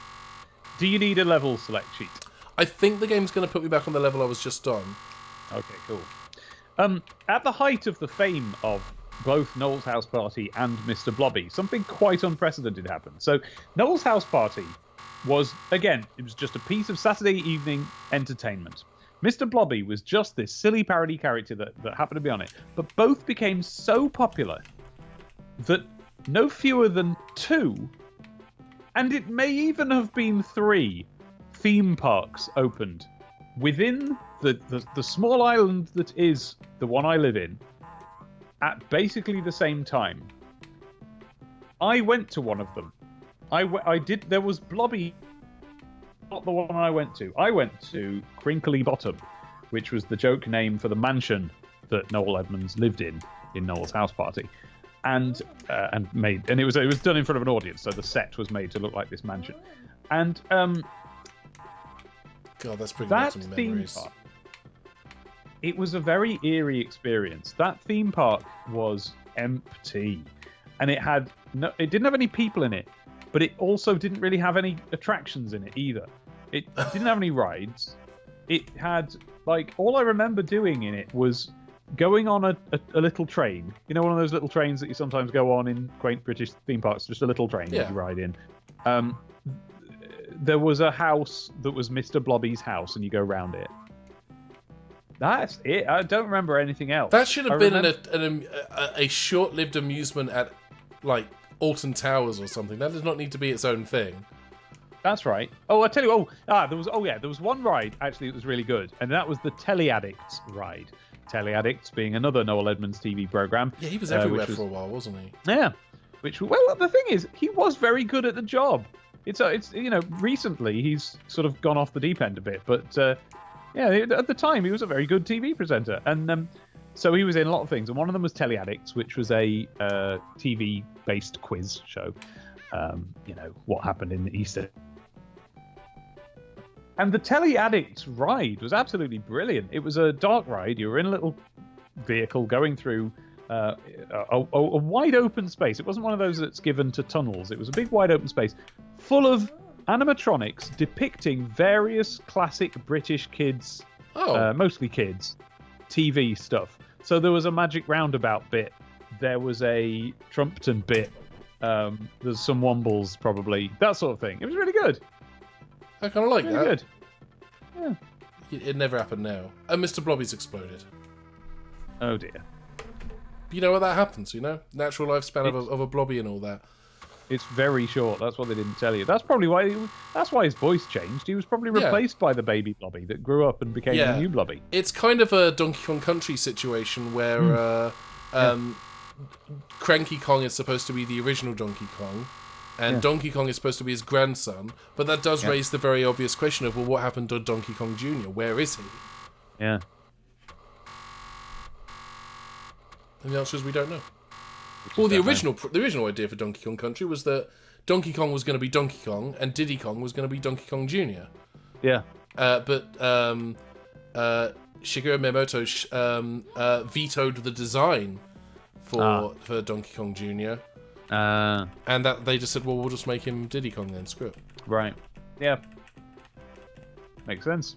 Do you need a level select sheet? I think the game's going to put me back on the level I was just on. Okay, cool. At the height of the fame of both Noel's House Party and Mr. Blobby, something quite unprecedented happened. So, Noel's House Party was, again, it was just a piece of Saturday evening entertainment. Mr. Blobby was just this silly parody character that happened to be on it. But both became so popular that no fewer than 2, and it may even have been 3, theme parks opened within the small island that is the one I live in at basically the same time. I went to one of them. I did. There was Blobby, not the one I went to. I went to Crinkly Bottom, which was the joke name for the mansion that Noel Edmonds lived in Noel's House Party, and it was done in front of an audience, so the set was made to look like this mansion, and God, that's bringing back some memories. Theme park, it was a very eerie experience. That theme park was empty, and it didn't have any people in it, but it also didn't really have any attractions in it either. It didn't have any rides. It had, like, all I remember doing in it was going on a little train. You know, one of those little trains that you sometimes go on in quaint British theme parks, just a little train that you ride in. There was a house that was Mr. Blobby's house, and you go round it. That's it. I don't remember anything else. That should have been a short-lived amusement at, like, Alton Towers or something. That does not need to be its own thing. That's right. Oh, I tell you. There was one ride actually that was really good, and that was the Teleaddicts ride. Teleaddicts being another Noel Edmonds TV program. Yeah, he was everywhere for a while, wasn't he? Yeah. The thing is, he was very good at the job. It's recently he's sort of gone off the deep end a bit, but at the time he was a very good TV presenter, and so he was in a lot of things, and one of them was Teleaddicts, which was a TV-based quiz show. What happened in the East End. And the Teleaddicts ride was absolutely brilliant. It was a dark ride. You were in a little vehicle going through a wide open space. It wasn't one of those that's given to tunnels. It was a big wide open space full of animatronics depicting various classic British kids, mostly kids, TV stuff. So there was a Magic Roundabout bit. There was a Trumpton bit. There's some Wombles, probably. That sort of thing. It was really good. I kind of like that. Good. Yeah. It never happened now. And Mr. Blobby's exploded. Oh, dear. You know what that happens, Natural lifespan of a Blobby and all that. It's very short. That's what they didn't tell you. That's probably why. That's why his voice changed. He was probably replaced by the baby Blobby that grew up and became the new Blobby. It's kind of a Donkey Kong Country situation where Cranky Kong is supposed to be the original Donkey Kong, and Donkey Kong is supposed to be his grandson. But that does raise the very obvious question of, well, what happened to Donkey Kong Jr.? Where is he? Yeah. And the answer is we don't know. Well, the original idea for Donkey Kong Country was that Donkey Kong was going to be Donkey Kong, and Diddy Kong was going to be Donkey Kong Jr. Yeah. But Shigeru Miyamoto vetoed the design for Donkey Kong Jr. And that they just said, well, we'll just make him Diddy Kong then. Screw it. Right. Yeah. Makes sense.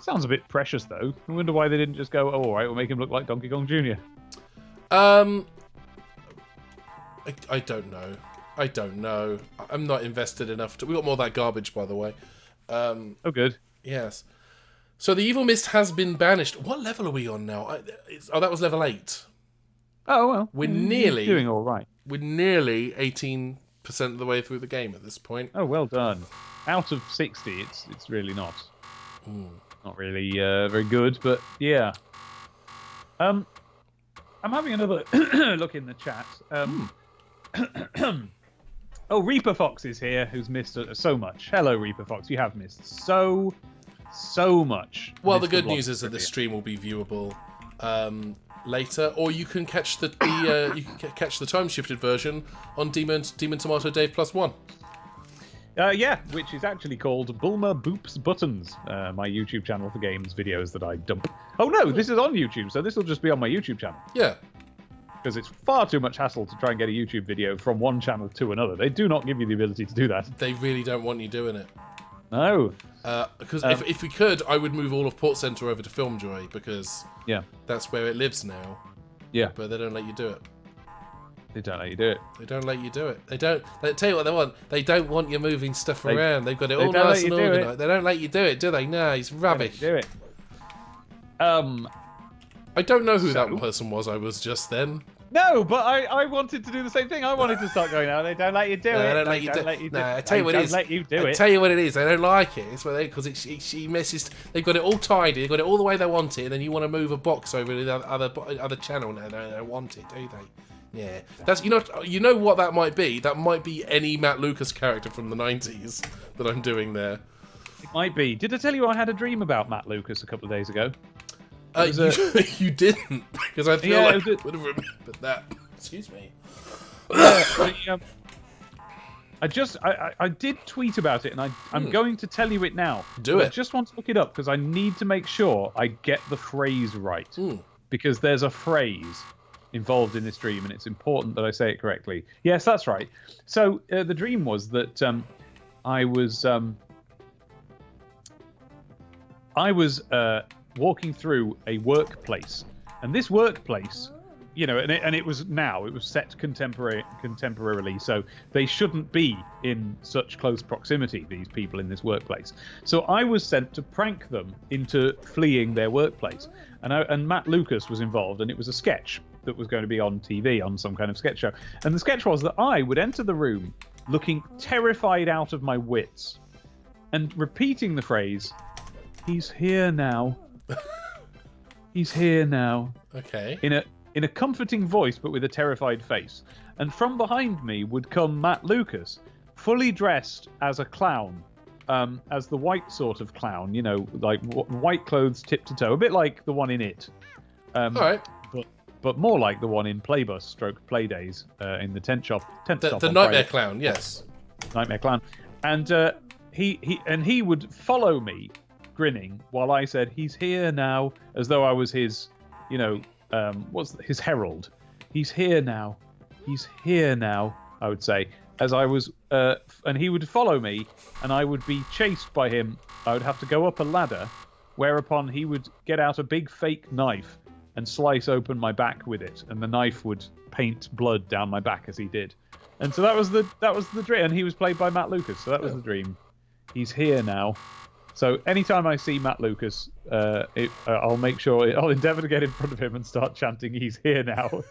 Sounds a bit precious, though. I wonder why they didn't just go, oh, all right, we'll make him look like Donkey Kong Jr. I don't know. I don't know. I'm not invested enough to... We got more of that garbage, by the way. Oh, good. Yes. So the Evil Mist has been banished. What level are we on now? That was level 8. Oh, well. We're nearly... doing all right. We're nearly 18% of the way through the game at this point. Oh, well done. Out of 60, it's really not. Not really very good, but yeah. I'm having another look in the chat. Oh, Reaper Fox is here, who's missed so much. Hello, Reaper Fox. You have missed so much. Well, the good news is that this stream will be viewable later, or you can catch the time shifted version on Demon Tomato Dave +1. Yeah, which is actually called Bulma Boops Buttons, my YouTube channel for games videos that I dump. Oh no, this is on YouTube, so this will just be on my YouTube channel. Yeah. Because it's far too much hassle to try and get a YouTube video from one channel to another. They do not give you the ability to do that. They really don't want you doing it. No. Because if we could, I would move all of Port Center over to Filmjoy, because that's where it lives now. Yeah. But they don't let you do it. They don't let you do it. They don't let you do it. They don't. They tell you what they want. They don't want you moving stuff around. They've got it all nice and organised. They don't let you do it, do they? No, it's rubbish. Do it. I don't know who that person was. I was just then. No, but I wanted to do the same thing. I wanted to start going out. They don't let you do it. They don't let you do it. No, I tell you what it is. Let you do it. I tell you what it is. They don't like it. It's because she messes. They've got it all tidy. They've got it all the way they want it, and then you want to move a box over to the other channel. No, they don't want it, do they? Yeah, that's you know what that might be. That might be any Matt Lucas character from the 90s that I'm doing there. It might be. Did I tell you I had a dream about Matt Lucas a couple of days ago? You didn't, because I feel like I would have remembered that. Excuse me. I did tweet about it, and I'm going to tell you it now. Do it. I just want to look it up because I need to make sure I get the phrase right. Because there's a phrase involved in this dream, and it's important that I say it correctly. Yes, that's right. So the dream was that I was walking through a workplace, and this workplace, you know, and it was set contemporarily, so they shouldn't be in such close proximity, these people in this workplace. So I was sent to prank them into fleeing their workplace, and Matt Lucas was involved, and it was a sketch that was going to be on TV on some kind of sketch show. And the sketch was that I would enter the room looking terrified out of my wits and repeating the phrase, "He's here now." He's here now. Okay. In a comforting voice, but with a terrified face. And from behind me would come Matt Lucas, fully dressed as a clown, as the white sort of clown, you know, like white clothes tip to toe, a bit like the one in It. All right. But more like the one in Playbus / Playdays in the tent shop. The Nightmare Clown, yes. Nightmare Clown. And he would follow me, grinning, while I said, "He's here now," as though I was his, you know, his herald. "He's here now. He's here now," I would say, as I was, and he would follow me, and I would be chased by him. I would have to go up a ladder, whereupon he would get out a big fake knife and slice open my back with it, and the knife would paint blood down my back as he did. And so that was the dream, and he was played by Matt Lucas, so that was the dream. He's here now. So anytime I see Matt Lucas, I'll make sure I'll endeavour to get in front of him and start chanting, "He's here now."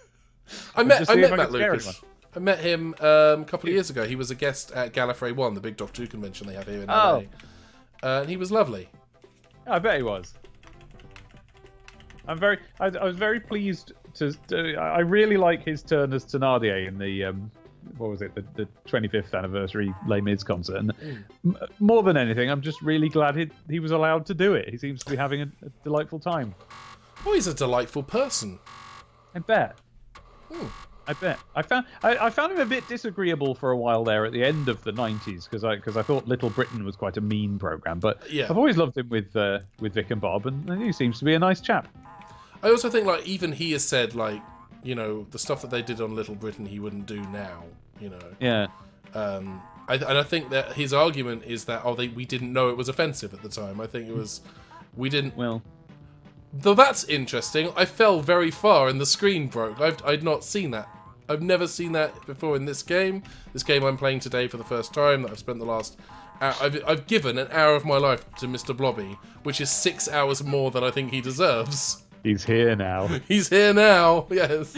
I met Matt Lucas. I met him a couple of years ago. He was a guest at Gallifrey 1, the big Doctor Who convention they have here in LA. And he was lovely. I bet he was. I was very pleased I really like his turn as Thénardier in the what was it, the 25th anniversary Les Mis concert. And more than anything, I'm just really glad he was allowed to do it. He seems to be having a delightful time. Oh, he's a delightful person. I bet. I bet. I found him a bit disagreeable for a while there at the end of the 90s because I thought Little Britain was quite a mean program. But yeah. I've always loved him with Vic and Bob, and he seems to be a nice chap. I also think like even he has said like, you know, the stuff that they did on Little Britain he wouldn't do now. You know. Yeah. I think that his argument is that we didn't know it was offensive at the time. I think it was we didn't. Well. Though that's interesting. I fell very far and the screen broke. I'd not seen that. I've never seen that before in this game. This game I'm playing today for the first time. That I've spent the last. I've given an hour of my life to Mr. Blobby, which is 6 hours more than I think he deserves. He's here now. He's here now. Yes.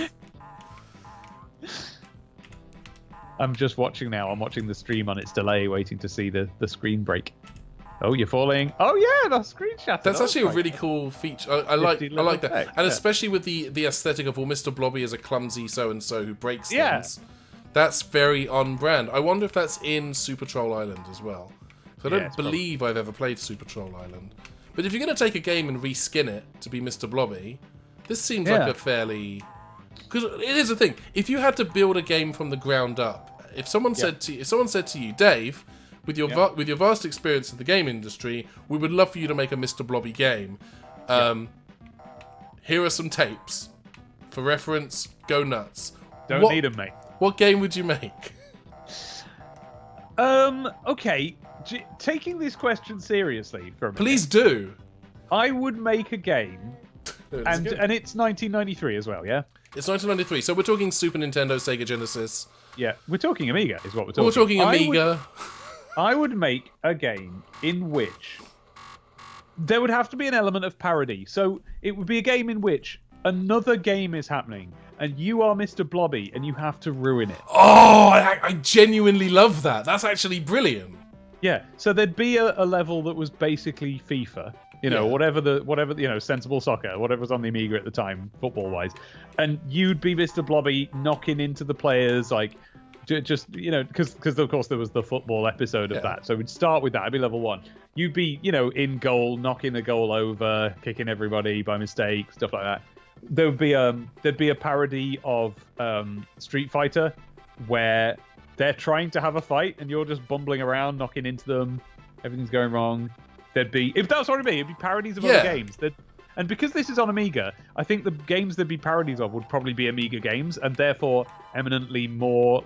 I'm just watching now. I'm watching the stream on its delay, waiting to see the screen break. Oh, you're falling. Oh yeah, the screen shattered. That's actually a really cool feature. I like that, effect, and especially with the aesthetic of Mr. Blobby is a clumsy so and so who breaks things. That's very on brand. I wonder if that's in Super Troll Island as well. So I don't believe I've ever played Super Troll Island. But if you're going to take a game and reskin it to be Mr. Blobby, this seems like a fairly... Because it is a thing. If you had to build a game from the ground up, if someone said to you, Dave, with your vast experience in the game industry, we would love for you to make a Mr. Blobby game. Here are some tapes. For reference, go nuts. Don't need them, mate. What game would you make? Okay. Taking this question seriously for a minute. Please do. I would make a game, and it's 1993 as well, yeah? It's 1993, so we're talking Super Nintendo, Sega Genesis. Yeah, we're talking Amiga, is what we're talking. We're talking Amiga. I would make a game in which there would have to be an element of parody. So it would be a game in which another game is happening, and you are Mr. Blobby, and you have to ruin it. Oh, I genuinely love that. That's actually brilliant. Yeah, so there'd be a level that was basically FIFA, you know, whatever sensible soccer, whatever was on the Amiga at the time, football-wise, and you'd be Mr. Blobby knocking into the players, like, just, you know, because of course there was the football episode of that, so we'd start with that. It'd be level 1. You'd be, you know, in goal, knocking the goal over, kicking everybody by mistake, stuff like that. There'd be a parody of Street Fighter where they're trying to have a fight and you're just bumbling around, knocking into them. Everything's going wrong. There'd be, if that's what I mean, it'd be parodies of other games. And because this is on Amiga, I think the games there'd be parodies of would probably be Amiga games, and therefore eminently more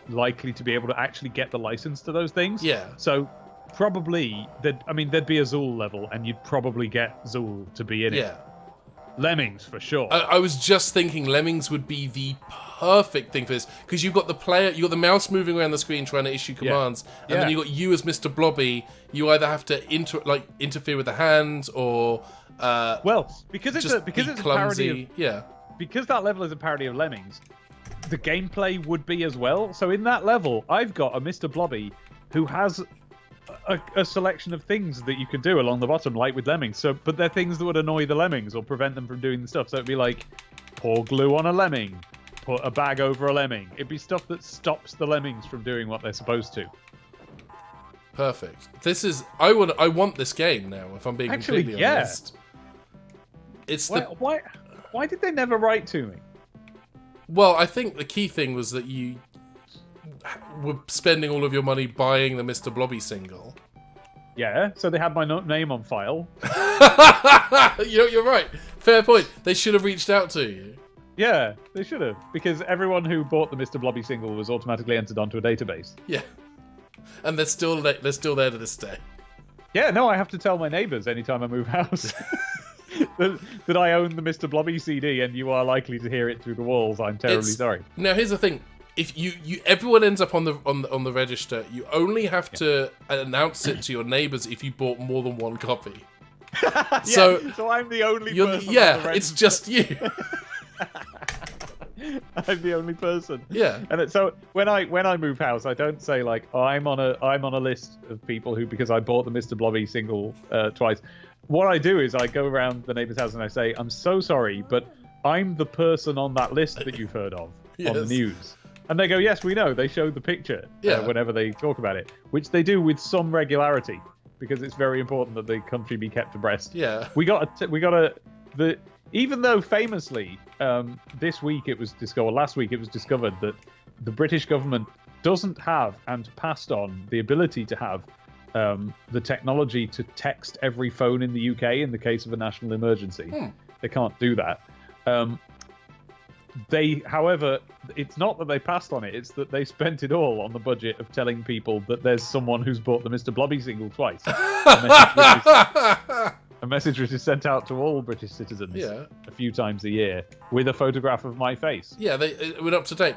likely to be able to actually get the license to those things. Yeah. So probably there'd be a Zool level, and you'd probably get Zool to be in it. Yeah. Lemmings for sure. I was just thinking Lemmings would be the perfect thing for this, because you've got the mouse moving around the screen trying to issue commands, and then you've got you as Mr. Blobby. You either have to interfere with the hands or because it's a parody of, because that level is a parody of Lemmings, the gameplay would be as well. So in that level, I've got a Mr. Blobby who has a selection of things that you can do along the bottom, like with Lemmings. So, but they're things that would annoy the Lemmings or prevent them from doing the stuff. So it'd be like, pour glue on a Lemming, put a bag over a Lemming. It'd be stuff that stops the Lemmings from doing what they're supposed to. Perfect. This is I want this game now, if I'm being completely honest. It's why did they never write to me? Well, I think the key thing was that you were spending all of your money buying the Mr. Blobby single. Yeah, so they had my name on file. You're right. Fair point. They should have reached out to you. Yeah, they should have, because everyone who bought the Mr. Blobby single was automatically entered onto a database. Yeah, and they're still there to this day. Yeah, no, I have to tell my neighbours anytime I move house that I own the Mr. Blobby CD, and you are likely to hear it through the walls. I'm terribly sorry. Now, here's the thing. If everyone ends up on the register, you only have to announce it to your neighbours if you bought more than one copy. So I'm the only person. Yeah, it's just you. I'm the only person. Yeah. And so when I move house, I don't say like, oh, I'm on a list of people who, because I bought the Mr. Blobby single twice. what I do is I go around the neighbour's house and I say, I'm so sorry, but I'm the person on that list that you've heard of on the news. And they go, yes, we know. They show the picture whenever they talk about it, which they do with some regularity because it's very important that the country be kept abreast. Yeah. Even though famously this week it was discovered, last week it was discovered that the British government doesn't have and passed on the ability to have the technology to text every phone in the UK in the case of a national emergency. They can't do that. However, it's not that they passed on it, it's that they spent it all on the budget of telling people that there's someone who's bought the Mr. Blobby single twice. A message which is sent out to all British citizens a few times a year with a photograph of my face. Yeah, it went up to date.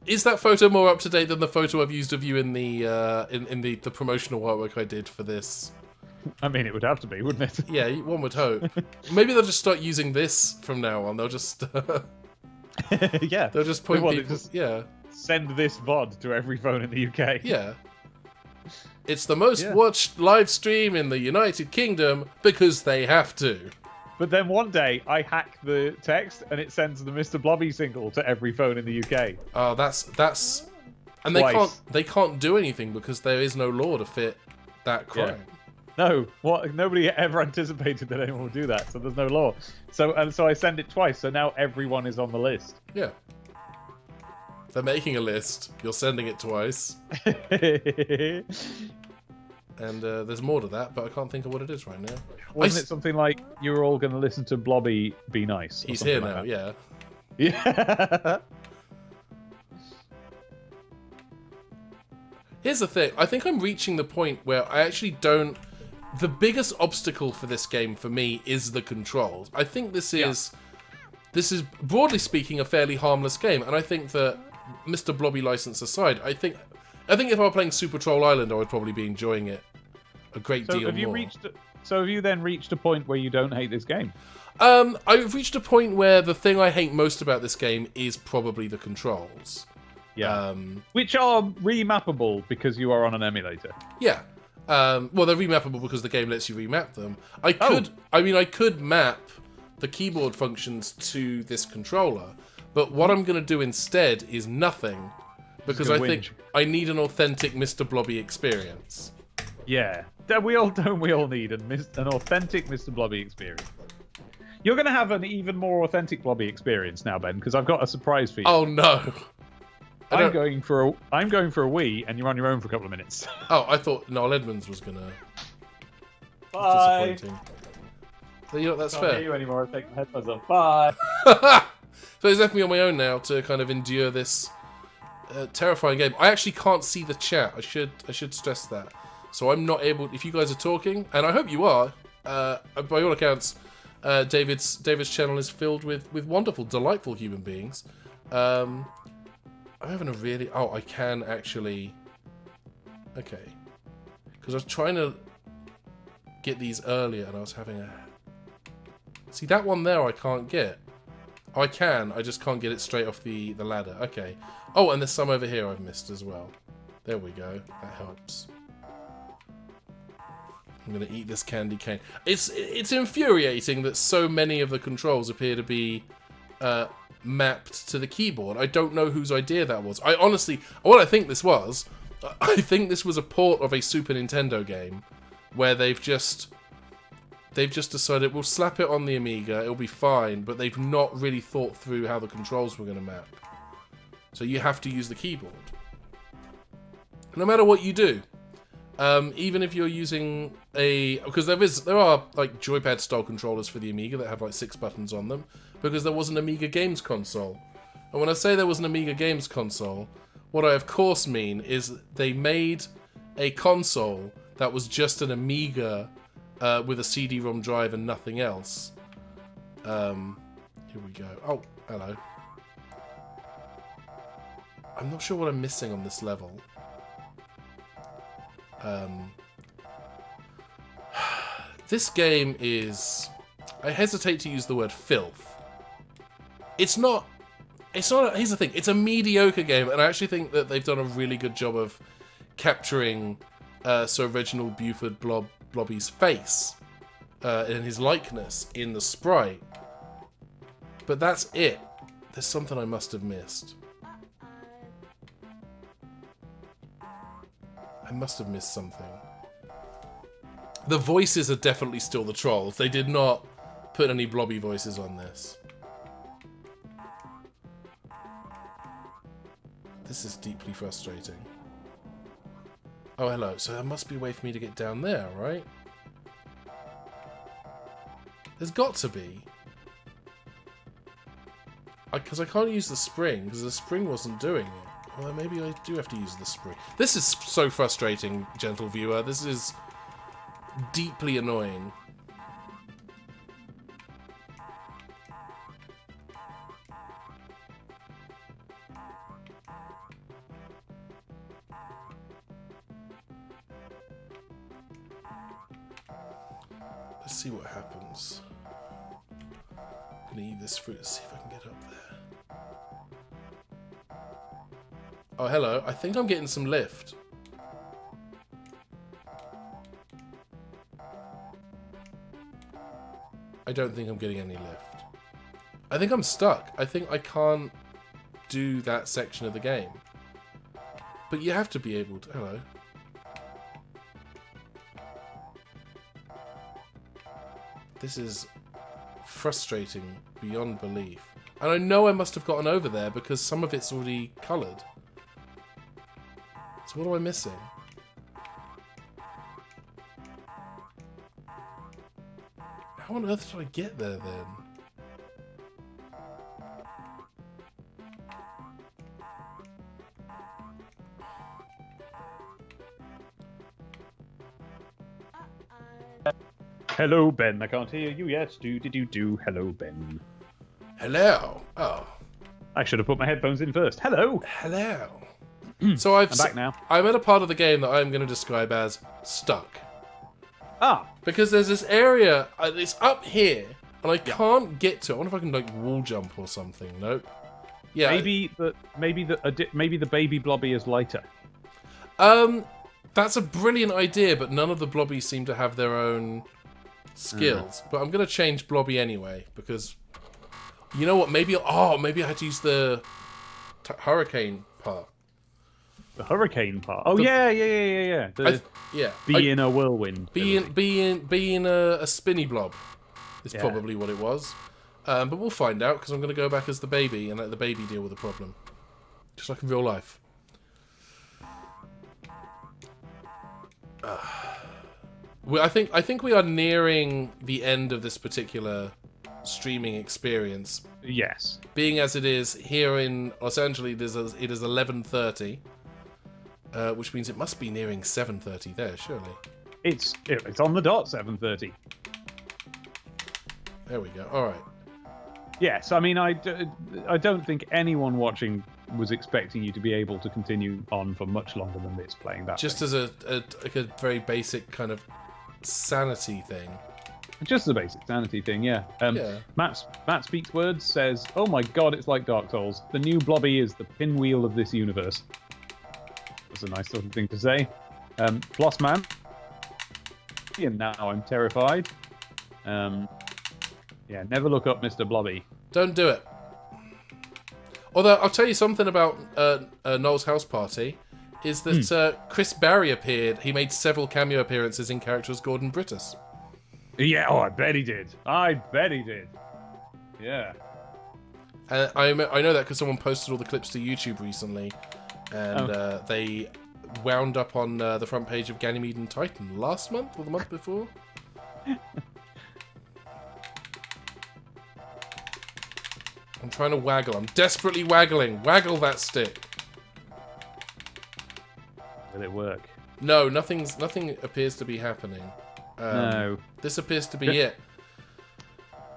Is that photo more up to date than the photo I've used of you in the promotional artwork I did for this? I mean, it would have to be, wouldn't it? Yeah, one would hope. Maybe they'll just start using this from now on. They'll just yeah, they'll just point people. Send this VOD to every phone in the UK. Yeah. It's the most watched live stream in the United Kingdom because they have to. But then one day I hack the text and it sends the Mr. Blobby single to every phone in the UK. Oh, that's and they can't do anything because there is no law to fit that crime. Yeah. No, nobody ever anticipated that anyone would do that, so there's no law. So I send it twice, so now everyone is on the list. Yeah. They're making a list. You're sending it twice. And there's more to that, but I can't think of what it is right now. Wasn't it something like, you're all going to listen to Blobby be nice? He's here now, yeah. Yeah. Here's the thing. I think I'm reaching the point where I actually don't... The biggest obstacle for this game for me is the controls. I think this is, broadly speaking, a fairly harmless game, and I think that Mr. Blobby license aside, I think if I were playing Super Troll Island, I would probably be enjoying it a great deal more. So have you then reached a point where you don't hate this game? I've reached a point where the thing I hate most about this game is probably the controls. Yeah. Which are remappable because you are on an emulator. Yeah. Well, they're remappable because the game lets you remap them. I could map the keyboard functions to this controller, but what I'm going to do instead is nothing, because I think I need an authentic Mr. Blobby experience. Yeah, we all need an authentic Mr. Blobby experience. You're going to have an even more authentic Blobby experience now, Ben, because I've got a surprise for you. Oh no! I'm going for a Wii, and you're on your own for a couple of minutes. Oh, I thought Noel Edmonds was gonna. Bye. Disappointing. So, you know, that's Can't fair. hear you anymore. I'll take my headphones off. Bye. So he's left me on my own now to kind of endure this terrifying game. I actually can't see the chat. I should stress that. So I'm not able. If you guys are talking, and I hope you are, by all accounts, David's channel is filled with wonderful, delightful human beings. I'm having a really... Oh, I can actually... Okay. Because I was trying to get these earlier, and I was having a... See, that one there I can't get. Oh, I can. I just can't get it straight off the ladder. Okay. Oh, and there's some over here I've missed as well. There we go. That helps. I'm going to eat this candy cane. It's infuriating that so many of the controls appear to be... mapped to the keyboard. I don't know whose idea that was. I honestly, what I think this was, I think this was a port of a Super Nintendo game where they've just decided we'll slap it on the Amiga, it'll be fine, but they've not really thought through how the controls were going to map. So you have to use the keyboard. No matter what you do. Even if you're using because there are like joypad style controllers for the Amiga that have like 6 buttons on them, because there was an Amiga games console. And when I say there was an Amiga games console, what I of course mean is they made a console that was just an Amiga with a CD-ROM drive and nothing else. Here we go. Oh, hello. I'm not sure what I'm missing on this level. This game is... I hesitate to use the word filth. It's not... here's the thing. It's a mediocre game, and I actually think that they've done a really good job of capturing Sir Reginald Buford Blobby's face. in his likeness in the sprite. But that's it. There's something I must have missed. I must have missed something. The voices are definitely still the trolls. They did not put any blobby voices on this. This is deeply frustrating. Oh, hello. So there must be a way for me to get down there, right? There's got to be. Because I can't use the spring, because the spring wasn't doing it. Well, maybe I do have to use the spring. This is so frustrating, gentle viewer. This is deeply annoying. Let's see what happens. I'm gonna eat this fruit to see if I can get up there. Oh, hello. I think I'm getting some lift. I don't think I'm getting any lift. I think I'm stuck. I think I can't do that section of the game. But you have to be able to... Hello. This is frustrating beyond belief. And I know I must have gotten over there because some of it's already coloured. So what am I missing? How on earth did I get there then? Hello, Ben. I can't hear you yet. Do. Hello, Ben. Hello. Oh. I should have put my headphones in first. Hello. Hello. So I'm back now. I'm at a part of the game that I'm going to describe as stuck. Ah. Because there's this area, it's up here, and I can't get to it. I wonder if I can like wall jump or something. Nope. Yeah. Maybe the baby blobby is lighter. That's a brilliant idea, but none of the blobbies seem to have their own skills. But I'm going to change blobby anyway, because you know what? Maybe I had to use the hurricane part. The hurricane part. Oh, yeah. Being a whirlwind. Being a spinny blob is probably what it was. But we'll find out, because I'm going to go back as the baby and let the baby deal with the problem. Just like in real life. I think we are nearing the end of this particular streaming experience. Yes. Being as it is here in Los Angeles, it is 11:30. Which means it must be nearing 7:30 there, surely. It's on the dot, 7:30. There we go. All right. Yes, I mean, I don't think anyone watching was expecting you to be able to continue on for much longer than this playing that. Just as a very basic kind of sanity thing. Just a basic sanity thing, yeah. Matt Speaks Words says, "Oh my God, it's like Dark Souls. The new blobby is the pinwheel of this universe." That's a nice sort of thing to say. Floss Man. And now I'm terrified. Yeah, never look up Mr. Blobby. Don't do it. Although, I'll tell you something about Noel's house party, is that Chris Barry appeared. He made several cameo appearances in characters Gordon Brittus. Yeah, I bet he did. Yeah. I know that because someone posted all the clips to YouTube recently. And they wound up on the front page of Ganymede and Titan last month or the month before. I'm trying to waggle. I'm desperately waggling. Waggle that stick. Will it work? No, nothing appears to be happening. No. This appears to be it.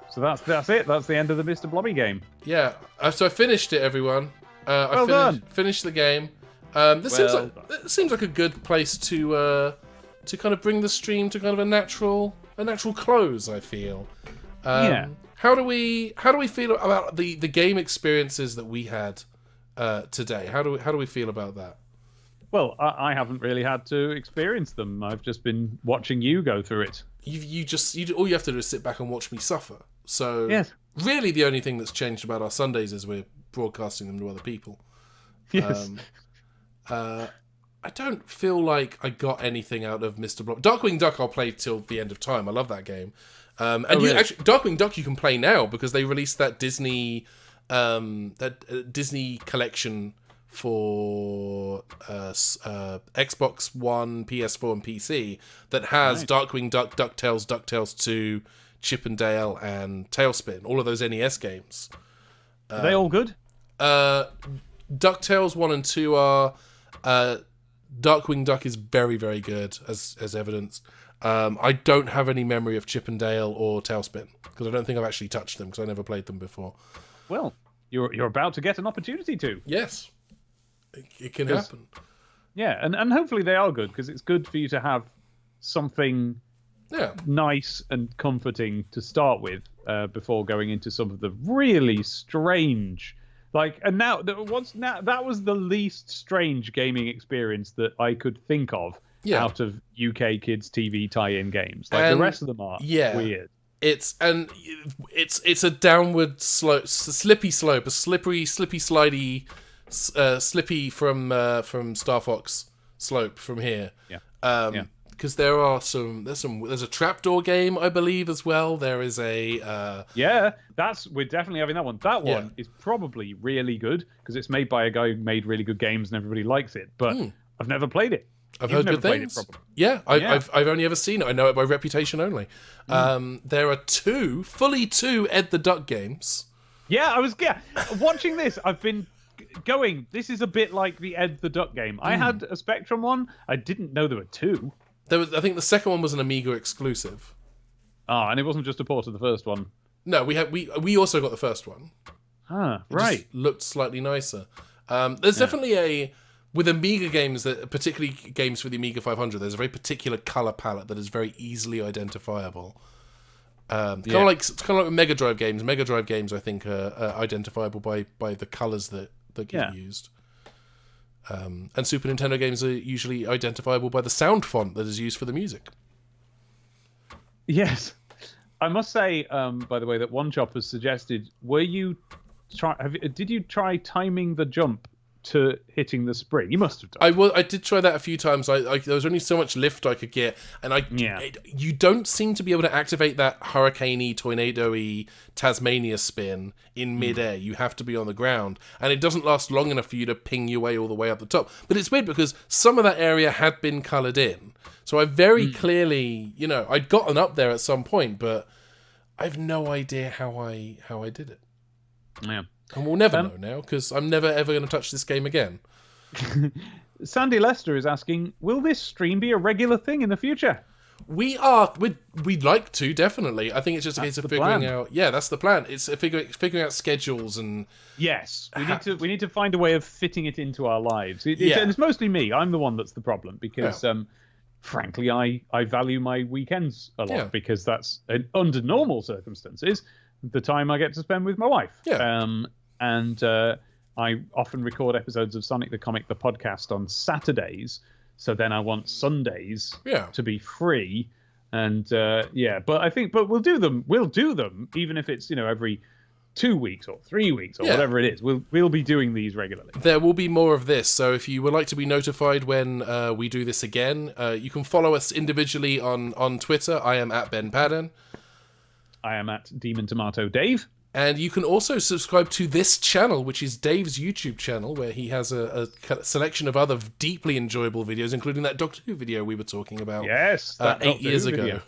So that's it. That's the end of the Mr. Blobby game. Yeah. So I finished it, everyone. Finished the game. This seems like a good place to kind of bring the stream to kind of a natural close. I feel. Yeah. How do we feel about the game experiences that we had today? How do we feel about that? Well, I haven't really had to experience them. I've just been watching you go through it. All you have to do is sit back and watch me suffer. So yes. Really the only thing that's changed about our Sundays is we're broadcasting them to other people. Yes. I don't feel like I got anything out of Mr. Blob. Darkwing Duck I'll play till the end of time. I love that game. Really? Darkwing Duck you can play now because they released that Disney Disney collection for Xbox One, PS4, and PC that has Darkwing Duck, DuckTales, DuckTales 2, Chip and Dale, and Tailspin. All of those NES games. Are they all good? DuckTales 1 and 2 are. Darkwing Duck is very, very good, as evidenced. I don't have any memory of Chip and Dale or Tailspin because I don't think I've actually touched them because I never played them before. Well, you're about to get an opportunity to. Yes. It can happen. Yeah, and hopefully they are good, because it's good for you to have something nice and comforting to start with before going into some of the really strange... that was the least strange gaming experience that I could think of out of UK kids' TV tie-in games. The rest of them are weird. It's a downward slope, slippy slope, a slippery, slidey... slippy from Star Fox slope from here. Because there's a trapdoor game, I believe, as well. There is a we're definitely having that one. That one is probably really good because it's made by a guy who made really good games and everybody likes it. But I've never played it. I've heard good things. I've only ever seen it. I know it by reputation only. There are fully two Ed the Duck games. Watching this, I've been going, this is a bit like the Ed the Duck game. I had a Spectrum one. I didn't know there were two. I think the second one was an Amiga exclusive. And it wasn't just a port of the first one. No, we also got the first one. Right. Just looked slightly nicer. There's definitely with Amiga games, particularly games for the Amiga 500, there's a very particular color palette that is very easily identifiable. Kind of like Mega Drive games. Mega Drive games, I think, are identifiable by the colors that get used. And Super Nintendo games are usually identifiable by the sound font that is used for the music. Yes. I must say, by the way, that One Chop has suggested, did you try timing the jump to hitting the spring? You must have done. I did try that a few times. There was only so much lift I could get, and you don't seem to be able to activate that hurricane-y, tornado-y Tasmania spin in mid-air. You have to be on the ground, and it doesn't last long enough for you to ping your way all the way up the top. But it's weird because some of that area had been coloured in, so I very clearly, I'd gotten up there at some point, but I've no idea how I did it. Yeah. And we'll never know now, because I'm never ever going to touch this game again. Sandy Lester is asking, will this stream be a regular thing in the future? We'd like to, definitely. I think it's just a case of figuring out... Yeah, that's the plan. It's figuring out schedules and... Yes, we need to find a way of fitting it into our lives. And it's mostly me. I'm the one that's the problem, because... frankly, I value my weekends a lot, because that's, under normal circumstances, the time I get to spend with my wife. And I often record episodes of Sonic the Comic, the podcast, on Saturdays, so then I want Sundays to be free. And but we'll do them even if it's every 2 weeks or 3 weeks or whatever it is. We'll be doing these regularly. There will be more of this, so if you would like to be notified when we do this again, you can follow us individually on Twitter. I am at Ben Paddon. I am at Demon Tomato Dave. And you can also subscribe to this channel, which is Dave's YouTube channel, where he has a selection of other deeply enjoyable videos, including that Doctor Who video we were talking about 8 years ago. Video.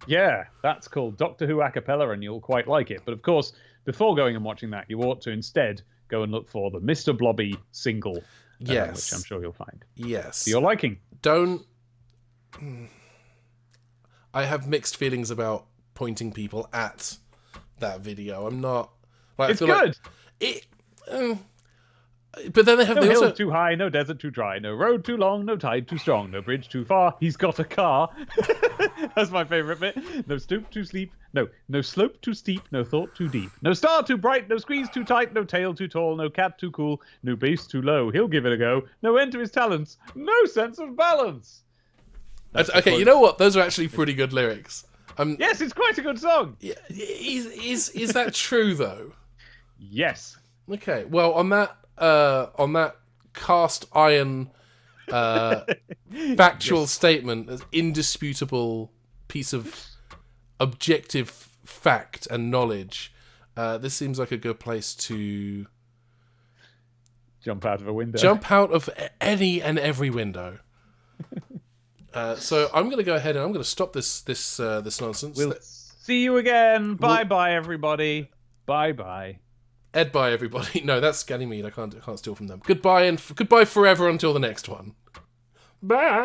Yeah, that's called Doctor Who Acapella, and you'll quite like it. But of course, before going and watching that, you ought to instead go and look for the Mr. Blobby single, which I'm sure you'll find. Yes. To your liking. I have mixed feelings about pointing people at that video. I'm not... It's good! But then they have... No hill too high, no desert too dry, no road too long, no tide too strong, no bridge too far, he's got a car. That's my favourite bit. No stoop too steep, No slope too steep, no thought too deep. No star too bright, no squeeze too tight, no tail too tall, no cat too cool, no bass too low. He'll give it a go. No end to his talents, no sense of balance. Okay, you know what? Those are actually pretty good lyrics. Yes, it's quite a good song. Is that true though? Yes. Okay. Well, on that cast iron factual statement, as indisputable piece of objective fact and knowledge, this seems like a good place to jump out of a window. Jump out of any and every window. So I'm going to go ahead and I'm going to stop this nonsense. We'll see you again. Bye, everybody. Bye. Ed, bye, everybody. No, that's Ganymede. I can't steal from them. Goodbye and goodbye forever until the next one. Bye.